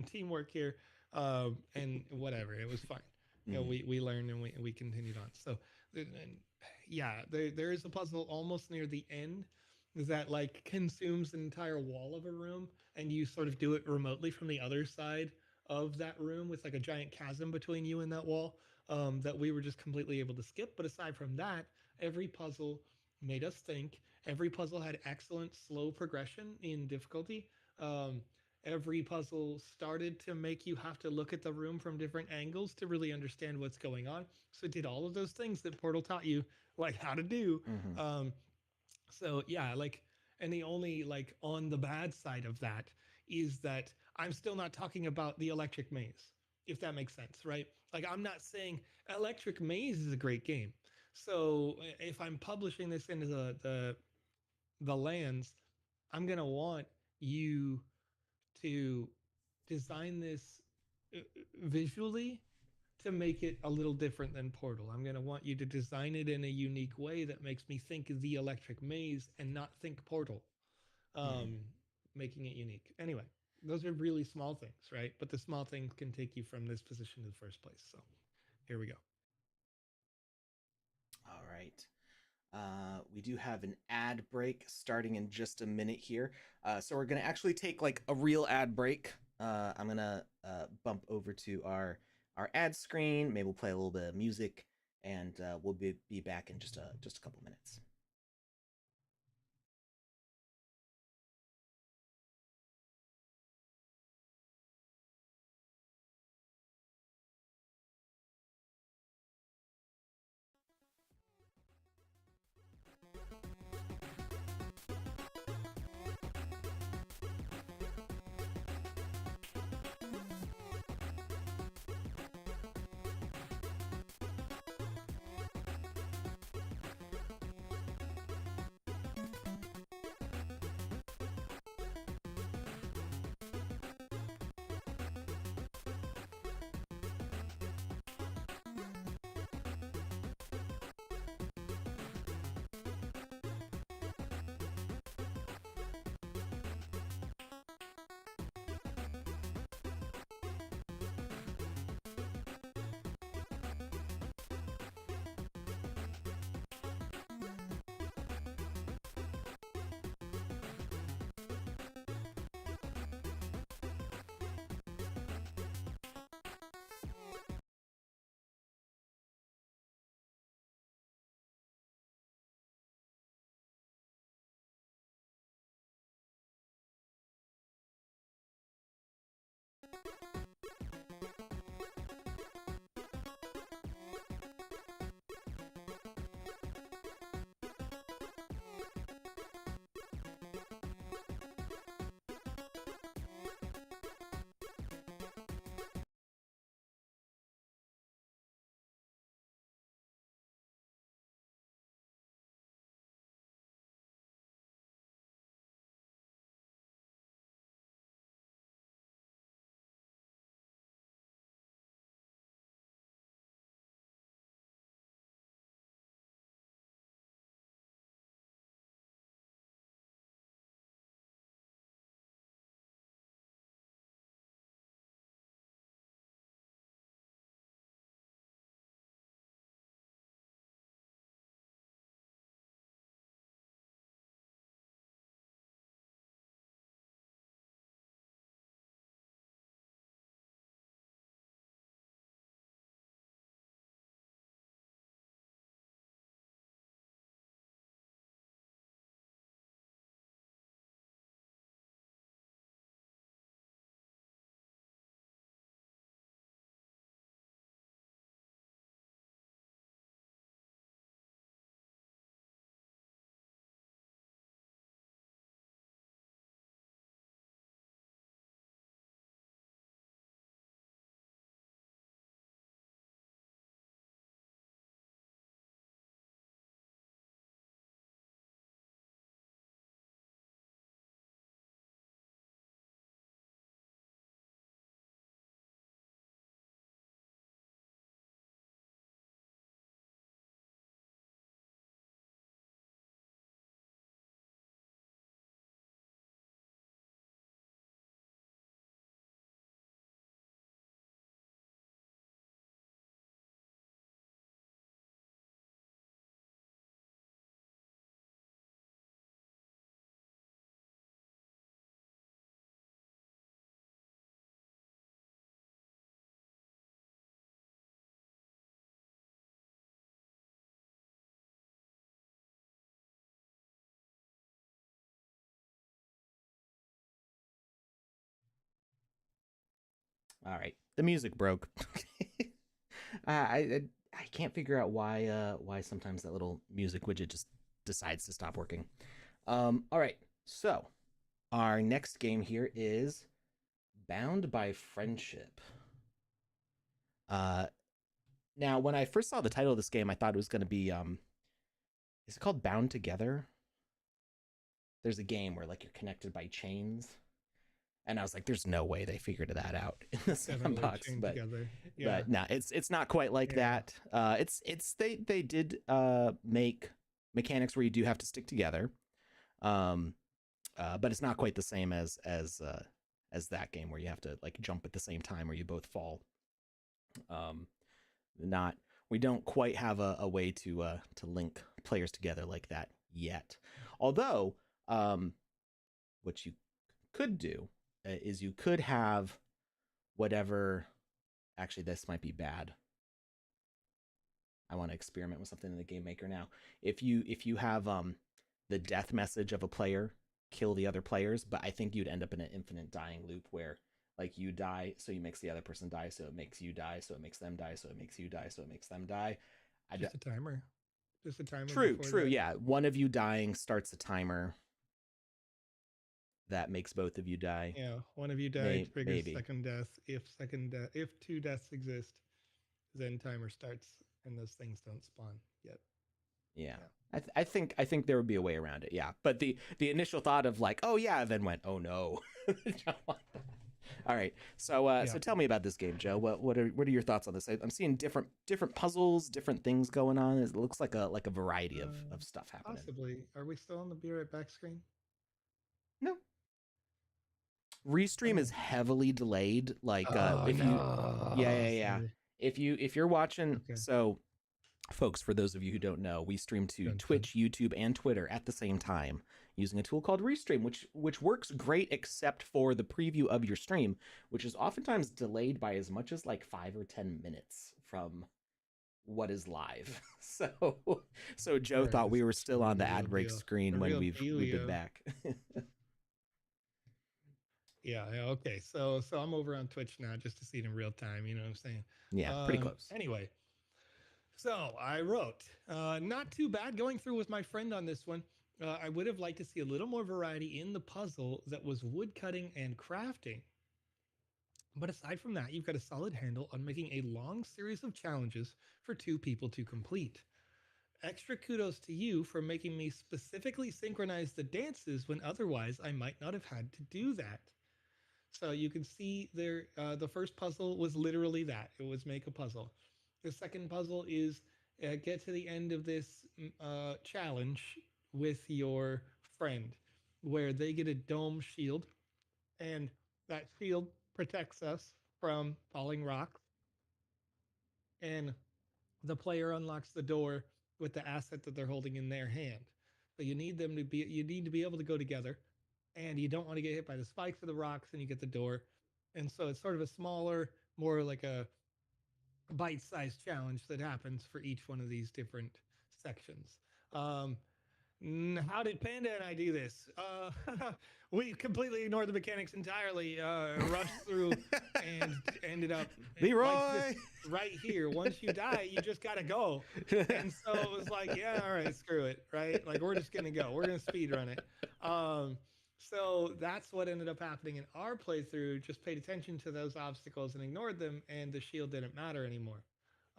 teamwork here, and whatever. It was fine. We learned and we continued on. So, and yeah, there is a puzzle almost near the end that like consumes an entire wall of a room, and you sort of do it remotely from the other side of that room with like a giant chasm between you and that wall, that we were just completely able to skip. But aside from that, every puzzle made us think. Every puzzle had excellent slow progression in difficulty. Um, every puzzle started to make you have to look at the room from different angles to really understand what's going on. So it did all of those things that Portal taught you, like how to do. Mm-hmm. So yeah, like, and the only like on the bad side of that is that I'm still not talking about the Electric Maze, if that makes sense, right? Like I'm not saying Electric Maze is a great game. So if I'm publishing this into the lands, I'm gonna want you to design this visually to make it a little different than Portal. I'm going to want you to design it in a unique way that makes me think the Electric Maze and not think Portal, Mm-hmm. um, making it unique. Anyway, those are really small things, right? But the small things can take you from this position to the first place. So here we go. All right. We do have an ad break starting in just a minute here. So we're going to actually take like a real ad break. I'm going to bump over to our ad screen. Maybe we'll play a little bit of music, and we'll be back in just a couple minutes. All right, the music broke. I can't figure out why sometimes that little music widget just decides to stop working. All right, so our next game here is Bound by Friendship. Uh, Now when I first saw the title of this game, I thought it was going to be is it called Bound Together? There's a game where like you're connected by chains, and I was like, "There's no way they figured that out in the sandbox." But no, it's not quite like that. They did make mechanics where you do have to stick together, but it's not quite the same as that game where you have to like jump at the same time or you both fall. Not we don't quite have a way to link players together like that yet. Although, what you could do is you could have whatever. Actually, this might be bad. I want to experiment with something in the game maker now. If you have the death message of a player kill the other players, but I think you'd end up in an infinite dying loop where like you die, so it makes the other person die, so it makes you die, so it makes them die, so it makes you die, so it makes them die. Just a timer. Just a timer. True. That. Yeah, one of you dying starts a timer that makes both of you die. Yeah, one of you died triggers second death. If two deaths exist, then timer starts, and those things don't spawn yet. Yeah. I think there would be a way around it. Yeah, but the initial thought of like, oh yeah, then went, oh no. All right, so so tell me about this game, Joe. What are your thoughts on this? I'm seeing different puzzles, different things going on. It looks like a variety of stuff happening. Possibly. Are we still on the Be Right Back screen? No. Restream is heavily delayed. Like if you're watching, so folks, for those of you who don't know, we stream to Twitch, YouTube, and Twitter at the same time using a tool called Restream, which works great except for the preview of your stream, which is oftentimes delayed by as much as like 5 or 10 minutes from what is live. So Joe thought we were still on the ad break screen when we've been back. Yeah. Okay. So I'm over on Twitch now just to see it in real time. You know what I'm saying? Yeah. Pretty close. Anyway. So I wrote, not too bad going through with my friend on this one. I would have liked to see a little more variety in the puzzle that was wood cutting and crafting. But aside from that, you've got a solid handle on making a long series of challenges for two people to complete. Extra kudos to you for making me specifically synchronize the dances when otherwise I might not have had to do that. So you can see there, the first puzzle was literally that. It was make a puzzle. The second puzzle is get to the end of this challenge with your friend, where they get a dome shield, and that shield protects us from falling rocks. And the player unlocks the door with the asset that they're holding in their hand. So you need to be able to go together, and you don't want to get hit by the spikes or the rocks, and you get the door. And so it's sort of a smaller, more like a bite-sized challenge that happens for each one of these different sections. How did Panda and I do this? We completely ignored the mechanics entirely, rushed through, and ended up Leroy like right here. Once you die, you just gotta go. And so it was like, yeah, all right, screw it, right? Like we're just gonna go. We're gonna speed run it. So that's what ended up happening in our playthrough. Just paid attention to those obstacles and ignored them, and the shield didn't matter anymore.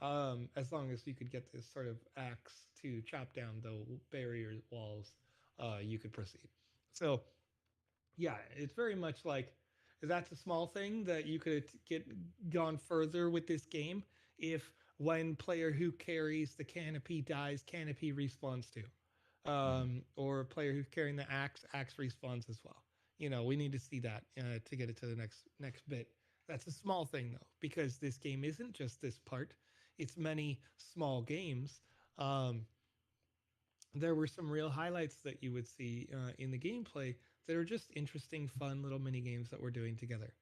As long as you could get this sort of axe to chop down the barrier walls, you could proceed. So, yeah, it's very much like that's a small thing that you could get gone further with this game if when player who carries the canopy dies, canopy respawns too. Or a player who's carrying the axe respawns as well. You know, we need to see that to get it to the next bit. That's a small thing though, because this game isn't just this part; it's many small games. There were some real highlights that you would see in the gameplay that are just interesting, fun little mini games that we're doing together.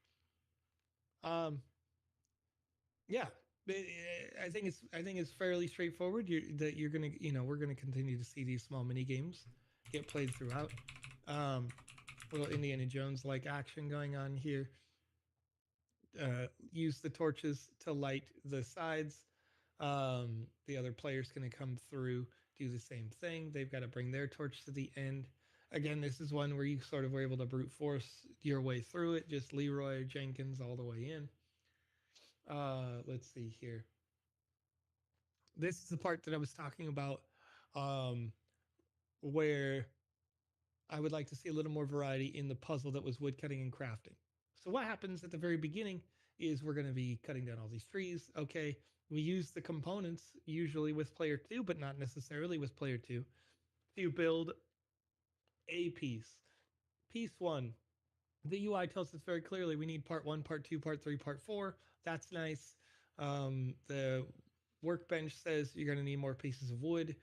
Yeah, I think it's fairly straightforward. You're gonna we're gonna continue to see these small mini games get played throughout. Little Indiana Jones like action going on here. use the torches to light the sides. The other player's going to come through, do the same thing. They've got to bring their torch to the end. Again, this is one where you sort of were able to brute force your way through it, just Leroy Jenkins all the way in. Let's see here. This is the part that I was talking about, um, where I would like to see a little more variety in the puzzle that was woodcutting and crafting. So what happens at the very beginning is we're going to be cutting down all these trees. Okay, we use the components usually with player two, but not necessarily with player two, to build a piece. Piece one, the UI tells us very clearly we need part one, part two, part three, part four. That's nice. The workbench says you're going to need more pieces of wood.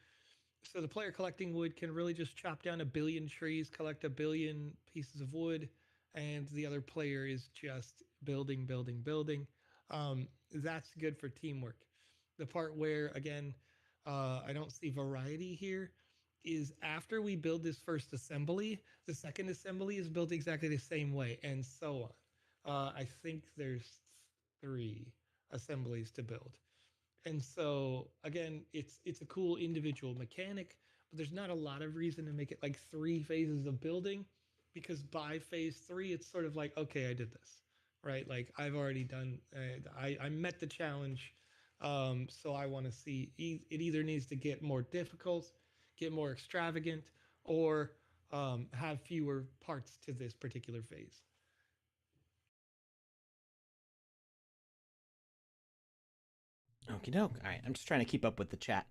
So the player collecting wood can really just chop down a billion trees, collect a billion pieces of wood, and the other player is just building, building, building. That's good for teamwork. The part where, again, I don't see variety here is after we build this first assembly, the second assembly is built exactly the same way, and so on. I think there's three assemblies to build. And so again, it's a cool individual mechanic, but there's not a lot of reason to make it like three phases of building, because by phase three, it's sort of like, okay, I did this, right? Like I've already done, I met the challenge. So I want to see it either needs to get more difficult, get more extravagant, or have fewer parts to this particular phase. Okie doke. All right, I'm just trying to keep up with the chat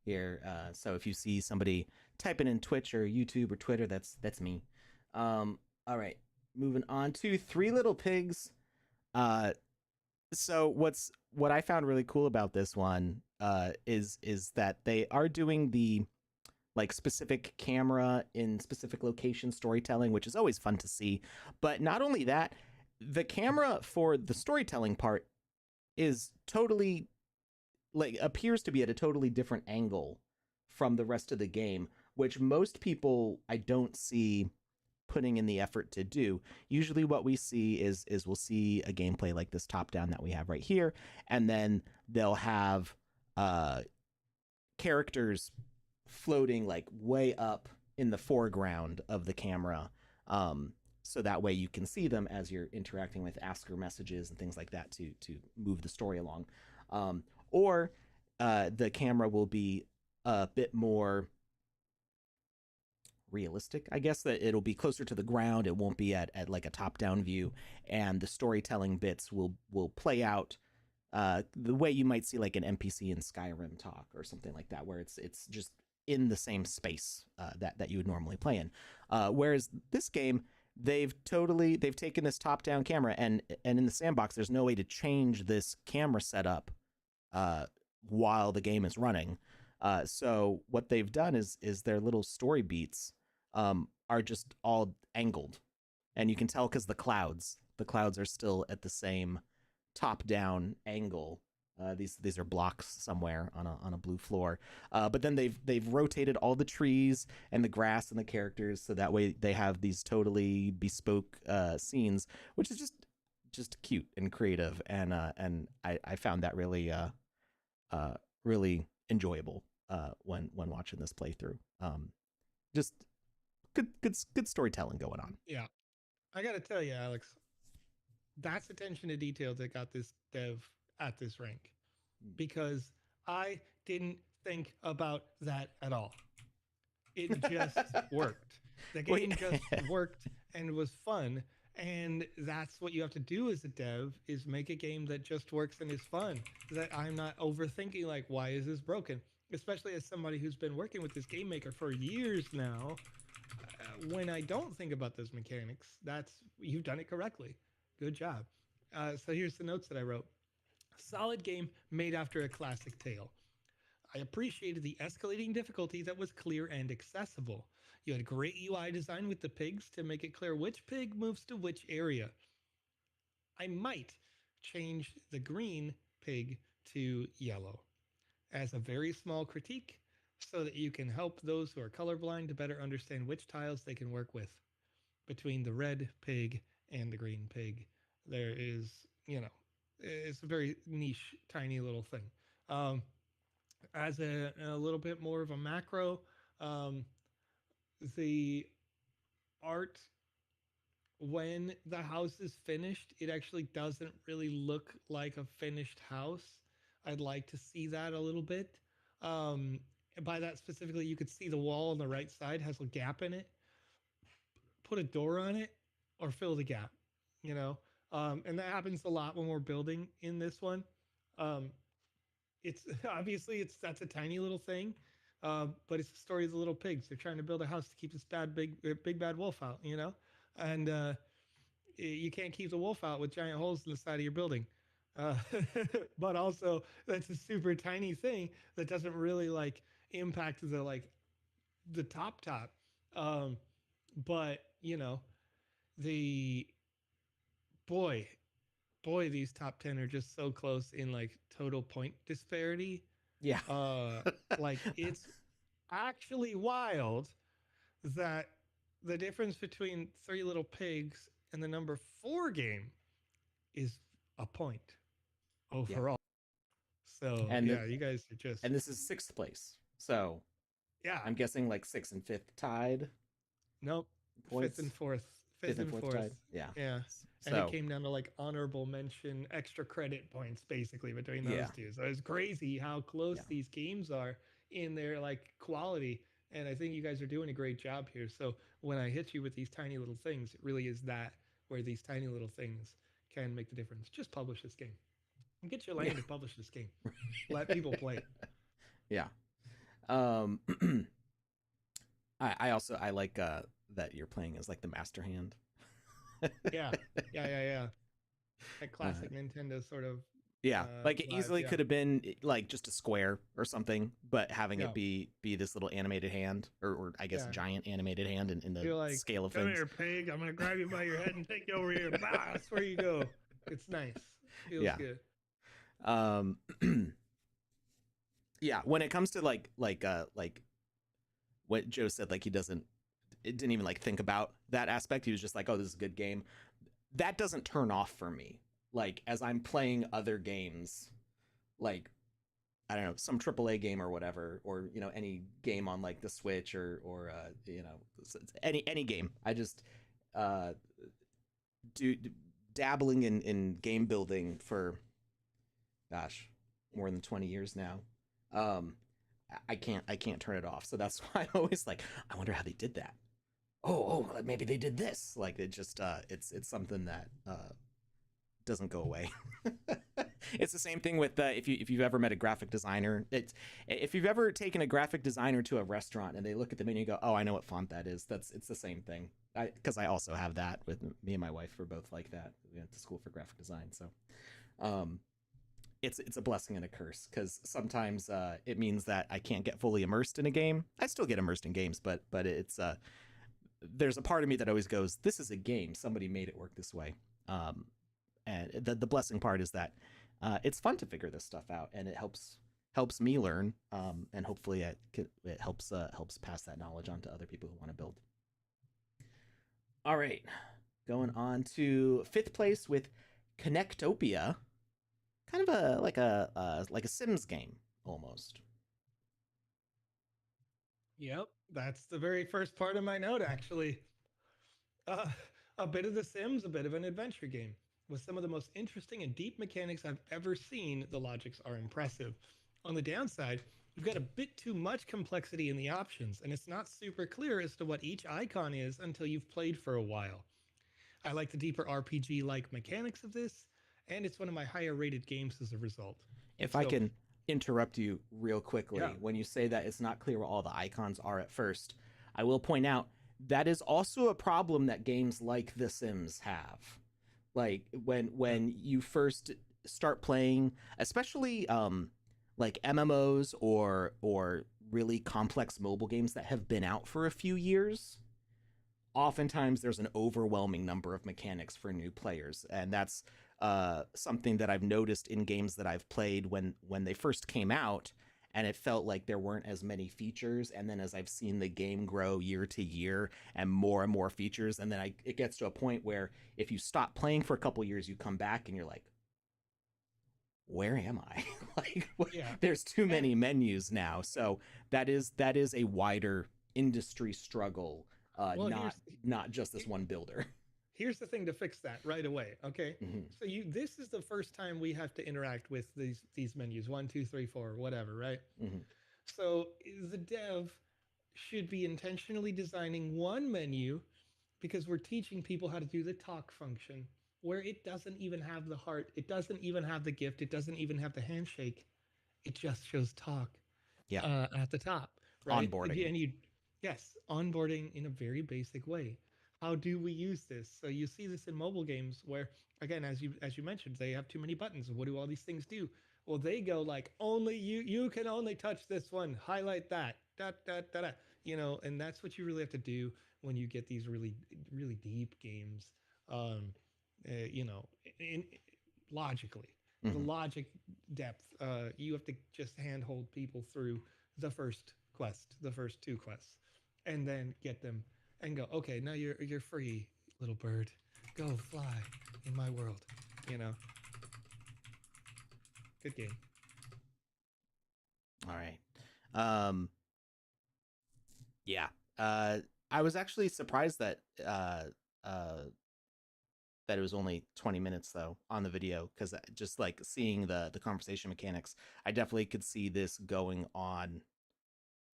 here. So if you see somebody typing in Twitch or YouTube or Twitter, that's me. All right, moving on to Three Little Pigs. Uh, so what I found really cool about this one is that they are doing the like specific camera in specific location storytelling, which is always fun to see. But not only that, the camera for the storytelling part is totally like appears to be at a totally different angle from the rest of the game, which most people I don't see putting in the effort to do. Usually what we see is we'll see a gameplay like this top down that we have right here, and then they'll have characters floating like way up in the foreground of the camera. So that way you can see them as you're interacting with asker messages and things like that to move the story along. Or the camera will be a bit more realistic, I guess, that it'll be closer to the ground. It won't be at like a top-down view, and the storytelling bits will play out the way you might see like an NPC in Skyrim talk or something like that, where it's just in the same space that you would normally play in. Whereas this game, they've taken this top-down camera, and in the sandbox, there's no way to change this camera setup while the game is running. So what they've done is their little story beats are just all angled, and you can tell because the clouds are still at the same top down angle. These are blocks somewhere on a blue floor, but then they've rotated all the trees and the grass and the characters so that way they have these totally bespoke scenes, which is just cute and creative, and I found that really really enjoyable when watching this playthrough. Just good storytelling going on. Yeah, I got to tell you, Alex, that's attention to detail that got this dev at this rank, because I didn't think about that at all. It just worked. The game just worked and was fun. And that's what you have to do as a dev, is make a game that just works and is fun. That I'm not overthinking like, why is this broken? Especially as somebody who's been working with this game maker for years now. When I don't think about those mechanics, you've done it correctly. Good job. So here's the notes that I wrote. Solid game made after a classic tale. I appreciated the escalating difficulty that was clear and accessible. You had great UI design with the pigs to make it clear which pig moves to which area. I might change the green pig to yellow as a very small critique, so that you can help those who are colorblind to better understand which tiles they can work with between the red pig and the green pig. there is, it's a very niche, tiny little thing. Um, as a little bit more of a macro, um, the art when the house is finished, it actually doesn't really look like a finished house. I'd like to see that a little bit. Um, and by that specifically, you could see the wall on the right side has a gap in it. Put a door on it or fill the gap, you know? And that happens a lot when we're building in this one. Um, it's obviously that's a tiny little thing, but it's the story of the little pigs. They're trying to build a house to keep this big bad wolf out, and you can't keep the wolf out with giant holes in the side of your building. Uh, but also, that's a super tiny thing that doesn't really like impact the top. Um, but the boy, boy, these top 10 are just so close in like total point disparity. Yeah. Uh, like it's actually wild that the difference between Three Little Pigs and the number 4 game is a point Yeah. overall. So And yeah, you guys are just and this is sixth place. So yeah. I'm guessing like sixth and fifth tied Nope. Fifth points. and fourth. Fifth Fifth and and fourth fourth. tied. Yeah. Yeah. And it So came down to like honorable mention, extra credit points basically between those yeah. two. So it's crazy how close Yeah. these games are in their like quality. And I think you guys are doing a great job here. So when I hit you with these tiny little things, it really is that where these tiny little things can make the difference. Just publish this game. And get your Yeah. land to publish this game. Let people play it. Yeah. Um I like that you're playing as like the master hand. Yeah. Yeah. That uh, classic Nintendo sort of yeah, like it vibes. easily Yeah. could have been like just a square or something, but having Yeah. it be this little animated hand, or I guess Yeah. giant animated hand in the You're like, scale of come things. here, pig. I'm gonna grab you by your head and take you over here. Bah, that's where you go. It's nice. Feels Yeah. good. Um yeah, when it comes to like what Joe said, like it didn't even like think about that aspect. He was just like, oh, this is a good game. That doesn't turn off for me. Like as I'm playing other games, like I don't know, some AAA game or whatever, or any game on like the Switch or any game. I just uh do dabbling in game building for gosh, more than 20 years now. Um I can't turn it off. So that's why I'm always like, I wonder how they did that. Oh, maybe they did this. Like it just it's something that doesn't go away. It's the same thing with if you've ever met a graphic designer. It's if you've ever taken a graphic designer to a restaurant and they look at the menu and go, "Oh, I know what font that is." It's the same thing. Because I also have that with me and my wife. We're both like that. We went to school for graphic design, so um, it's a blessing and a curse because sometimes it means that I can't get fully immersed in a game. I still get immersed in games, but it's there's a part of me that always goes, "This is a game. Somebody made it work this way." And the blessing part is that it's fun to figure this stuff out, and it helps me learn, and hopefully it helps pass that knowledge on to other people who want to build. All right, going on to fifth place with Connectopia, kind of like a Sims game almost. Yep. That's the very first part of my note, actually. Uh, a bit of The Sims, a bit of an adventure game. With some of the most interesting and deep mechanics I've ever seen, the logics are impressive. On the downside, you've got a bit too much complexity in the options, and it's not super clear as to what each icon is until you've played for a while. I like the deeper RPG like mechanics of this, and it's one of my higher rated games as a result. If I So, can interrupt you real quickly, yeah. when you say that it's not clear what all the icons are at first, I will point out that is also a problem that games like The Sims have. Like when you first start playing, especially like MMOs or really complex mobile games that have been out for a few years, oftentimes there's an overwhelming number of mechanics for new players, and that's something that I've noticed in games that I've played when they first came out, and it felt like there weren't as many features. And then as I've seen the game grow year to year and more features, and then it gets to a point where if you stop playing for a couple years, you come back and you're like, where am I? Like, Yeah. there's too And, many menus now. So that is a wider industry struggle, well, not just this one builder. here's the thing to fix that right away. Okay. Mm-hmm. So this is the first time we have to interact with these menus, 1, 2, 3, 4, whatever, right? Mm-hmm. So the dev should be intentionally designing one menu because we're teaching people how to do the talk function where it doesn't even have the heart, it doesn't even have the gift, it doesn't even have the handshake. It just shows talk Yeah. at the top, right? Onboarding. And you, yes, onboarding in a very basic way. How do we use this? So you see this in mobile games where, again, as you mentioned, they have too many buttons. What do all these things do? Well, they go like only you can only touch this one. Highlight that. Da da da da. And that's what you really have to do when you get these really deep games. Um, you know, in logically, the Mm-hmm. logic depth. You have to just handhold people through the first quest, the first two quests, and then get them and go. Okay, now you're free, little bird. Go fly in my world. You know, good game. All right. Um, yeah. Uh, I was actually surprised uh, that it was only 20 minutes though on the video, because just like seeing the conversation mechanics, I definitely could see this going on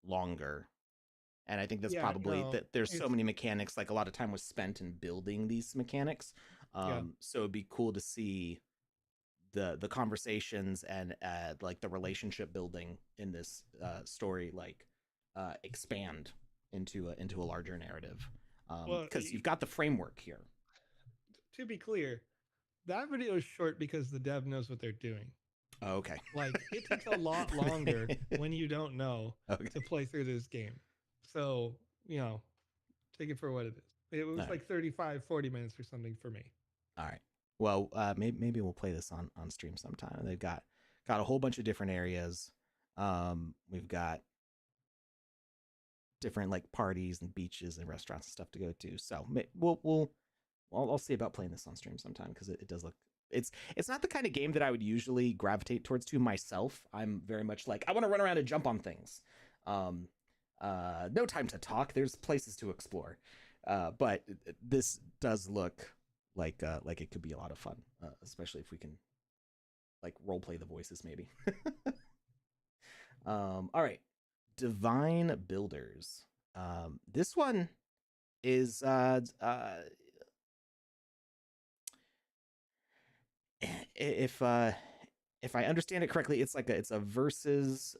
longer. And I think that's Yeah, probably no, that there's so it's many mechanics, like a lot of time was spent in building these mechanics. yeah. So it'd be cool to see the conversations and like the relationship building in this story, like expand into a larger narrative, Well, because you've got the framework here. to be clear, that video is short because the dev knows what they're doing. Oh, okay. Like it takes a lot longer when you don't know Okay. to play through this game. So, you know, take it for what it is. It All was right. like 35, 40 minutes or something for me. All right. Well, maybe we'll play this on stream sometime. They've got a whole bunch of different areas. We've got different like parties and beaches and restaurants and stuff to go to. So I'll see about playing this on stream sometime, because it does look, it's not the kind of game that I would usually gravitate towards to myself. I'm very much like, I want to run around and jump on things. Um, no time to talk. There's places to explore. But this does look like it could be a lot of fun, especially if we can like role play the voices maybe. All right, Divine Builders. This one is if if I understand it correctly, it's like it's a versus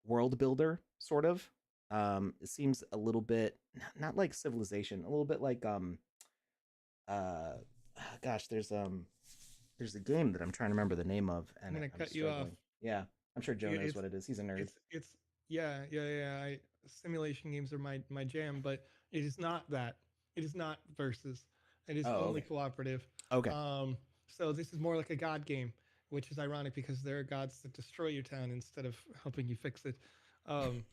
world builder sort of. It seems a little bit not like Civilization, a little bit like uh gosh, there's a game that I'm trying to remember the name of, I'm and gonna I'm cut you off. struggling. Yeah, I'm sure Joe knows It's what it is. He's a nerd. it's yeah. Simulation games are my jam, but it is not that. It is not versus. It is Oh, only okay. cooperative. Okay. Um, so this is more like a god game, which is ironic because there are gods that destroy your town instead of helping you fix it. Um,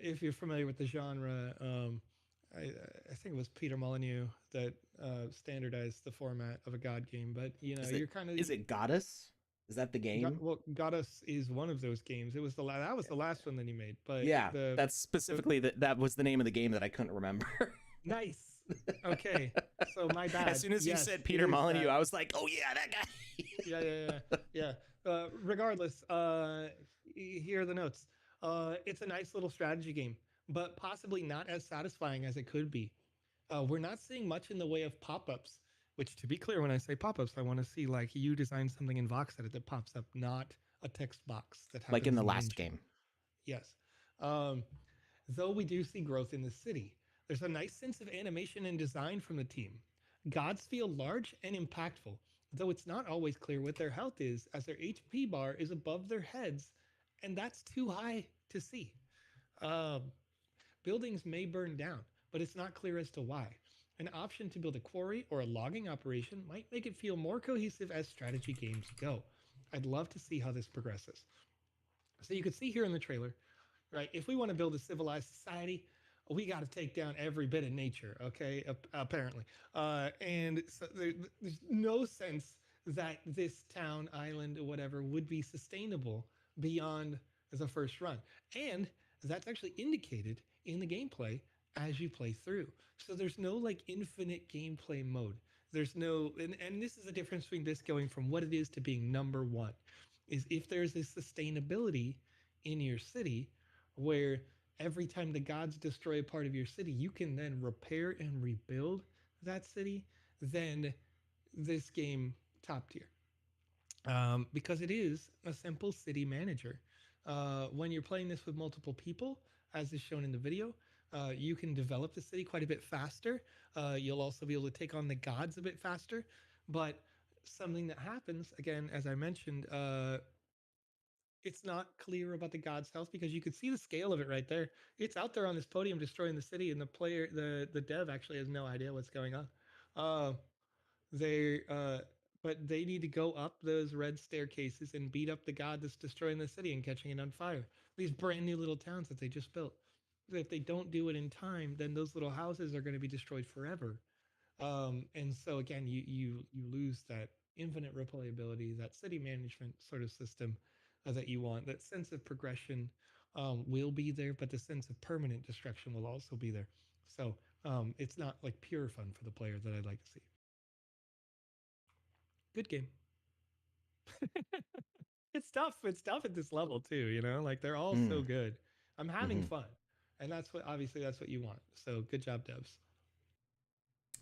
if you're familiar with the genre, I, I think it was Peter Molyneux that standardized the format of a god game. But Is it you're kind of is it Goddess? Is that the game? well, Goddess is one of those games. It was that was Yeah. the last one that he made. But Yeah, that's the specifically that was the name of the game that I couldn't remember. nice. Okay, so my bad. As soon as you Yes, said it Peter is Molyneux, that. I was like, oh yeah, that guy. Yeah. Regardless, here are the notes. It's a nice little strategy game, but possibly not as satisfying as it could be. We're not seeing much in the way of pop-ups. Which, to be clear, when I say pop-ups, I want to see like you design something in VoxEdit that pops up, not a text box that Like in happens the in the last engine. game. Yes. Um, though we do see growth in the city, there's a nice sense of animation and design from the team. Gods feel large and impactful, though it's not always clear what their health is, as their HP bar is above their heads, and that's too high to see. Um, Buildings may burn down, but it's not clear as to why. An option to build a quarry or a logging operation might make it feel more cohesive as strategy games go. I'd love to see how this progresses. So you could see here in the trailer, right? If we want to build a civilized society, we got to take down every bit of nature, okay? Apparently. And so there's no sense that this town, island, or whatever would be sustainable beyond the first run. And that's actually indicated in the gameplay as you play through. So there's no like infinite gameplay mode. There's no, and this is the difference between this going from what it is to being number one, is if there's a sustainability in your city where every time the gods destroy a part of your city, you can then repair and rebuild that city, then this game top tier. Because it is a simple city manager. When you're playing this with multiple people, as is shown in the video, you can develop the city quite a bit faster. You'll also be able to take on the gods a bit faster. But something that happens, again, as I mentioned, it's not clear about the god's health because you can see the scale of it right there. It's out there on this podium destroying the city, and the dev actually has no idea what's going on. Uh, they but they need to go up those red staircases and beat up the god that's destroying the city and catching it on fire. These brand new little towns that they just built. If they don't do it in time, then those little houses are going to be destroyed forever. And so again, you lose that infinite replayability, that city management sort of system that you want. That sense of progression will be there, but the sense of permanent destruction will also be there. So it's not like pure fun for the player that I'd like to see. Good game. It's tough. It's tough at this level too. You know, like they're all so Mm. good. I'm having Hmm. fun, and that's what obviously that's what you want. So good job, devs.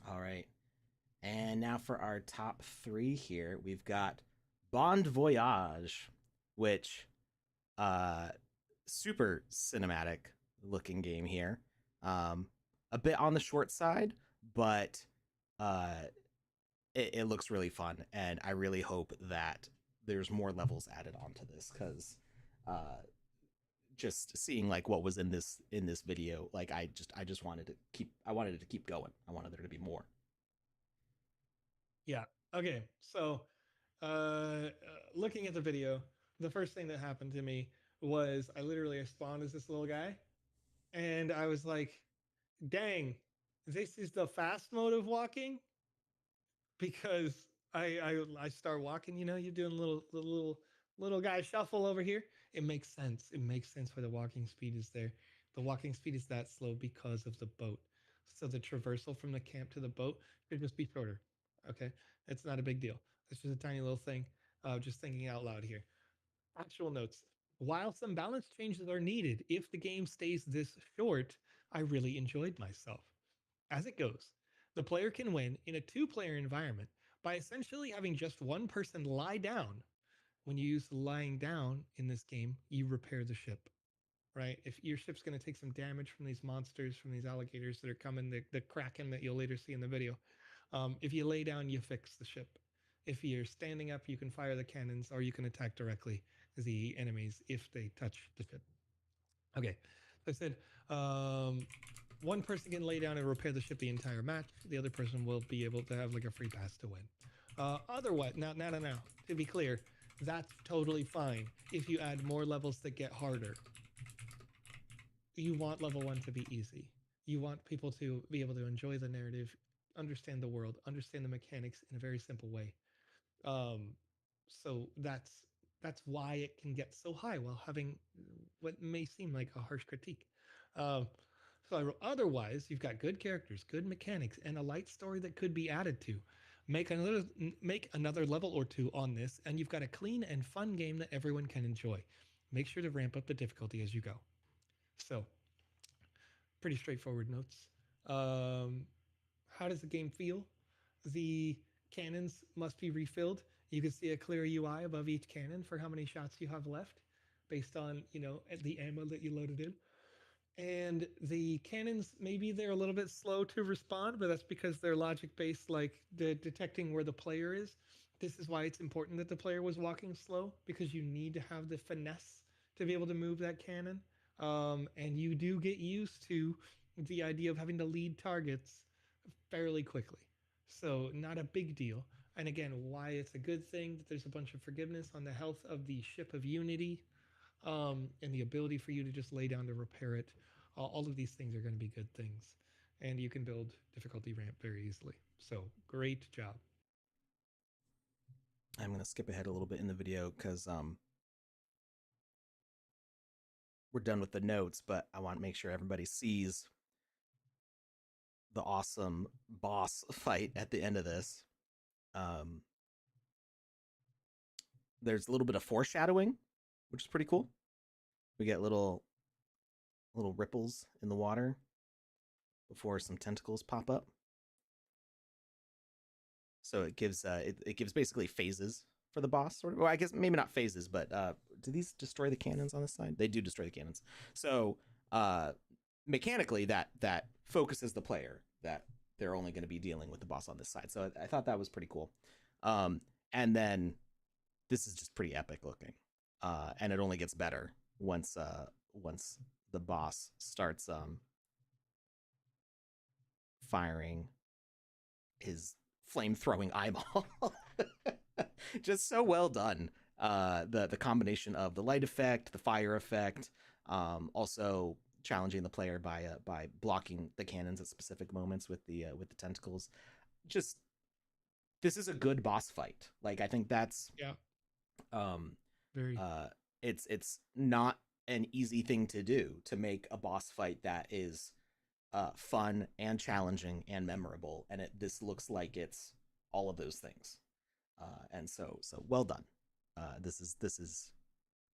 All right. And now for our top three here, we've got Bond Voyage, which uh super cinematic looking game here. Um, a bit on the short side, but uh, it looks really fun, and I really hope that there's more levels added onto this because uh, just seeing like what was in this video, like I just wanted to keep I wanted it to keep going. I wanted there to be more. Yeah. Okay. So, looking at the video, the first thing that happened to me was I spawned as this little guy, and I was like, "Dang, this is the fast mode of walking." Because I start walking, you know, you're doing a little guy shuffle over here. It makes sense. It makes sense why the walking speed is there. The walking speed is that slow because of the boat. So the traversal from the camp to the boat should just be shorter. Okay, it's not a big deal. It's just a tiny little thing. Just thinking out loud here. Actual notes. While some balance changes are needed, if the game stays this short, I really enjoyed myself. As it goes, the player can win in a two-player environment by essentially having just one person lie down. When you use lying down in this game, you repair the ship, right? If your ship's going to take some damage from these monsters, from these alligators that are coming, the kraken that you'll later see in the video, if you lay down, you fix the ship. If you're standing up, you can fire the cannons or you can attack directly the enemies if they touch the ship. Okay, so I said one person can lay down and repair the ship the entire match. The other person will be able to have like a free pass to win. Otherwise, now, to be clear, that's totally fine if you add more levels that get harder. You want level one to be easy. You want people to be able to enjoy the narrative, understand the world, understand the mechanics in a very simple way. Um, so that's why it can get so high while having what may seem like a harsh critique. Um, so I wrote, otherwise, you've got good characters, good mechanics, and a light story that could be added to. Make another level or two on this, and you've got a clean and fun game that everyone can enjoy. Make sure to ramp up the difficulty as you go. So, pretty straightforward notes. Um, how does the game feel? The cannons must be refilled. You can see a clear UI above each cannon for how many shots you have left based on, you know, the ammo that you loaded in. And the cannons, maybe they're a little bit slow to respond, but that's because they're logic based, like detecting where the player is. This is why it's important that the player was walking slow, because you need to have the finesse to be able to move that cannon. And you do get used to the idea of having to lead targets fairly quickly. So, not a big deal. And again, why it's a good thing that there's a bunch of forgiveness on the health of the ship of Unity. and the ability for you to just lay down to repair it. All of these things are going to be good things, and you can build difficulty ramp very easily. So great job. I'm gonna skip ahead a little bit in the video because we're done with the notes, but I want to make sure everybody sees the awesome boss fight at the end of this. Um, there's a little bit of foreshadowing, which is pretty cool. We get little ripples in the water before some tentacles pop up. So it gives it gives basically phases for the boss, sort of. Well, I guess maybe not phases, but do these destroy the cannons on this side? They do destroy the cannons. So mechanically, that focuses the player that they're only going to be dealing with the boss on this side. So I thought that was pretty cool. And then this is just pretty epic looking, and it only gets better once the boss starts firing his flame throwing eyeball. Just so well done. The combination of the light effect, the fire effect, also challenging the player by blocking the cannons at specific moments with the tentacles. Just this is a good boss fight. Like I think that's Yeah, um very. it's not an easy thing to do, to make a boss fight that is fun and challenging and memorable, and this looks like it's all of those things. And so well done. This is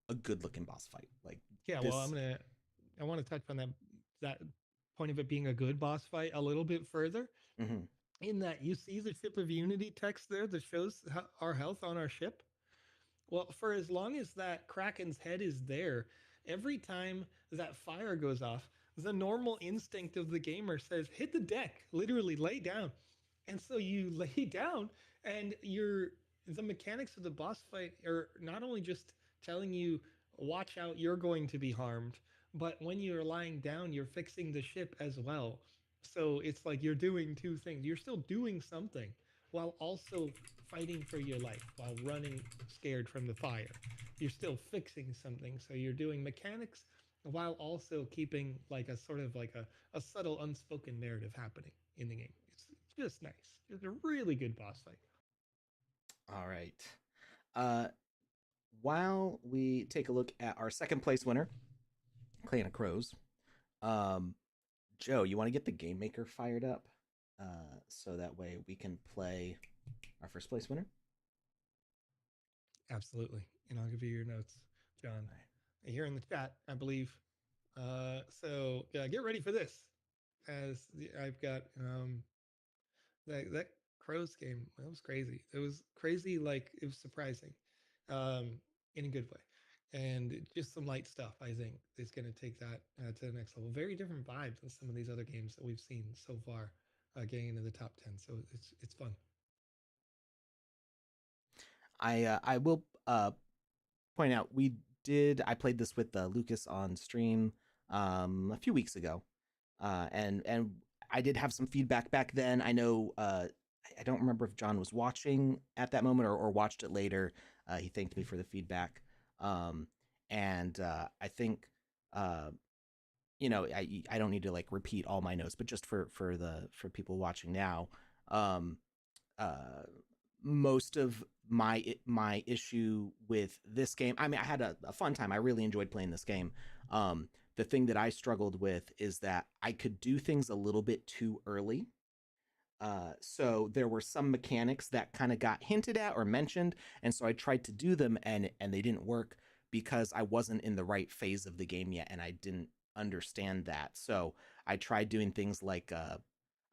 a good looking boss fight. Like Yeah, well, this. I want to touch on that point of it being a good boss fight a little bit further. Mhm. In that you see the ship of Unity text there that shows our health on our ship. Well, for as long as that Kraken's head is there, every time that fire goes off, the normal instinct of the gamer says, hit the deck, literally lay down. And so you lay down, and the mechanics of the boss fight are not only just telling you, watch out, you're going to be harmed, but when you're lying down, you're fixing the ship as well. So it's like you're doing two things. You're still doing something while also fighting for your life, while running scared from the fire. You're still fixing something. So you're doing mechanics while also keeping like a sort of like a subtle unspoken narrative happening in the game. It's just nice. It's a really good boss fight. All right. Uh, while we take a look at our second place winner, Clan of Crows, um, Joe, you want to get the game maker fired up, so that way we can play our first place winner. Absolutely. And I'll give you your notes, John. All right. Here in the chat, I believe. So yeah, get ready for this. I've got that Crows game. That was crazy. It was crazy, like it was surprising, um, in a good way. And just some light stuff, I think, is going to take that to the next level. Very different vibes than some of these other games that we've seen so far, getting into the top 10. So it's fun. I will point out I played this with Lucas on stream a few weeks ago, and I did have some feedback back then. I know I don't remember if John was watching at that moment or watched it later. He thanked me for the feedback, um, and I think uh, I don't need to like repeat all my notes, but just for people watching now, um, uh, most of my issue with this game, I mean, I had a fun time. I really enjoyed playing this game. The thing that I struggled with is that I could do things a little bit too early. So there were some mechanics that kind of got hinted at or mentioned, and so I tried to do them, and they didn't work because I wasn't in the right phase of the game yet, and I didn't understand that. So I tried doing things like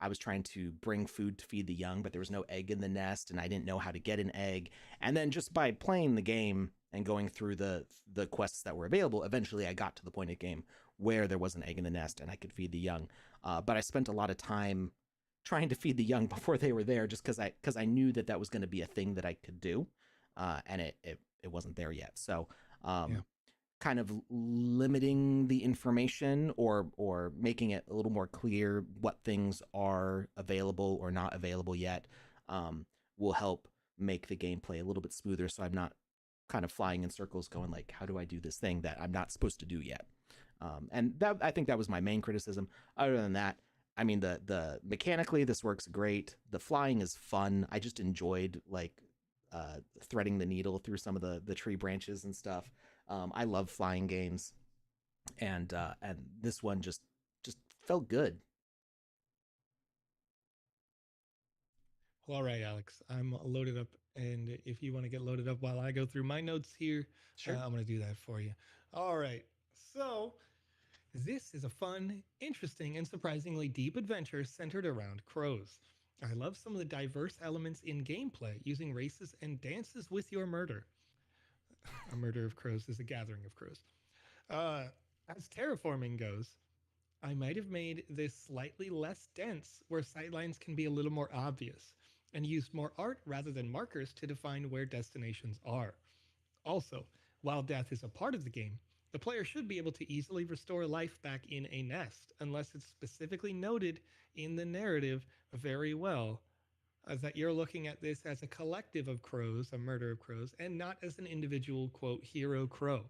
I was trying to bring food to feed the young, but there was no egg in the nest, and I didn't know how to get an egg. And then just by playing the game and going through the quests that were available, eventually I got to the point of the game where there was an egg in the nest and I could feed the young. But I spent a lot of time trying to feed the young before they were there, just because I knew that was going to be a thing that I could do, and it wasn't there yet. So Yeah. kind of limiting the information or making it a little more clear what things are available or not available yet, will help make the gameplay a little bit smoother. So I'm not kind of flying in circles, going like, how do I do this thing that I'm not supposed to do yet? And that, I think that was my main criticism. Other than that, I mean, the mechanically this works great. The flying is fun. I just enjoyed like threading the needle through some of the tree branches and stuff. I love flying games, and this one just felt good. Well, all right, Alex, I'm loaded up. And if you want to get loaded up while I go through my notes here, Sure. I'm going to do that for you. All right. So, this is a fun, interesting, and surprisingly deep adventure centered around crows. I love some of the diverse elements in gameplay, using races and dances with your murder. A murder of crows is a gathering of crows. Uh, as terraforming goes, I might have made this slightly less dense, where sightlines can be a little more obvious, and used more art rather than markers to define where destinations are. Also, while death is a part of the game, the player should be able to easily restore life back in a nest, unless it's specifically noted in the narrative very well, as that you're looking at this as a collective of crows, a murder of crows, and not as an individual, quote, hero crow.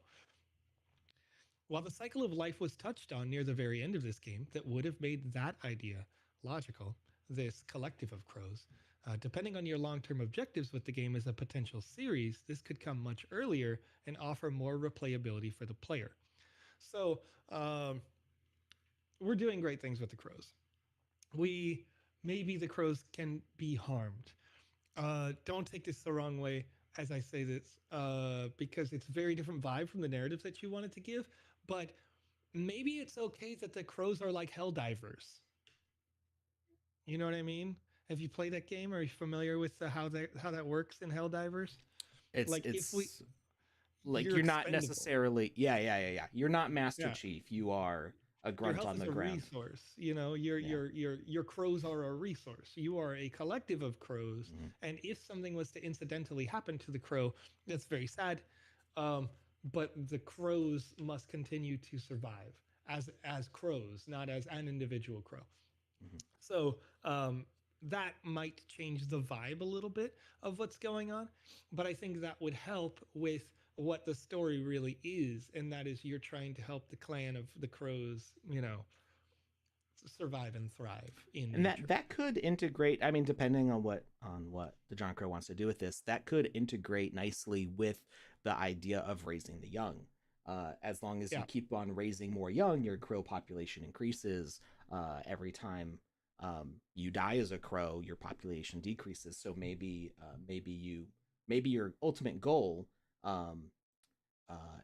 While the cycle of life was touched on near the very end of this game, that would have made that idea logical, this collective of crows. Depending on your long term objectives with the game as a potential series, this could come much earlier and offer more replayability for the player. So, um, we're doing great things with the crows. We maybe the crows can be harmed. Don't take this the wrong way as I say this, because it's a very different vibe from the narrative that you wanted to give. But maybe it's okay that the crows are like hell divers. You know what I mean? Have you played that game? Are you familiar with how that works in Helldivers? It's Like if we it's like you're you're not expendable. necessarily, yeah. You're not Master Yeah. Chief. You are a Your grunt health on is the a ground. resource. You know, Yeah. your crows are a resource. You are a collective of crows, Mm-hmm. and if something was to incidentally happen to the crow, that's very sad. Um, but the crows must continue to survive as crows, not as an individual crow. Mm-hmm. So that might change the vibe a little bit of what's going on, but I think that would help with what the story really is, and that is you're trying to help the clan of the crows, survive and thrive in And that nature. that could integrate. I mean, depending on what the John Crow wants to do with this, that could integrate nicely with the idea of raising the young. As long as you Yeah, keep on raising more young, your crow population increases. Every time you die as a crow, your population decreases. So maybe your ultimate goal um,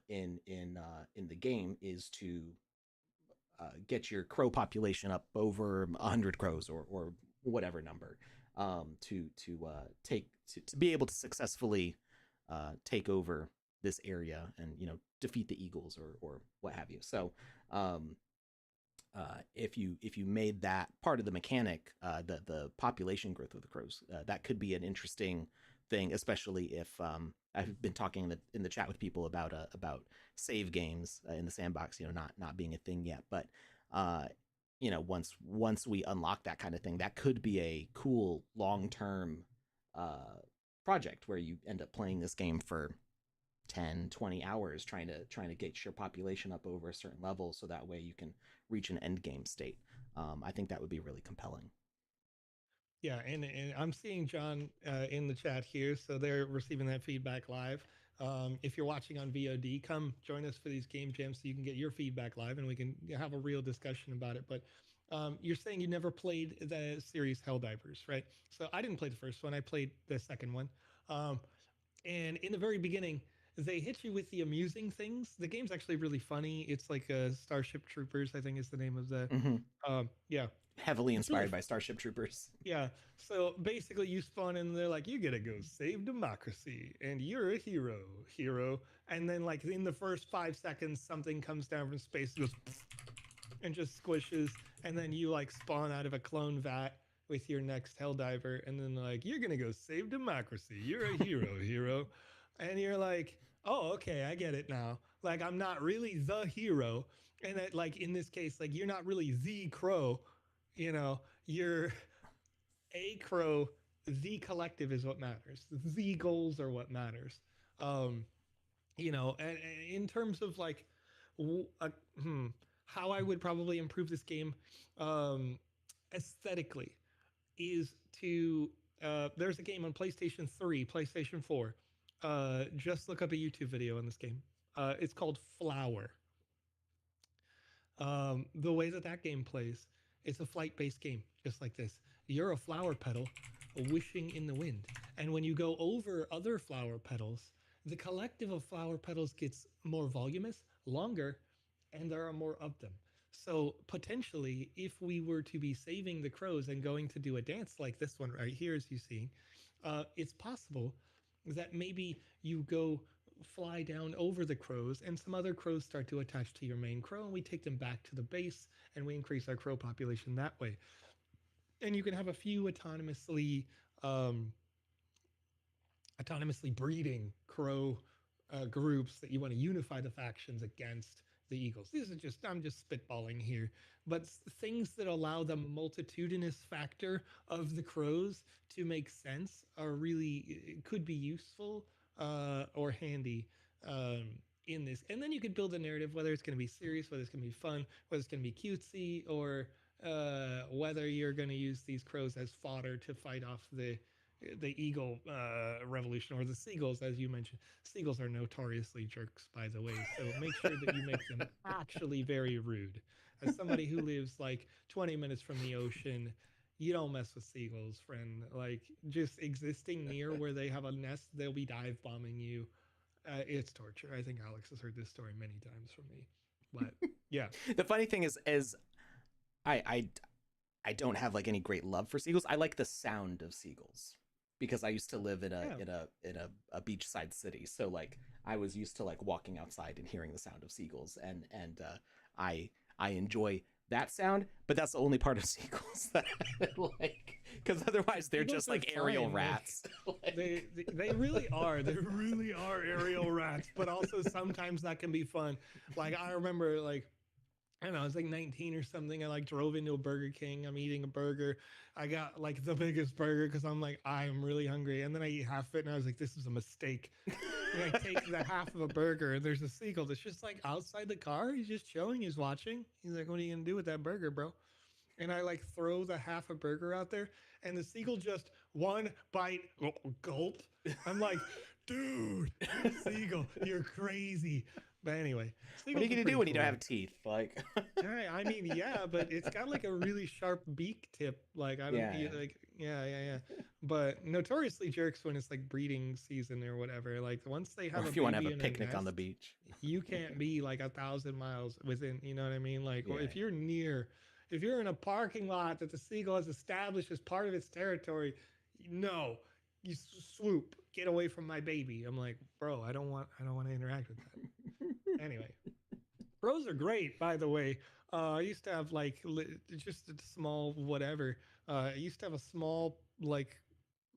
in the game is to get your crow population up over 100 crows or whatever number, to be able to successfully take over this area and defeat the eagles or what have you. So um, if you made that part of the mechanic, the population growth of the crows, that could be an interesting thing, especially if I've been talking in the chat with people about save games in the sandbox, not being a thing yet, but uh, once we unlock that kind of thing, that could be a cool long term uh, project where you end up playing this game for 10-20 hours trying to get your population up over a certain level so that way you can reach an end game state. I think that would be really compelling. yeah, and I'm seeing John in the chat here, so they're receiving that feedback live. If you're watching on VOD, come join us for these game jams so you can get your feedback live and we can have a real discussion about it. But you're saying you never played the series Helldivers, right? So I didn't play the first one; I played the second one. Um, and in the very beginning, they hit you with the amusing things. The game's actually really funny. It's like Starship Troopers, I think is the name of the. Mm-hmm. Yeah, Heavily it's really inspired by Starship Troopers. yeah. So basically, you spawn in, and they're like, "You gotta go save democracy, and you're a hero, hero." And then, like in the first 5 seconds, something comes down from space, goes and just squishes, and then you like spawn out of a clone vat with your next Helldiver, and then like, "You're gonna go save democracy. You're a hero, hero," and you're like, "Oh, okay, I get it now." Like, I'm not really the hero, and that like in this case, like you're not really the crow, you're a crow. The collective is what matters. The goals are what matters. um in terms of like w- uh, hmm, how I would probably improve this game um, aesthetically is to there's a game on PlayStation 3, PlayStation 4. Just look up a YouTube video on this game. It's called Flower. The way that that game plays, it's a flight-based game, just like this. You're a flower petal wishing in the wind. And when you go over other flower petals, the collective of flower petals gets more voluminous, longer, and there are more of them. So potentially, if we were to be saving the crows and going to do a dance like this one right here, as you see, it's possible that maybe you go fly down over the crows and some other crows start to attach to your main crow and we take them back to the base and we increase our crow population that way. And you can have a few um, autonomously breeding crow groups that you want to unify the factions against the eagles. These are just, I'm just spitballing here, but things that allow the multitudinous factor of the crows to make sense are really could be useful or handy um, in this. And then you could build a narrative, whether it's going to be serious, whether it's going to be fun, whether it's going to be cutesy, or whether you're going to use these crows as fodder to fight off the eagle revolution, or the seagulls, as you mentioned. Seagulls are notoriously jerks, by the way, so make sure that you make them actually very rude. As somebody who lives like 20 minutes from the ocean, you don't mess with seagulls, friend. Like, just existing near where they have a nest, they'll be dive bombing you. It's torture. I think Alex has heard this story many times from me, but yeah. The funny thing is I I I don't have like any great love for seagulls. I like the sound of seagulls because I used to live in a beachside city. So like I was used to like walking outside and hearing the sound of seagulls, and I I enjoy that sound, but that's the only part of seagulls that I like, because otherwise they're Seagulls just are like aerial fine. rats. Like, They really are. They really are aerial rats, but also sometimes that can be fun. Like, I remember, like, I don't know, I was like 19 or something. I like drove into a Burger King. I'm eating a burger. I got like the biggest burger because I'm like, I'm really hungry. And then I eat half of it and I was like, this is a mistake. And I take the half of a burger and there's a seagull that's just like outside the car. He's just chilling. He's watching. He's like, what are you going to do with that burger, bro? And I like throw the half a burger out there, and the seagull just one bite, gulp. I'm like, dude, seagull, you're crazy. But anyway, what are you seagulls are gonna do pretty when you don't cool. have teeth? Like, I mean, yeah, but it's got like a really sharp beak tip. Like, I don't yeah, yeah. like, yeah. But notoriously jerks when it's like breeding season or whatever. Like, once they Or have a if you want to have baby a in a picnic on the nest, beach. you can't be like 1,000 miles within. You know what I mean? Like, or Yeah. if you're near, if you're in a parking lot that the seagull has established as part of its territory, no, you swoop, get away from my baby. I'm like, bro, I don't want to interact with that. Anyway, crows are great, by the way. I used to have like just a small whatever. I used to have a small like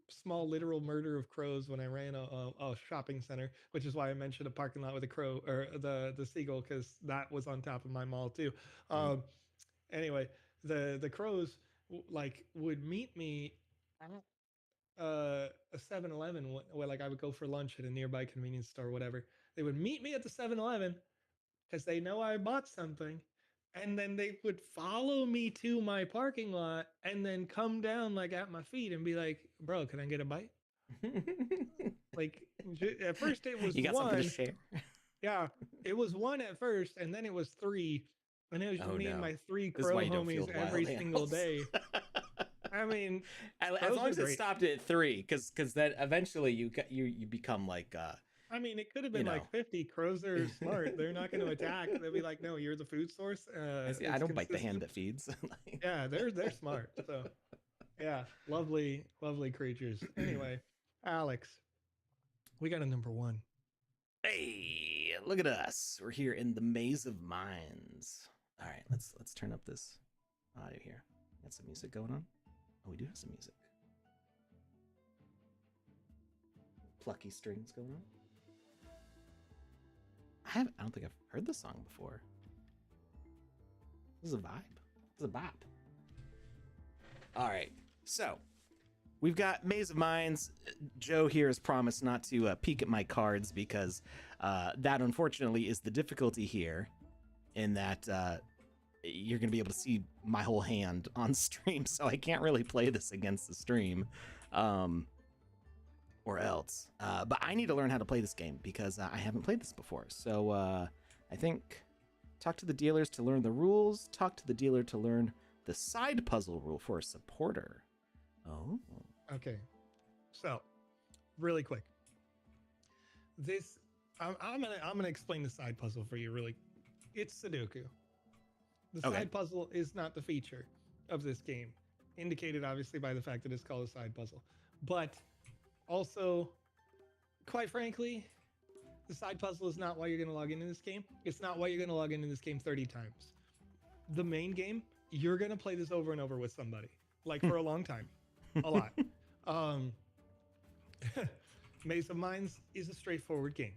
small literal murder of crows when I ran a shopping center, which is why I mentioned a parking lot with a crow or the seagull, because that was on top of my mall too. Mm. Um, anyway, the crows like would meet me at a 7-Eleven where like I would go for lunch at a nearby convenience store or whatever. They would meet me at the 7-Eleven because they know I bought something. And then they would follow me to my parking lot and then come down like at my feet and be like, bro, can I get a bite? Like, at first it was You got something to one. share? Yeah, it was one at first, and then it was three. And it was just Oh me and no. my three This is crow why you don't homies field every wild single animals. day. I mean, As crows long are as it great. stopped at three, because then eventually you become like I mean, it could have you been know. like 50. Crows are smart. They're not going to attack. They'll be like, no, you're the food source. I It's don't bite the hand consistent. that feeds. Like, Yeah, they're smart. So yeah, lovely creatures. Anyway, Alex, we got a number one. hey, look at us. We're here in the maze of minds. All right, let's turn up this audio here. Got some music going on. Oh, we do have some music. Plucky strings going on. I don't think I've heard this song before. This is a vibe. This is a bop. All right. So, We've got Maze of Minds. Joe here has promised not to peek at my cards because that unfortunately is the difficulty here, in that you're going to be able to see my whole hand on stream, so I can't really play this against the stream. Or else. But I need to learn how to play this game because I haven't played this before. So I think talk to the dealers to learn the rules. Talk to the dealer to learn the side puzzle rule for a supporter. Oh. Okay. So, really quick. This I'm gonna explain the side puzzle for you. Really, it's Sudoku. The side puzzle is not the feature of this game, indicated obviously by the fact that it's called a side puzzle. But also, quite frankly, the side puzzle is not why you're going to log into this game. It's not why you're going to log into this game 30 times. The main game, you're going to play this over and over with somebody, like for a long time, a lot. Maze of Minds is a straightforward game.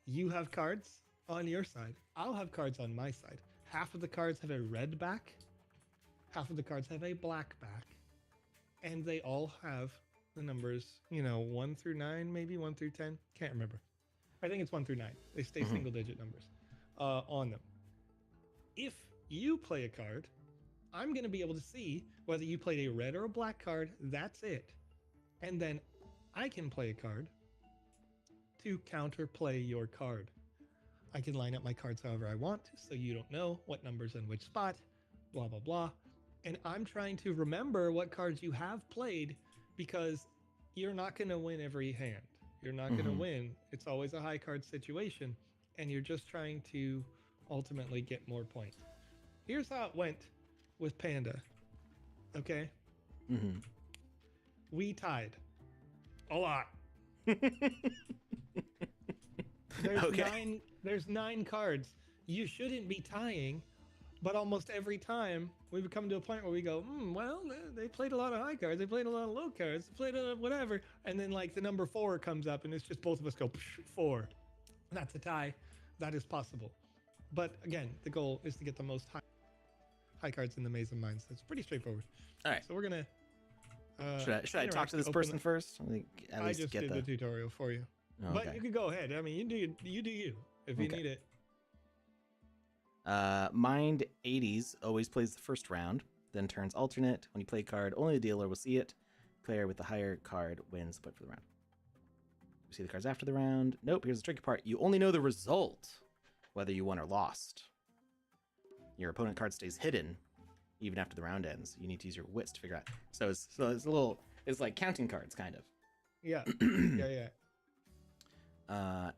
You have cards on your side. I'll have cards on my side. Half of the cards have a red back. Half of the cards have a black back. And they all have the numbers, 1 through 9, maybe 1 through 10. Can't remember. I think it's 1 through 9. They stay single digit numbers on them. If you play a card, I'm going to be able to see whether you played a red or a black card. That's it. And then I can play a card to counterplay your card. I can line up my cards however I want, so you don't know what number's in which spot, blah, blah, blah. And I'm trying to remember what cards you have played, because you're not going to win every hand. You're not going to win. It's always a high card situation, and you're just trying to ultimately get more points. Here's how it went with Panda. Okay? We tied. A lot. There's 9 cards. You shouldn't be tying, but almost every time we've come to a point where we go, well, they played a lot of high cards, they played a lot of low cards, they played a whatever, and then like the number 4 comes up, and it's just both of us go 4. That's a tie. That is possible, but again, the goal is to get the most high cards in the Maze of Minds. It's pretty straightforward. All right, so we're gonna. Should I talk to this person first? I just did the tutorial for you. Oh, but you can go ahead. I mean, you do you if you need it. Mind 80s always plays the first round, then turns alternate. When you play a card, only the dealer will see it. Player with the higher card wins the point for the round. You see the cards after the round. Nope, here's the tricky part. You only know the result, whether you won or lost. Your opponent card stays hidden even after the round ends. You need to use your wits to figure out. So it's like counting cards, kind of. Yeah. yeah.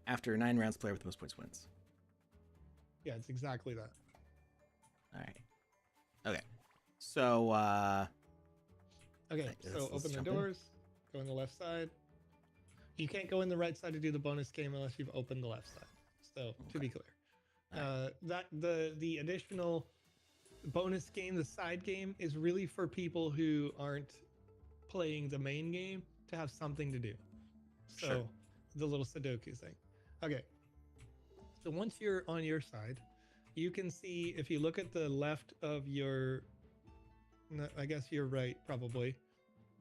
After 9 rounds, player with the most points wins. Yeah, it's exactly that. All right. Okay. So, open the doors, go on the left side. You can't go in the right side to do the bonus game unless you've opened the left side. So, to be clear. That the additional bonus game, the side game, is really for people who aren't playing the main game to have something to do. So, the little Sudoku thing. Okay. So once you're on your side, you can see, if you look at the left of your, I guess you're right, probably,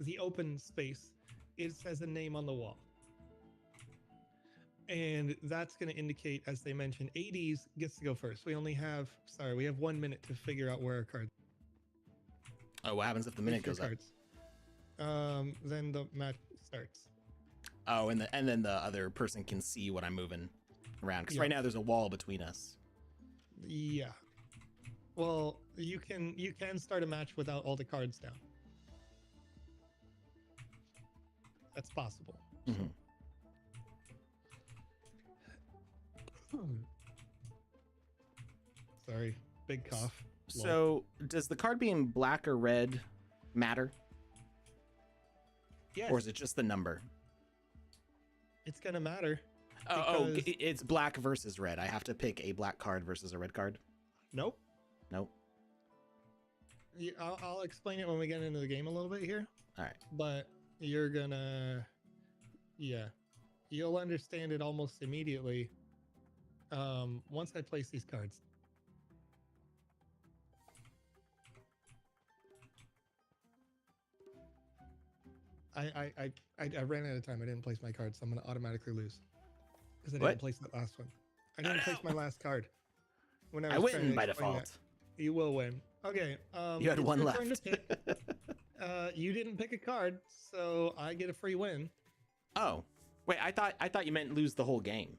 the open space, it says a name on the wall. And that's going to indicate, as they mentioned, 80s gets to go first. We have 1 minute to figure out where our cards. Oh, what happens if the minute goes up? Then the match starts. Oh, and then the other person can see what I'm moving around, because right now there's a wall between us. Yeah. Well, you can start a match without all the cards down. That's possible. Sorry, big cough. So, does the card being black or red matter? Yes. Or is it just the number? It's gonna matter. Oh, it's black versus red. I have to pick a black card versus a red card? Nope. Yeah, I'll explain it when we get into the game a little bit here. All right. But you're gonna... Yeah. You'll understand it almost immediately once I place these cards. I ran out of time. I didn't place my card, so I'm gonna automatically lose because I What? didn't place that last one. I didn't place my last card when I I was trying win to by explain that. default. You will win. Okay. You had it's one your turn to left. pick. You didn't pick a card, so I get a free win. Oh, wait! I thought you meant lose the whole game,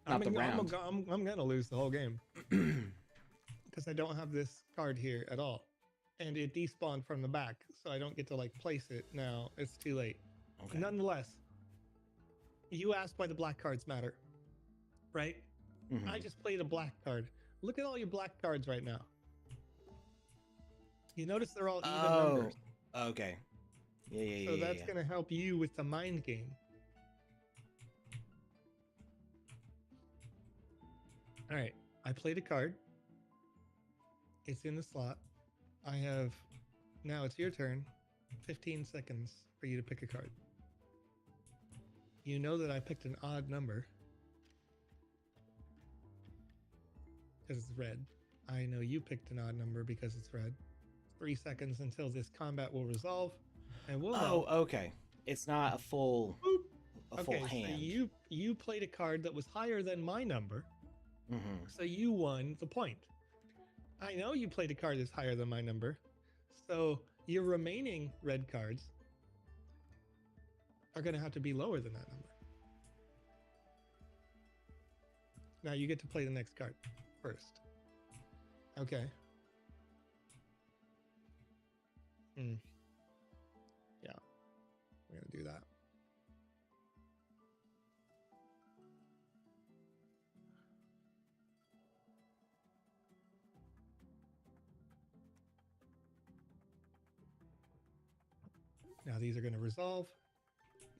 not the round. I'm gonna lose the whole game because I don't have this card here at all, and it despawned from the back, so I don't get to like place it now. It's too late. Okay. Nonetheless, you asked why the black cards matter, right? Mhm. I just played a black card. Look at all your black cards right now. You notice they're all even numbers. Okay. Yeah. So that's going to help you with the mind game. All right. I played a card. It's in the slot. I have... Now it's your turn. 15 seconds for you to pick a card. You know that I picked an odd number. Because it's red. I know you picked an odd number because it's red. 3 seconds until this combat will resolve. And we'll know. Okay. It's not a full... Boop. full Okay, hand. so you played a card that was higher than my number, so you won the point. I know you played a card that's higher than my number, so your remaining red cards are going to have to be lower than that number. Now you get to play the next card first. Okay. Yeah, we're going to do that. Now these are going to resolve.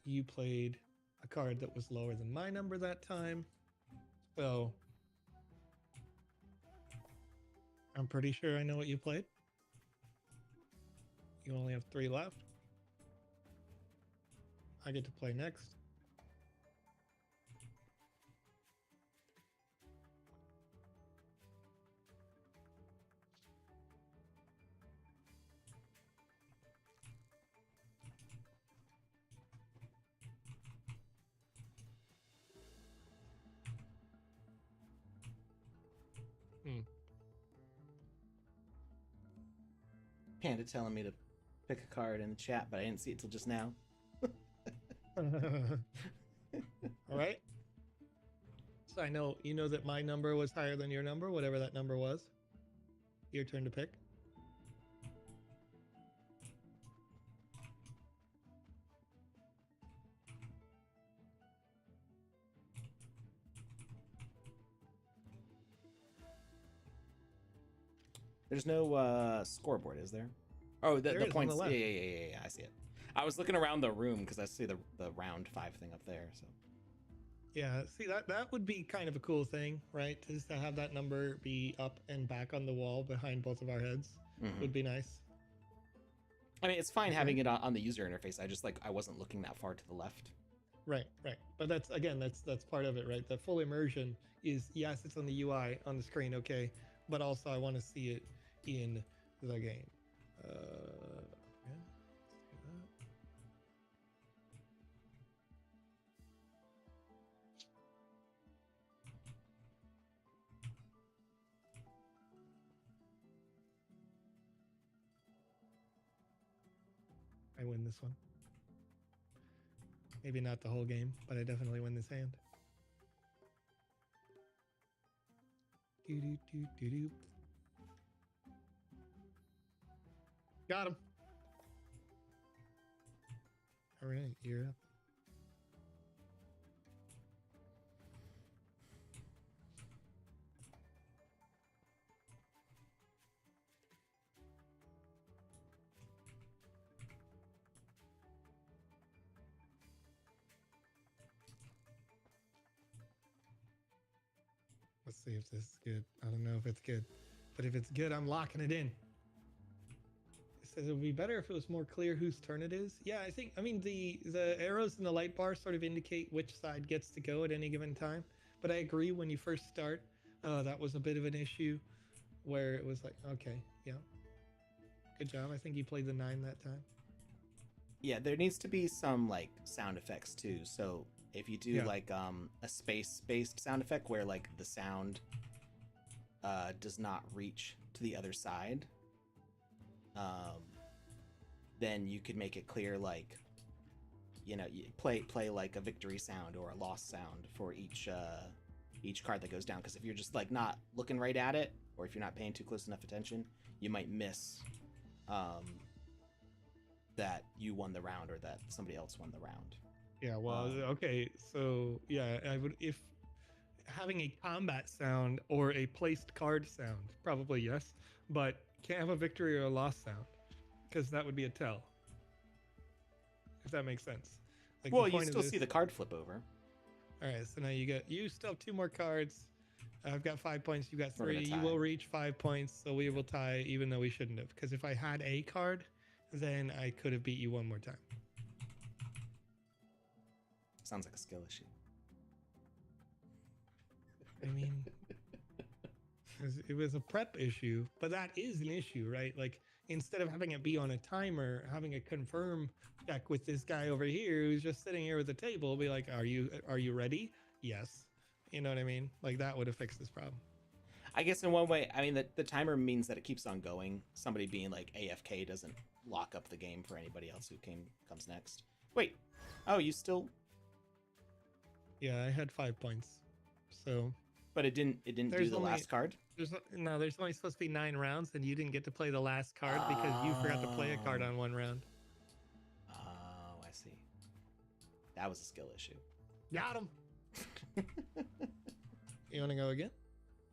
You played a card that was lower than my number that time. So I'm pretty sure I know what you played. You only have 3 left. I get to play next. Panda telling me to pick a card in the chat, but I didn't see it till just now. All right. So I know you know that my number was higher than your number, whatever that number was. Your turn to pick. There's no scoreboard, is there? Oh, the There is, on the points. left. Yeah. I see it. I was looking around the room because I see the round 5 thing up there. So Yeah, see that would be kind of a cool thing, right? Just to have that number be up and back on the wall behind both of our heads would be nice. I mean, it's fine Okay. having it on the user interface. I wasn't looking that far to the left. Right. But that's part of it, right? The full immersion is, yes, it's on the UI on the screen, okay, but also I want to see it in the game. Yeah, let's do that. I win this one. Maybe not the whole game, but I definitely win this hand. Do. Got him. All right, you're up. Let's see if this is good. I don't know if it's good, but if it's good, I'm locking it in. It says it would be better if it was more clear whose turn it is. Yeah, I mean, the arrows in the light bar sort of indicate which side gets to go at any given time. But I agree, when you first start, that was a bit of an issue where it was like, okay, yeah. Good job. I think you played the 9 that time. Yeah, there needs to be some like sound effects too. So if you do like a space-based sound effect where like the sound does not reach to the other side, then you could make it clear like, you know, you play like a victory sound or a loss sound for each card that goes down. Because if you're just like not looking right at it, or if you're not paying too close enough attention, you might miss that you won the round or that somebody else won the round. Yeah, well, okay, so yeah, I would, if having a combat sound or a placed card sound, probably yes, but can't have a victory or a loss sound, because that would be a tell. If that makes sense. Like, well, you still see the card flip over. All right, so now you still have 2 more cards. I've got 5 points. You got 3. You will reach 5 points, so we will tie, even though we shouldn't have. Because if I had a card, then I could have beat you one more time. Sounds like a skill issue. I mean, it was a prep issue, but that is an issue, right? Like, instead of having it be on a timer, having a confirm check with this guy over here who's just sitting here at the table, be like, are you ready? Yes. You know what I mean? Like, that would have fixed this problem. I guess in one way, I mean, the timer means that it keeps on going. Somebody being like AFK doesn't lock up the game for anybody else who comes next. Wait. Oh, you still... Yeah, I had 5 points. So... But it didn't do the last card? There's only supposed to be 9 rounds, and you didn't get to play the last card because you forgot to play a card on 1 round. Oh, I see. That was a skill issue. Got him! You want to go again?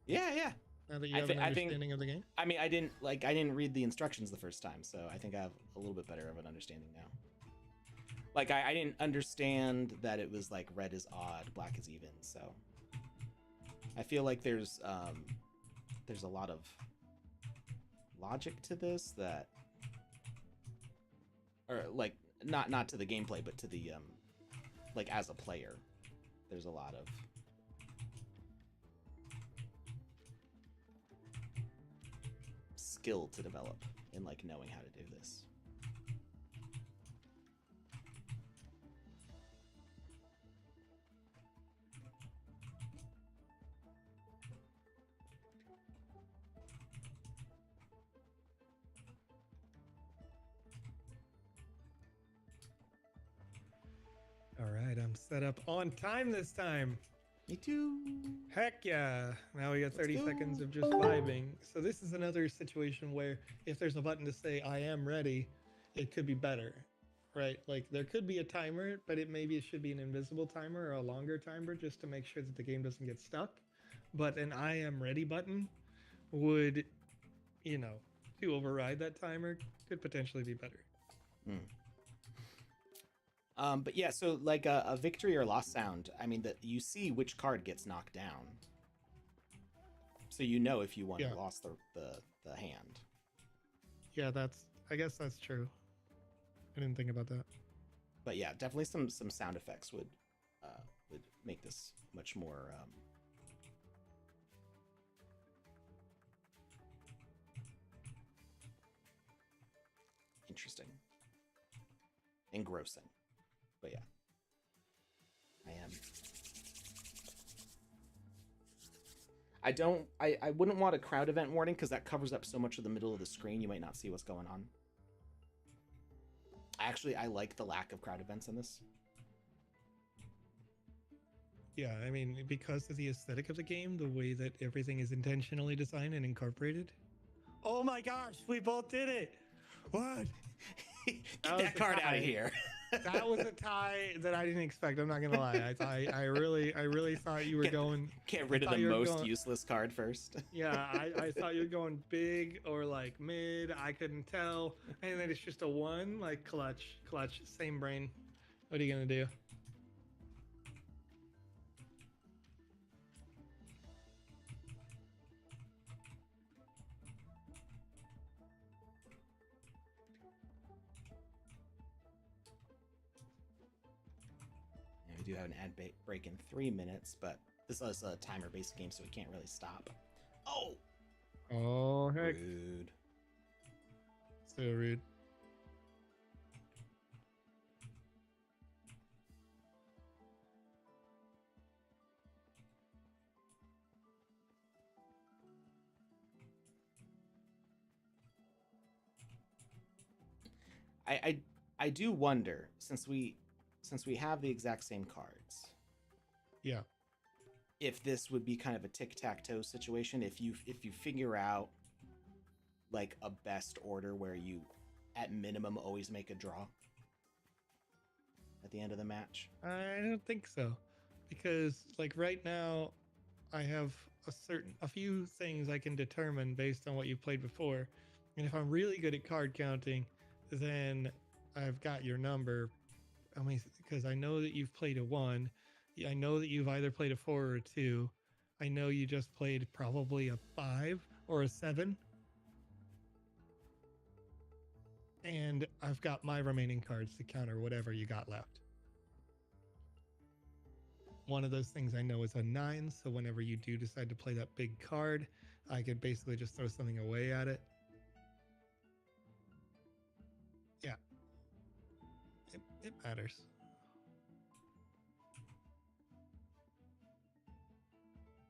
Yeah. Now that you have an understanding of the game? I mean, I didn't read the instructions the first time, so I think I have a little bit better of an understanding now. Like, I didn't understand that it was like red is odd, black is even, so... I feel like there's a lot of logic to this that, or like not to the gameplay, but to the like as a player, there's a lot of skill to develop in like knowing how to do this. All right, I'm set up on time this time. Me too. Heck yeah. Now we got 30 seconds of just vibing. So this is another situation where if there's a button to say I am ready, it could be better, right? Like there could be a timer, but maybe it should be an invisible timer or a longer timer just to make sure that the game doesn't get stuck. But an I am ready button would, you know, to override that timer could potentially be better. But yeah, so like a victory or loss sound, I mean, that you see which card gets knocked down. So you know if you won or lost the hand. Yeah, I guess that's true. I didn't think about that. But yeah, definitely some sound effects would make this much more interesting. Engrossing. But yeah, I wouldn't want a crowd event warning because that covers up so much of the middle of the screen. You might not see what's going on. Actually, I like the lack of crowd events in this. Yeah, I mean, because of the aesthetic of the game, the way that everything is intentionally designed and incorporated. Oh my gosh, we both did it! What? Get that card out of here. That was a tie that I didn't expect. I'm not gonna lie. I really thought you were going. Get rid of the most useless card first. Yeah, I thought you were going big or like mid. I couldn't tell, and then it's just a 1, like clutch. Same brain. What are you gonna do? We do have an ad break in 3 minutes, but this is a timer-based game, so we can't really stop. Oh, heck. Rude. So rude. I do wonder, since we have the exact same cards, Yeah. if this would be kind of a tic-tac-toe situation, if you figure out like a best order where you at minimum always make a draw at the end of the match. I don't think so, because like right now, I have a few things I can determine based on what you've played before, and if I'm really good at card counting, then I've got your number. I mean, because I know that you've played a 1, I know that you've either played a 4 or a 2. I know you just played probably a 5 or a 7. And I've got my remaining cards to counter whatever you got left. One of those things I know is a 9, so whenever you do decide to play that big card, I could basically just throw something away at it. Yeah. It matters.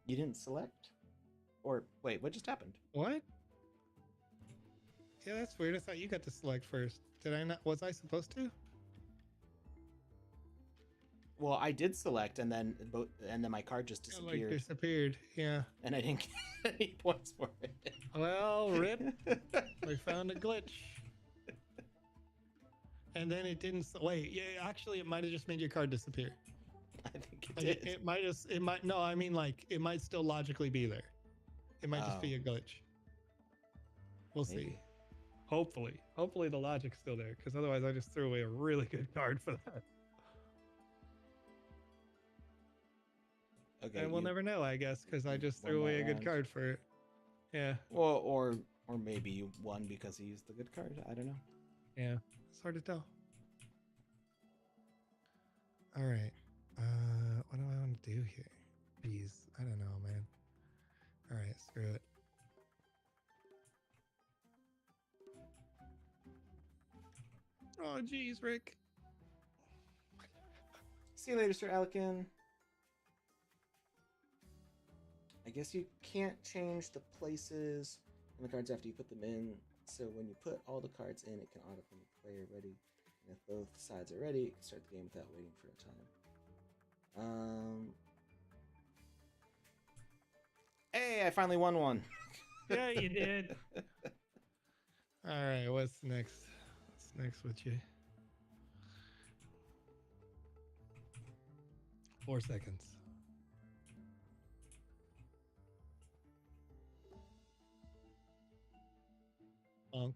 You didn't select? Or wait, what just happened? What? Yeah, that's weird. I thought you got to select first. Did I not? Was I supposed to? Well, I did select, and then my card just It, like, disappeared, disappeared. Yeah. and I didn't get any points for it. Well, rip. We found a glitch. And then it didn't. Wait. Yeah. Actually, it might have just made your card disappear. I think it Like, did. it might just. It might. No, I mean, like, it might still logically be there. It might just be a glitch. We'll see. Maybe. Hopefully the logic's still there, because otherwise I just threw away a really good card for that. Okay, And we'll never know, I guess, because I just threw won that away a good round. card for it. Yeah, Well, or maybe you won because he used the good card. I don't know. yeah. It's hard to tell. All right. What do I want to do here? Jeez, I don't know, man. All right, screw it. Oh, jeez, Rick. See you later, Sir Alkin. I guess you can't change the places on the cards after you put them in. So when you put all the cards in, it can automatically make player ready. And if both sides are ready, you can start the game without waiting for a time. Hey, I finally won one. Yeah, you did. All right, what's next? What's next with you? 4 seconds. Bonk.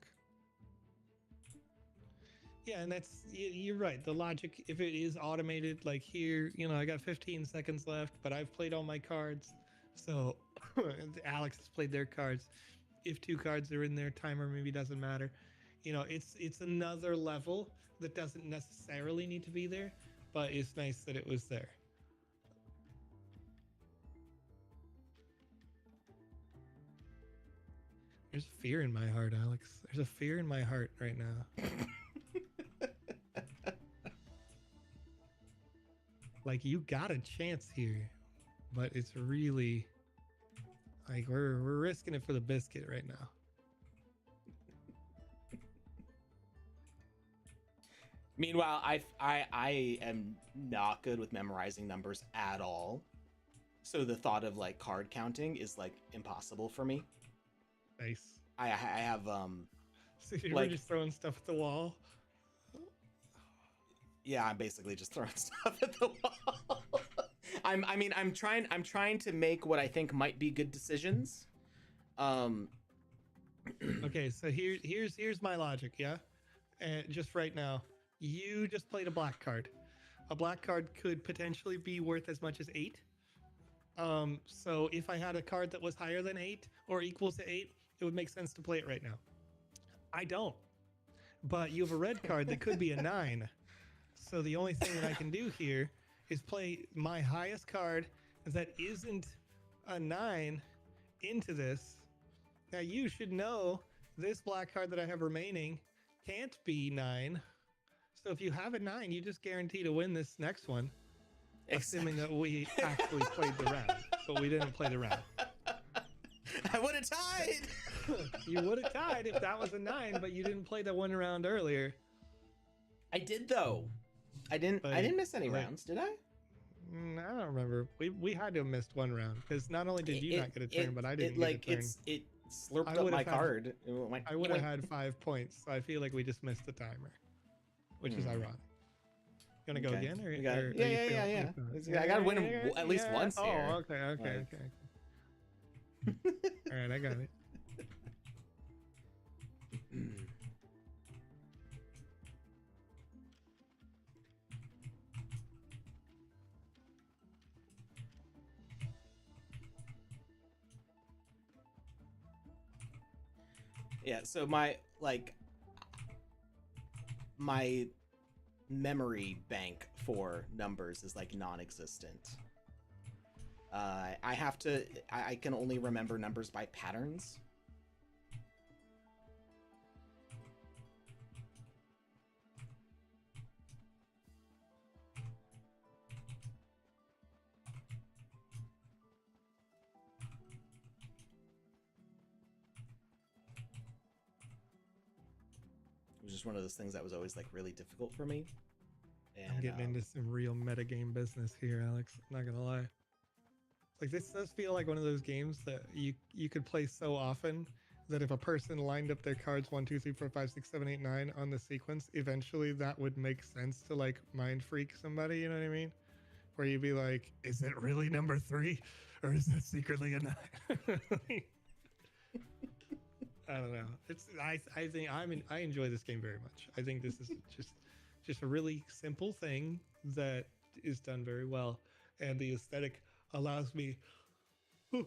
Yeah, and that's you're right. The logic, if it is automated, like here, I got 15 seconds left, but I've played all my cards. So Alex has played their cards. If 2 cards are in there, timer maybe doesn't matter. It's another level that doesn't necessarily need to be there, but it's nice that it was there. There's fear in my heart, Alex. There's a fear in my heart right now. Like, you got a chance here, but it's really like we're risking it for the biscuit right now. Meanwhile, I am not good with memorizing numbers at all. So the thought of like card counting is like impossible for me. Nice. I have So you were like- just throwing stuff at the wall. yeah, I'm basically just throwing stuff at the wall. I'm trying to make what I think might be good decisions. Okay, so here's my logic, yeah? And just right now, you just played a black card. A black card could potentially be worth as much as 8. So if I had a card that was higher than 8 or equals to 8, it would make sense to play it right now. I don't. But you have a red card that could be a 9. So the only thing that I can do here is play my highest card that isn't a 9 into this. Now you should know this black card that I have remaining can't be 9. So if you have a 9, you just guarantee to win this next one. Assuming that we actually played the round, but we didn't play the round. I would have tied. You would have tied if that was a 9, but you didn't play that one round earlier. I did though. I didn't miss any rounds, did I? I don't remember. We had to have missed one round because not only did you not get a turn, but I didn't get a turn. It slurped up my card. I would have had 5 points, so I feel like we just missed the timer, which is ironic. You want to go again? Yeah. I got to win at least once here. Oh, okay. All right, I got it. Yeah, so my memory bank for numbers is like non-existent. I can only remember numbers by patterns. It was just one of those things that was always like really difficult for me. And, I'm getting into some real metagame business here, Alex. I'm not gonna lie. Like, this does feel like one of those games that you could play so often that if a person lined up their cards 1, 2, 3, 4, 5, 6, 7, 8, 9 on the sequence, eventually that would make sense to like mind freak somebody. You know what I mean? Where you'd be like, is it really number 3, or is it secretly a 9? I don't know. I think I enjoy this game very much. I think this is just a really simple thing that is done very well, and the aesthetic allows me to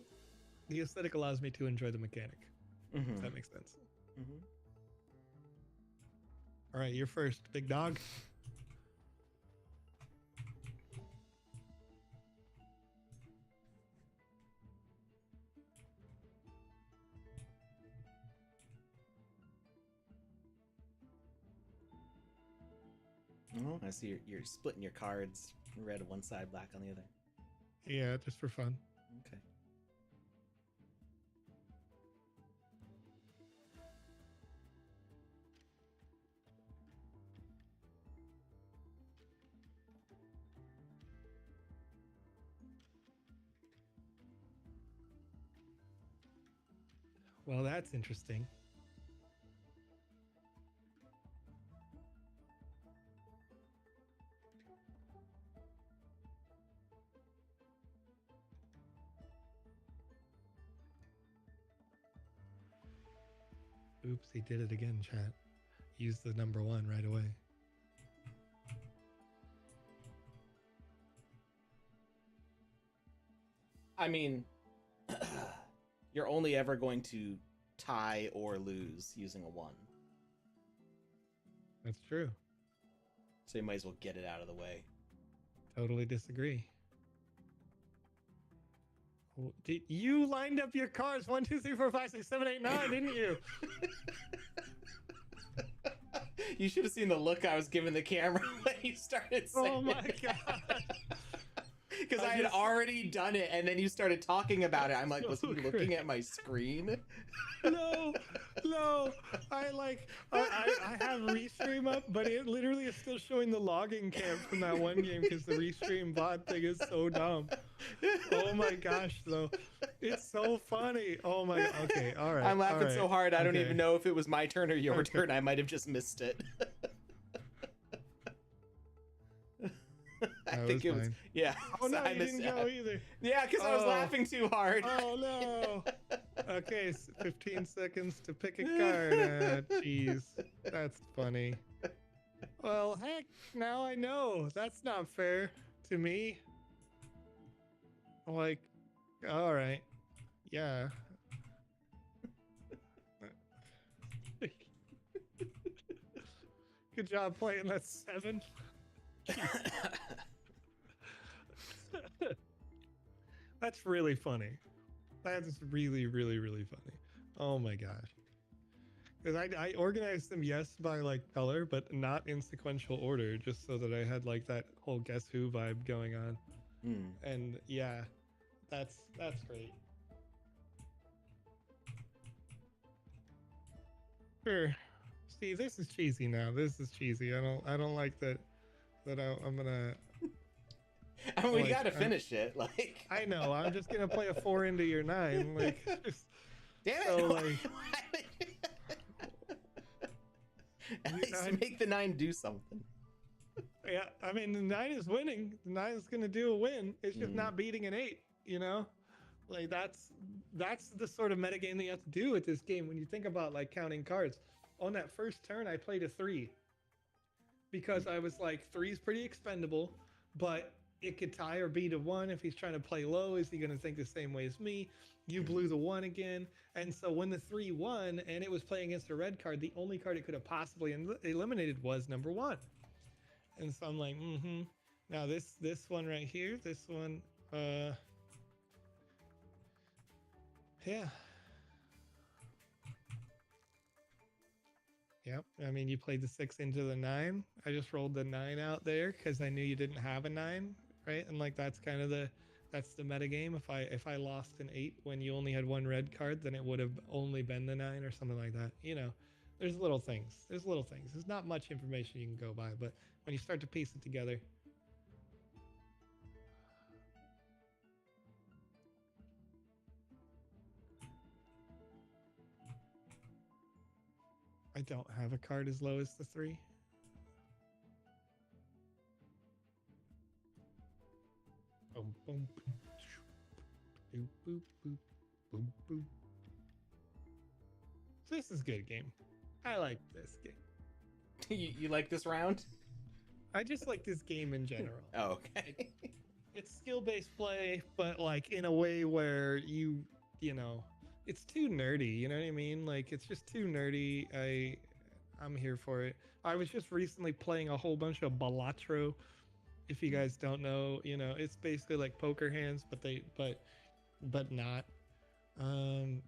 enjoy the mechanic. If that makes sense. All right, you're first, big dog. Oh, I see you're splitting your cards, red on one side, black on the other. Yeah, just for fun. Okay. Well, that's interesting. Oops, he did it again, chat. Use the number 1 right away. I mean, you're only ever going to tie or lose using a 1. That's true. So you might as well get it out of the way. Totally disagree. You lined up your cards 1, 2, 3, 4, 5, 6, 7, 8, 9, didn't you? You should have seen the look I was giving the camera when you started saying Oh my god. Because I had already done it, and then you started talking about it. I'm like, was he looking at my screen? No. I have Restream up, but it literally is still showing the logging camp from that one game because the Restream bot thing is so dumb. Oh my gosh, though. It's so funny. Oh my, okay, all right. I'm laughing so hard, I don't even know if it was my turn or your turn. I might have just missed it. I think it was fine. Yeah. Oh no, you didn't go either. Yeah, because I was laughing too hard. Oh no. Okay, 15 seconds to pick a card. Jeez, that's funny. Well, heck, now I know. That's not fair to me. Like, all right, yeah. Good job playing that 7. That's really funny. That is really, really, really funny. Oh my gosh. Because I organized them, yes, by like color, but not in sequential order, just so that I had like that whole Guess Who vibe going on. And yeah, that's great. Sure. See, this is cheesy now. This is cheesy. I don't like that. I'm gonna. I mean, we Like, gotta finish it. Like, I know. I'm just gonna play a 4 into your 9. Like, just, damn it! so like, At least make the 9 do something. yeah. I mean, the 9 is winning. The 9 is gonna do a win. It's just not beating an 8. You know, like that's the sort of metagame that you have to do with this game when you think about like counting cards. On that first turn, I played a 3 because I was like, 3 is pretty expendable, but it could tie or beat a 1 if he's trying to play low. Is he going to think the same way as me? You blew the 1 again. And so when the 3 won and it was playing against a red card, the only card it could have possibly eliminated was number 1. And so I'm like, Now this one right here, this one, yeah. Yep. I mean, you played the 6 into the 9. I just rolled the 9 out there because I knew you didn't have a 9, right? And like that's kind of that's the meta game. If I lost an 8 when you only had 1 red card, then it would have only been the 9 or something like that. You know, there's little things. There's little things. There's not much information you can go by, but when you start to piece it together. I don't have a card as low as the 3. Boom, boom, boop, boop, boop, boop, boop. This is a good game. I like this game. You like this round? I just like this game in general. Oh, okay. It's skill-based play, but like in a way where you know, it's too nerdy, you know what I mean? Like it's just too nerdy. I'm here for it. I was just recently playing a whole bunch of Balatro. If you guys don't know, you know, it's basically like poker hands, but not.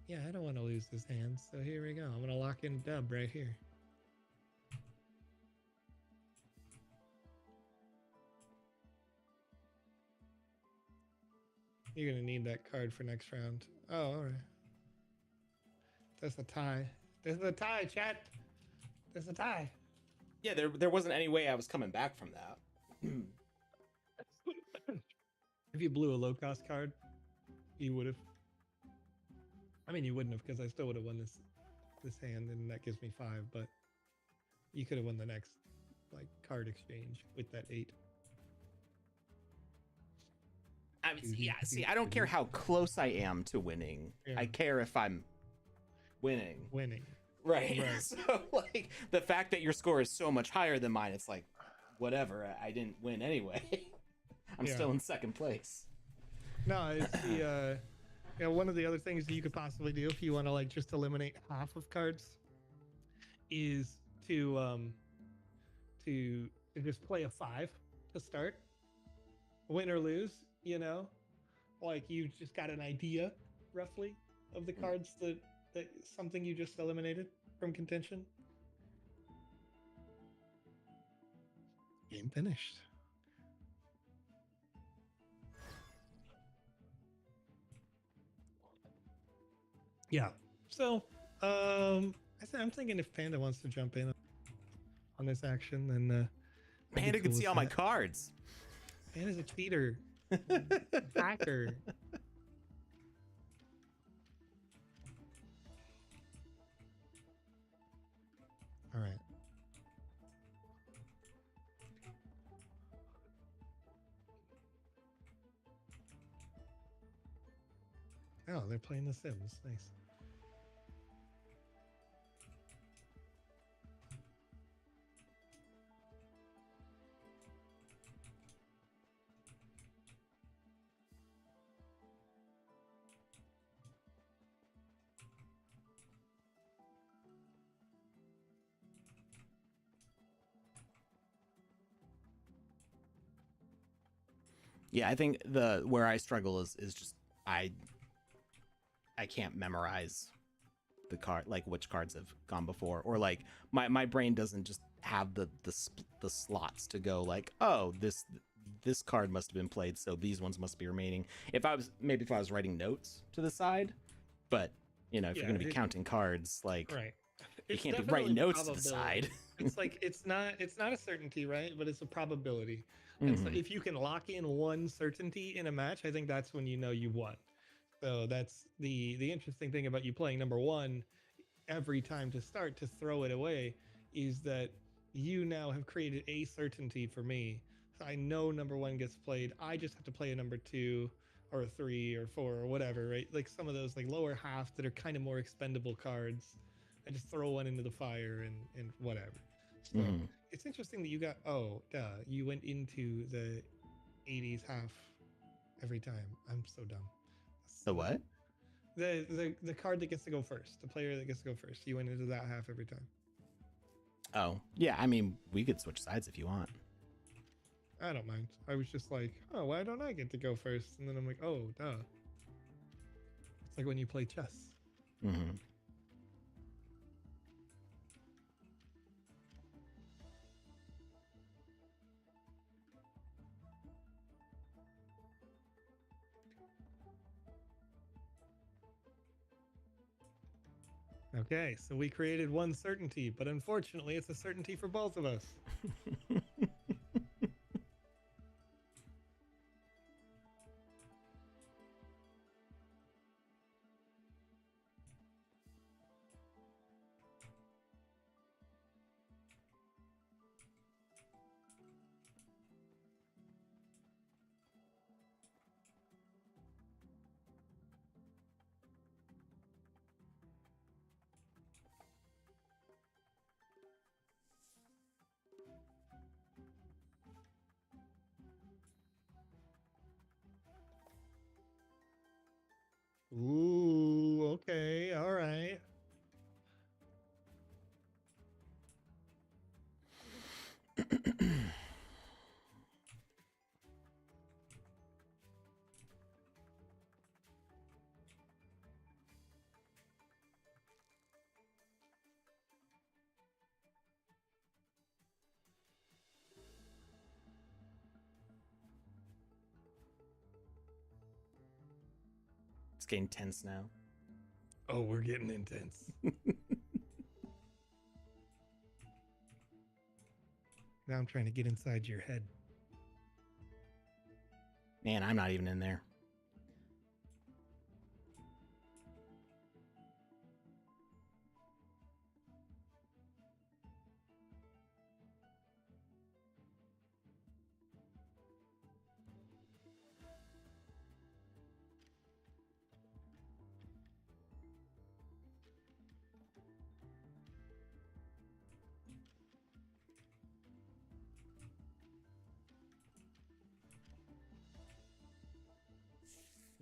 Yeah, I don't want to lose this hand, so here we go. I'm gonna lock in dub right here. You're gonna need that card for next round. Oh, all right. That's a tie. This is a tie, chat. That's a tie. Yeah, there wasn't any way I was coming back from that. If you blew a low cost card, you would have. I mean, you wouldn't have because I still would have won this hand, and that gives me 5. But you could have won the next like card exchange with that 8. I mean, yeah. See, I don't care how close I am to winning. Yeah. I care if I'm winning. Right. So like the fact that your score is so much higher than mine, it's like, whatever. I didn't win anyway. I'm still in second place. No, it's the you know, one of the other things that you could possibly do if you want to like just eliminate half of cards is to just play a 5 to start, win or lose. You know, like you just got an idea roughly of the cards that something you just eliminated from contention. Game finished. Yeah. So, I'm thinking if Panda wants to jump in on this action, then Panda can see all my cards. Panda's a cheater. Hacker. All right. Oh, they're playing The Sims. Nice. Yeah, I think where I struggle is just I can't memorize the card, like which cards have gone before, or like my brain doesn't just have the slots to go like, oh, this card must have been played, so these ones must be remaining. If I was writing notes to the side, but you know, if you're going to be counting cards, like right. You It's can't be definitely writing notes to the probability. side. It's like it's not a certainty, right? But it's a probability. And so Mhm. if you can lock in one certainty in a match, I think that's when you know you won. So that's the interesting thing about you playing number one every time to start to throw it away is that you now have created a certainty for me. So I know number one gets played. I just have to play a number two or a three or four or whatever, right? Like some of those like lower half that are kind of more expendable cards. I just throw one into the fire and whatever. So Mhm. it's interesting that you got you went into the 80s half every time. I'm so dumb. The what? The card that gets to go first, the player that gets to go first. You went into that half every time. Oh, yeah. I mean, we could switch sides if you want. I don't mind. I was just like, oh, why don't I get to go first? And then I'm like, oh, duh. It's like when you play chess. Mm-hmm. Okay, so we created one certainty, but unfortunately, it's a certainty for both of us. Ooh, okay, all right. It's getting tense now. Oh, we're getting intense. Now I'm trying to get inside your head. Man, I'm not even in there.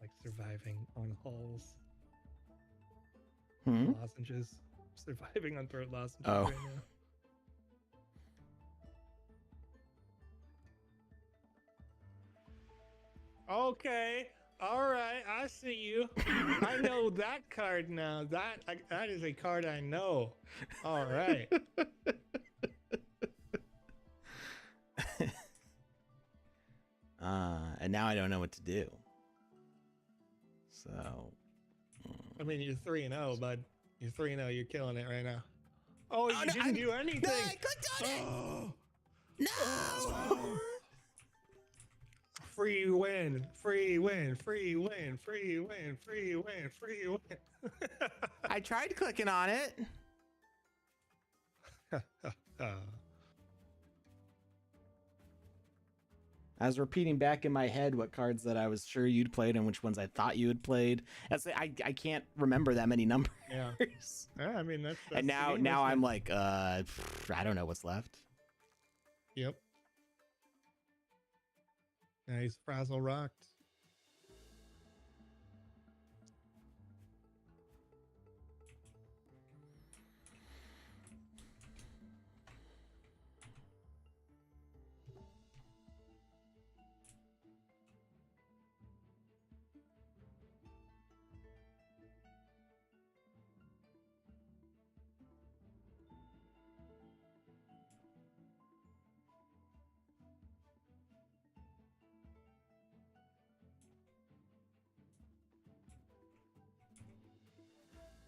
Like surviving on halls. Hmm? Lozenges. Surviving on throat lozenges Oh. right now. Okay. All right. I see you. I know that card now. That is a card I know. All right. And now I don't know what to do. So. I mean, you're 3-0, bud. You're 3-0. You're killing it right now. Oh, you no, didn't do anything. No, I clicked on it. Oh. No. Oh. Free win. Free win. Free win. Free win. Free win. Free win. I tried clicking on it. I was repeating back in my head what cards that I was sure you'd played and which ones I thought you had played. I can't remember that many numbers. Yeah. I mean that's and now I'm like I don't know what's left. Yep. Nice frazzle rocked.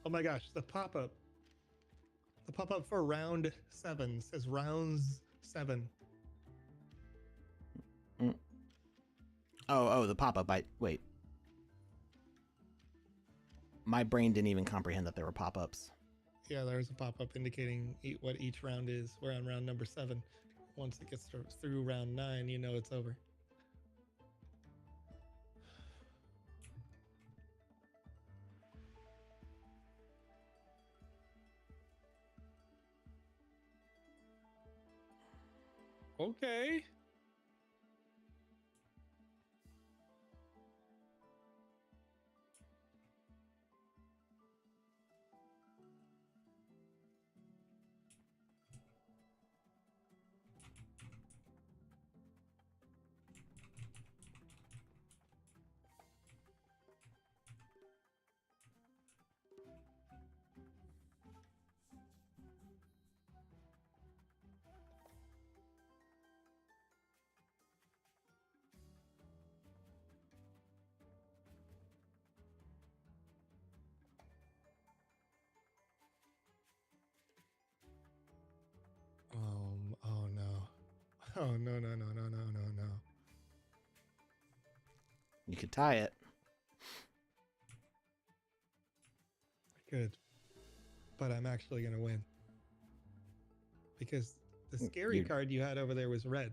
Oh my gosh, the pop-up The pop-up for round 7 says rounds 7. Oh, the pop-up. Wait. My brain didn't even comprehend that there were pop-ups. Yeah, there's a pop-up indicating what each round is. We're on round number 7. Once it gets through round 9, you know it's over. Okay. Oh no. Oh no. You could tie it. Good. But I'm actually going to win. Because the scary card you had over there was red.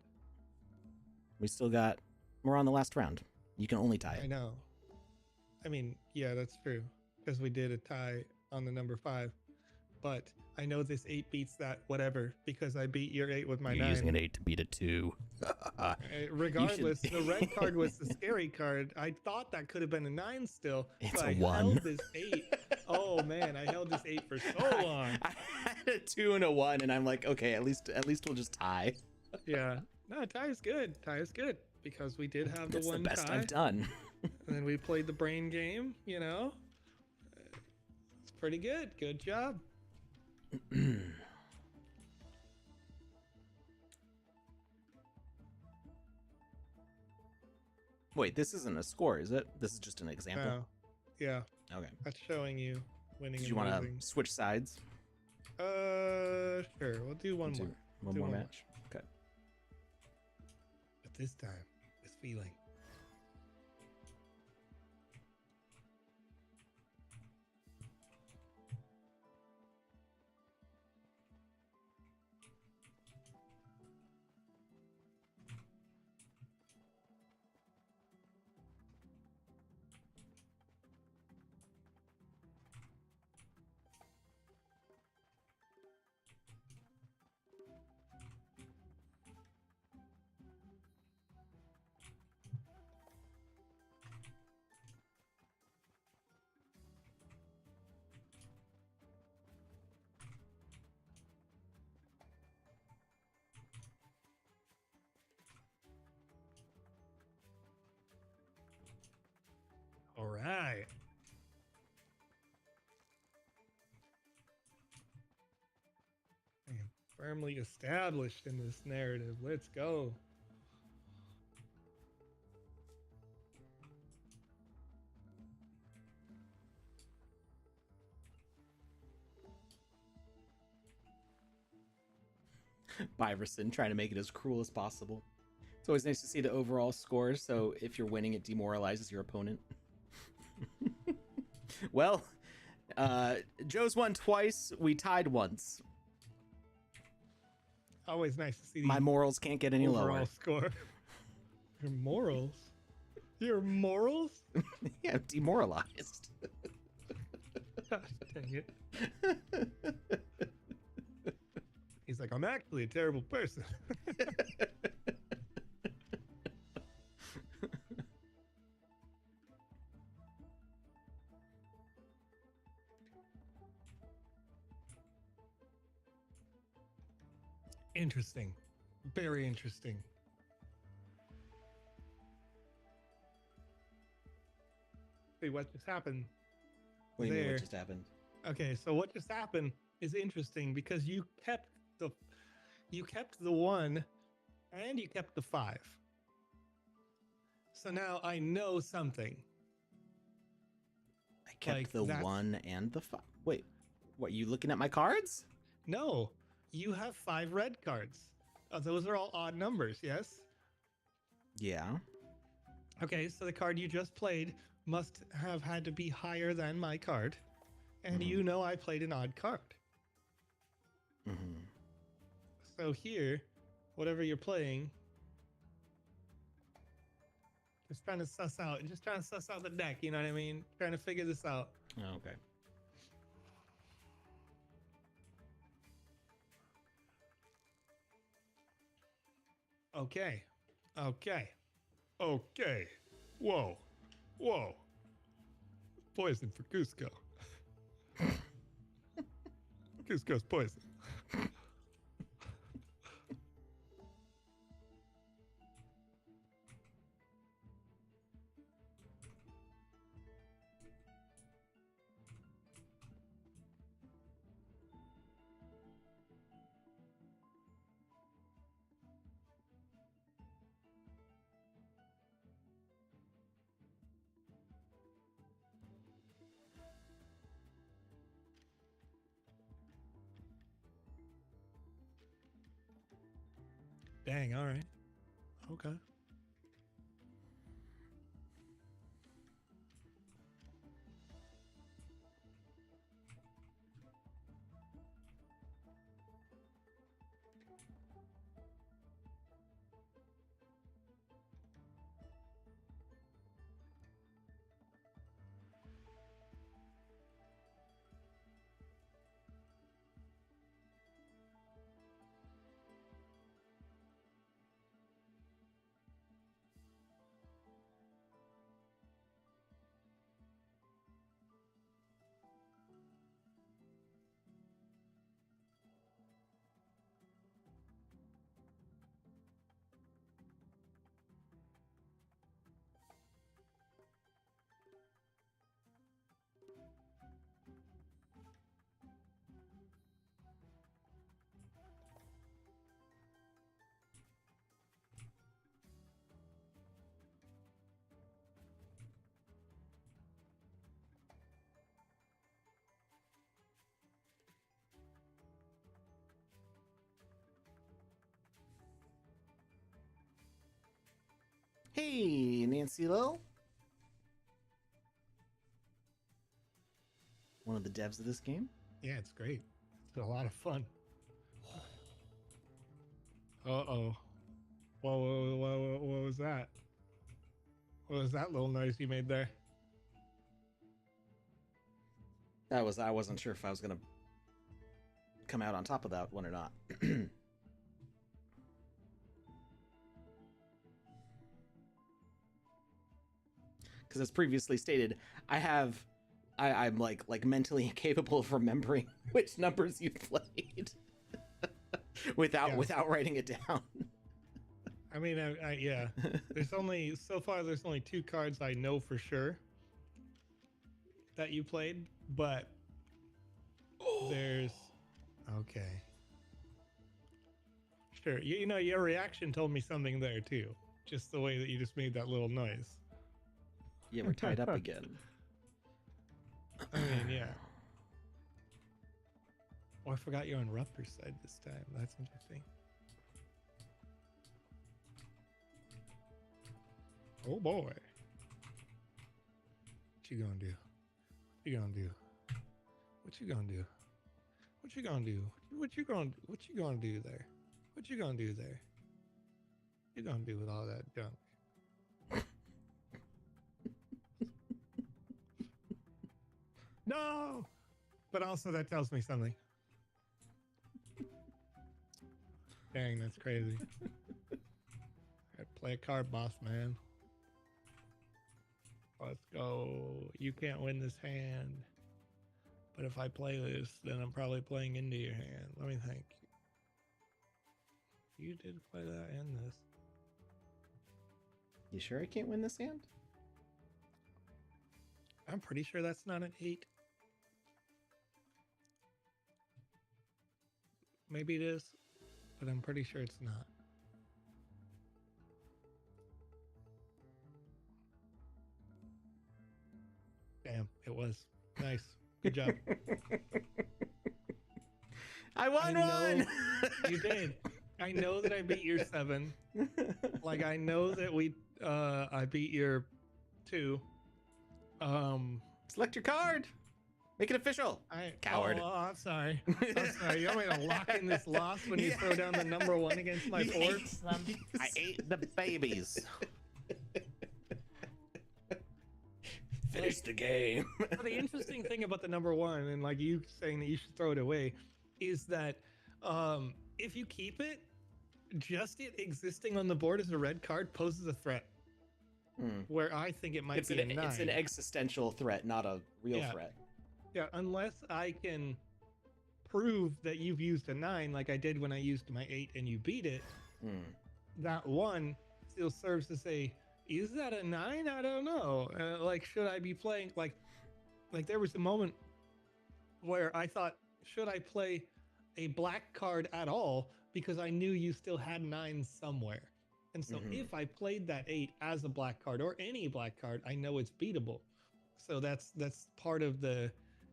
We're on the last round. You can only tie it. I know. I mean, yeah, that's true. Because we did a tie on the number 5. But I know this 8 beats that whatever because I beat your 8 with my 9. You're using an 8 to beat a 2. Regardless, the red card was the scary card. I thought that could have been a 9 still. It's so a I 1. held this 8. Oh man, I held this 8 for so long. I had a 2 and a 1, and I'm like, okay, at least we'll just tie. Yeah. No, tie is good. Tie is good because we did have That's the one the best tie. I've done. And then we played the brain game, you know. It's pretty good. Good job. Wait, this isn't a score, is it? This is just an example? Oh, yeah. Okay. That's showing you winning Did and you want losing. to switch sides? Sure. We'll do one more. One Do more one match? Okay. But this time, with feeling. All right. I am firmly established in this narrative. Let's go. Byverson trying to make it as cruel as possible. It's always nice to see the overall score, so if you're winning, it demoralizes your opponent. Well, Joe's won twice. We tied once. Always nice to see My morals can't get any overall lower. score. Your morals? Your morals? Yeah, I'm demoralized. Gosh, dang it. He's like, I'm actually a terrible person. Interesting. Very interesting. See what just happened. What do you mean, There. what just happened? Okay, so what just happened is interesting because you kept the 1 and you kept the 5. So now I know something. I kept Like, the that's- 1 and the 5. Wait, what, you looking at my cards? No, you have 5 red cards. Those are all odd numbers, yes? Yeah. Okay, so the card you just played must have had to be higher than my card. And you know I played an odd card. Mm-hmm. So here, whatever you're playing, just trying to suss out the deck, you know what I mean? Trying to figure this out. Okay. Okay. Okay. Okay. Whoa. Whoa. Poison for Cusco. Cusco's poison. Dang, all right. Okay. Hey, Nancy Lil. One of the devs of this game. Yeah, it's great. It's a lot of fun. Uh-oh. Whoa, what was that? What was that little noise you made there? I wasn't sure if I was gonna come out on top of that one or not. Because as previously stated, I'm like mentally incapable of remembering which numbers you played without writing it down. I mean, yeah. There's only 2 cards I know for sure that you played, but there's okay. Sure, you know your reaction told me something there too. Just the way that you just made that little noise. Yeah, we're tied up again. I mean, yeah. Oh, I forgot you're on Rupper's side this time. That's interesting. Oh boy. What you gonna do? What you gonna do? What you gonna do? What you gonna do? What you gonna do there? What you gonna do there? What you gonna do with all that junk? No! But also that tells me something. Dang, that's crazy. Gotta play a card, boss man. Let's go. You can't win this hand. But if I play this, then I'm probably playing into your hand. Let me think. You did play that and this. You sure I can't win this hand? I'm pretty sure that's not an 8. Maybe it is, but I'm pretty sure it's not. Damn, it was. Nice. Good job. I won know one. you did. I know that I beat your 7. Like I know that I beat your 2. Select your card. Make it official. Coward. Oh, I'm sorry. I'm sorry. You want me to lock in this loss when you throw down the number 1 against my 4? I ate the babies. Finish the game. But the interesting thing about the number 1, and like you saying that you should throw it away, is that if you keep it, just it existing on the board as a red card poses a threat. Where I think it might be a 9. It's an existential threat, not a real threat. Yeah, unless I can prove that you've used a 9, like I did when I used my 8 and you beat it, that 1 still serves to say, is that a 9? I don't know. Like, should I be playing? Like there was a moment where I thought, should I play a black card at all? Because I knew you still had 9 somewhere. And so if I played that 8 as a black card or any black card, I know it's beatable. So that's part of the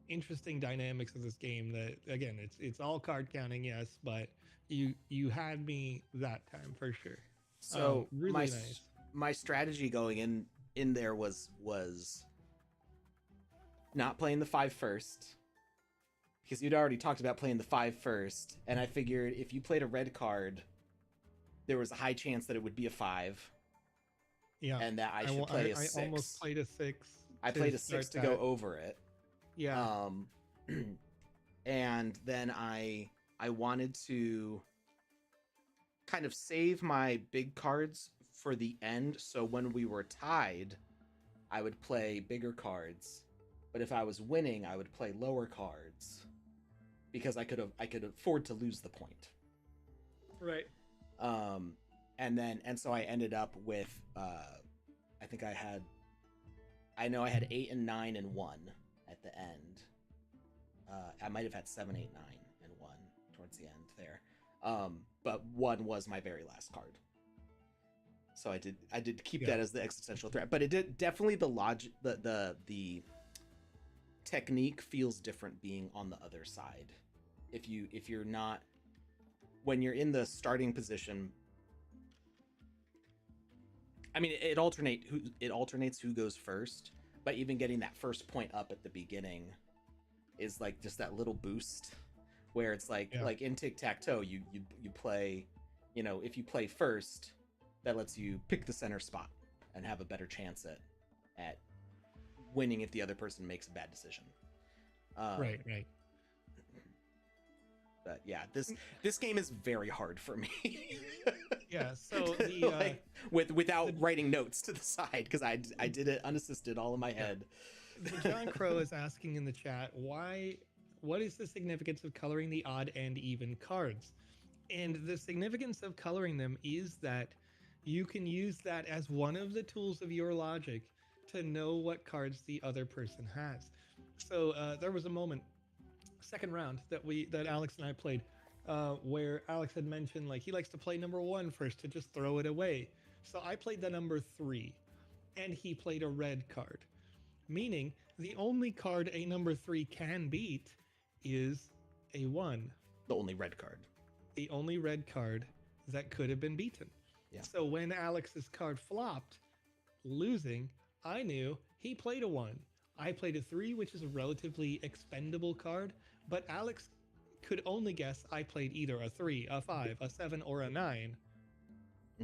interesting dynamics of this game. That again, it's all card counting, yes, but you had me that time for sure. So really nice. My strategy going in there was not playing the 5 first, because you'd already talked about playing the 5 first, and I figured if you played a red card, there was a high chance that it would be a 5. Yeah, and that I should play a 6. I almost played a 6. I played a 6 to go over it. Yeah. And then I wanted to kind of save my big cards for the end, so when we were tied, I would play bigger cards, but if I was winning, I would play lower cards, because I could afford to lose the point. Right. And so I ended up with I know I had 8 and 9 and 1 at the end. I might have had 7, 8, 9 and 1 towards the end there. But 1 was my very last card. So I did keep that as the existential threat, but it did definitely the technique feels different being on the other side. If you're not, when you're in the starting position, I mean, it alternates who goes first, but even getting that first point up at the beginning is like just that little boost where it's like in tic-tac-toe, you play, if you play first, that lets you pick the center spot and have a better chance at winning if the other person makes a bad decision. Right. But yeah, this game is very hard for me. Yeah, so the without writing notes to the side, because I did it unassisted all in my head. John Crow is asking in the chat, what is the significance of coloring the odd and even cards? And the significance of coloring them is that you can use that as one of the tools of your logic to know what cards the other person has. So there was a moment, second round, that Alex and I played, where Alex had mentioned like he likes to play number 1 first to just throw it away. So I played the number 3, and he played a red card, meaning the only card a number 3 can beat is a 1. The only red card. The only red card that could have been beaten. Yeah. So when Alex's card flopped, losing, I knew he played a 1. I played a 3, which is a relatively expendable card, but Alex could only guess I played either a 3, a 5, a 7, or a 9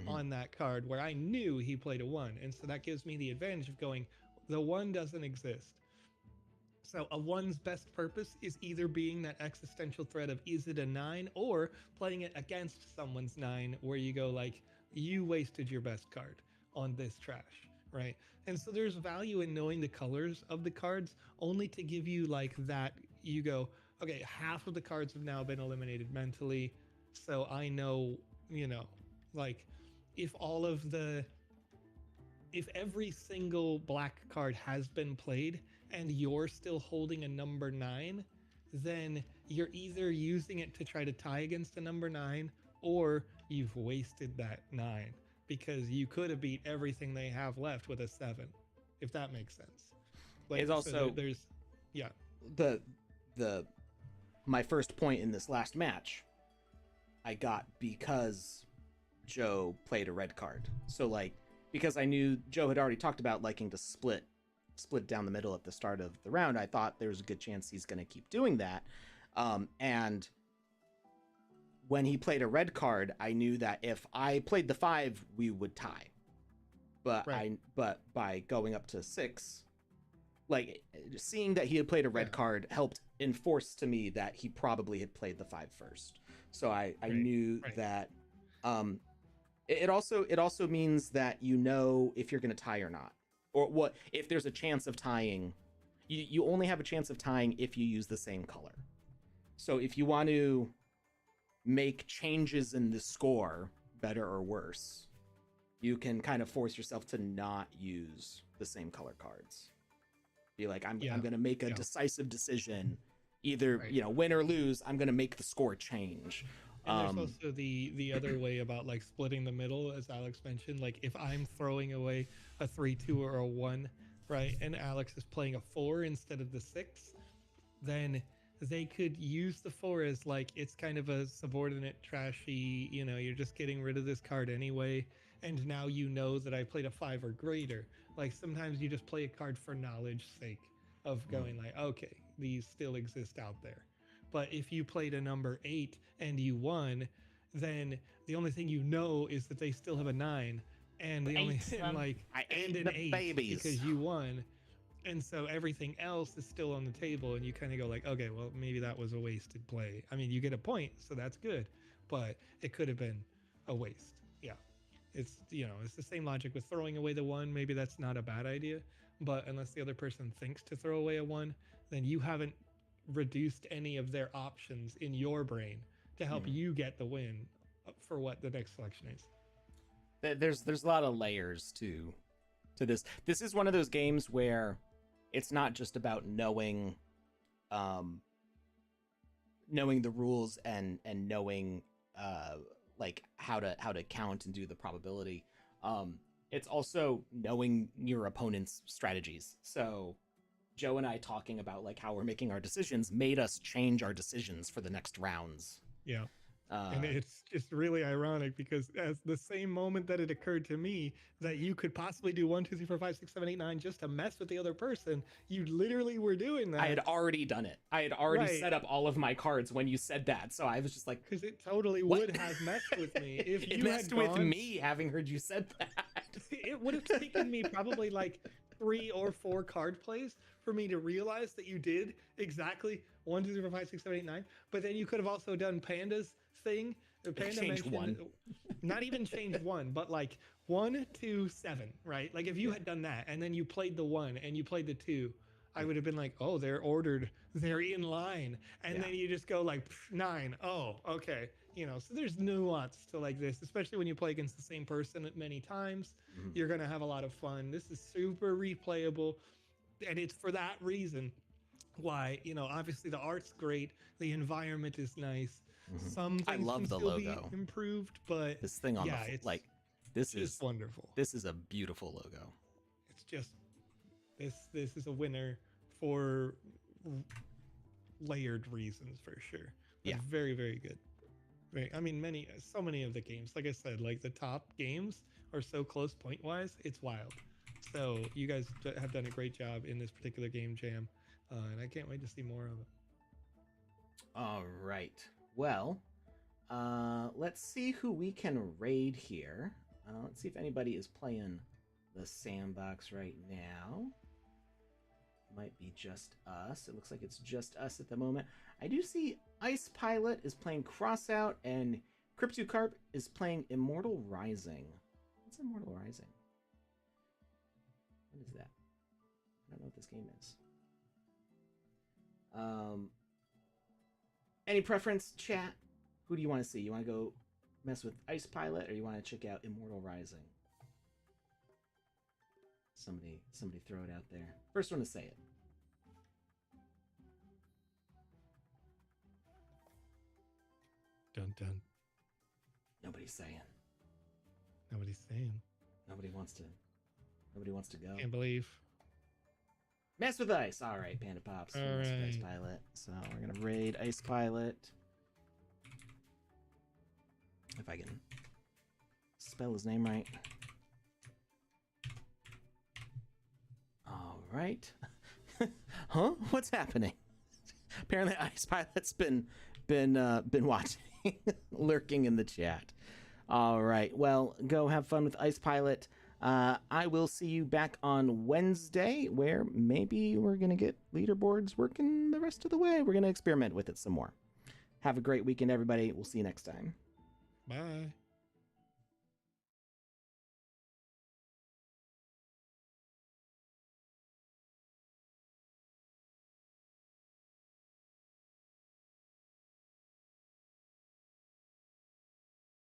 on that card, where I knew he played a 1. And so that gives me the advantage of going, the 1 doesn't exist. So a 1's best purpose is either being that existential threat of, is it a 9, or playing it against someone's 9, where you go like, you wasted your best card on this trash, right? And so there's value in knowing the colors of the cards, only to give you like that, you go, okay, half of the cards have now been eliminated mentally, so I know, like if every single black card has been played and you're still holding a number 9, then you're either using it to try to tie against a number 9, or you've wasted that 9, because you could have beat everything they have left with a 7, if that makes sense. Like, it's also there's the my first point in this last match, I got because Joe played a red card. So like, because I knew Joe had already talked about liking to split down the middle at the start of the round, I thought there was a good chance he's going to keep doing that. And when he played a red card, I knew that if I played the 5, we would tie. But but by going up to 6, like seeing that he had played a red card helped enforce to me that he probably had played the 5 first. So I knew that. It also means that you know if you're going to tie or not, or what if there's a chance of tying. You only have a chance of tying if you use the same color. So if you want to make changes in the score, better or worse, you can kind of force yourself to not use the same color cards. Be like, I'm going to make a decisive decision, either win or lose. I'm going to make the score change. And there's also the other way about like splitting the middle, as Alex mentioned. Like if I'm throwing away a 3-2 or a 1, right, and Alex is playing a 4 instead of the 6, then they could use the 4 as like it's kind of a subordinate, trashy. You're just getting rid of this card anyway, and now you know that I played a 5 or greater. Like sometimes you just play a card for knowledge's sake of going like, okay, these still exist out there. But if you played a number 8 and you won, then the only thing you know is that they still have a 9, and the only and like I and ate an the 8 babies because you won, and so everything else is still on the table, and you kind of go like, okay, well maybe that was a wasted play. I mean, you get a point, so that's good, but it could have been a waste. Yeah, it's it's the same logic with throwing away the 1. Maybe that's not a bad idea, but unless the other person thinks to throw away a 1, then you haven't reduced any of their options in your brain to help you get the win for what the next selection is. There's a lot of layers to this. This is one of those games where it's not just about knowing the rules and knowing like how to count and do the probability. It's also knowing your opponent's strategies. So Joe and I talking about like how we're making our decisions made us change our decisions for the next rounds. Yeah. And it's just really ironic because as the same moment that it occurred to me that you could possibly do 1, 2, 3, 4, 5, 6, 7, 8, 9 just to mess with the other person, you literally were doing that. I had already done it. I had already set up all of my cards when you said that. So I was just like, because it totally would have messed with me if it you messed had with me having heard you said that. It would have taken me probably like 3 or 4 card plays for me to realize that you did exactly 1, 2, 3, 4, 5, 6, 7, 8, 9. But then you could have also done Panda's thing. Panda change 1. Not even change 1, but like 1 to 7, right? Like if you had done that and then you played the 1 and you played the 2, I would have been like, oh, they're ordered, they're in line, and then you just go like 9. Oh, okay. So there's nuance to like this, especially when you play against the same person many times. You're gonna have a lot of fun. This is super replayable, and it's for that reason why obviously the art's great, the environment is nice. Some things I love can the still logo. Be improved, but This thing on it's like this is wonderful. This is a beautiful logo. It's just this is a winner for layered reasons for sure. But very, very good. I mean, so many of the games, like I said, like the top games are so close point wise, it's wild. So you guys have done a great job in this particular game jam, and I can't wait to see more of it. All right. Well, let's see who we can raid here. Let's see if anybody is playing the sandbox right now. Might be just us. It looks like it's just us at the moment. I do see Ice Pilot is playing Crossout and Cryptocarp is playing Immortal Rising. What's Immortal Rising? What is that? I don't know what this game is. Any preference, chat? Who do you want to see? You want to go mess with Ice Pilot, or you want to check out Immortal Rising? Somebody throw it out there. First one to say it. Dun dun. Nobody's saying. Nobody's saying. Nobody wants to go. Can't believe. Mess with ice. All right, Panda Pops. All Mess with Ice right. Pilot. So we're gonna raid Ice Pilot. If I can spell his name right. All right. Huh? What's happening? Apparently, Ice Pilot's been watching, lurking in the chat. All right. Well, go have fun with Ice Pilot. I will see you back on Wednesday, where maybe we're gonna get leaderboards working the rest of the way. We're gonna experiment with it some more. Have a great weekend, everybody. We'll see you next time. Bye.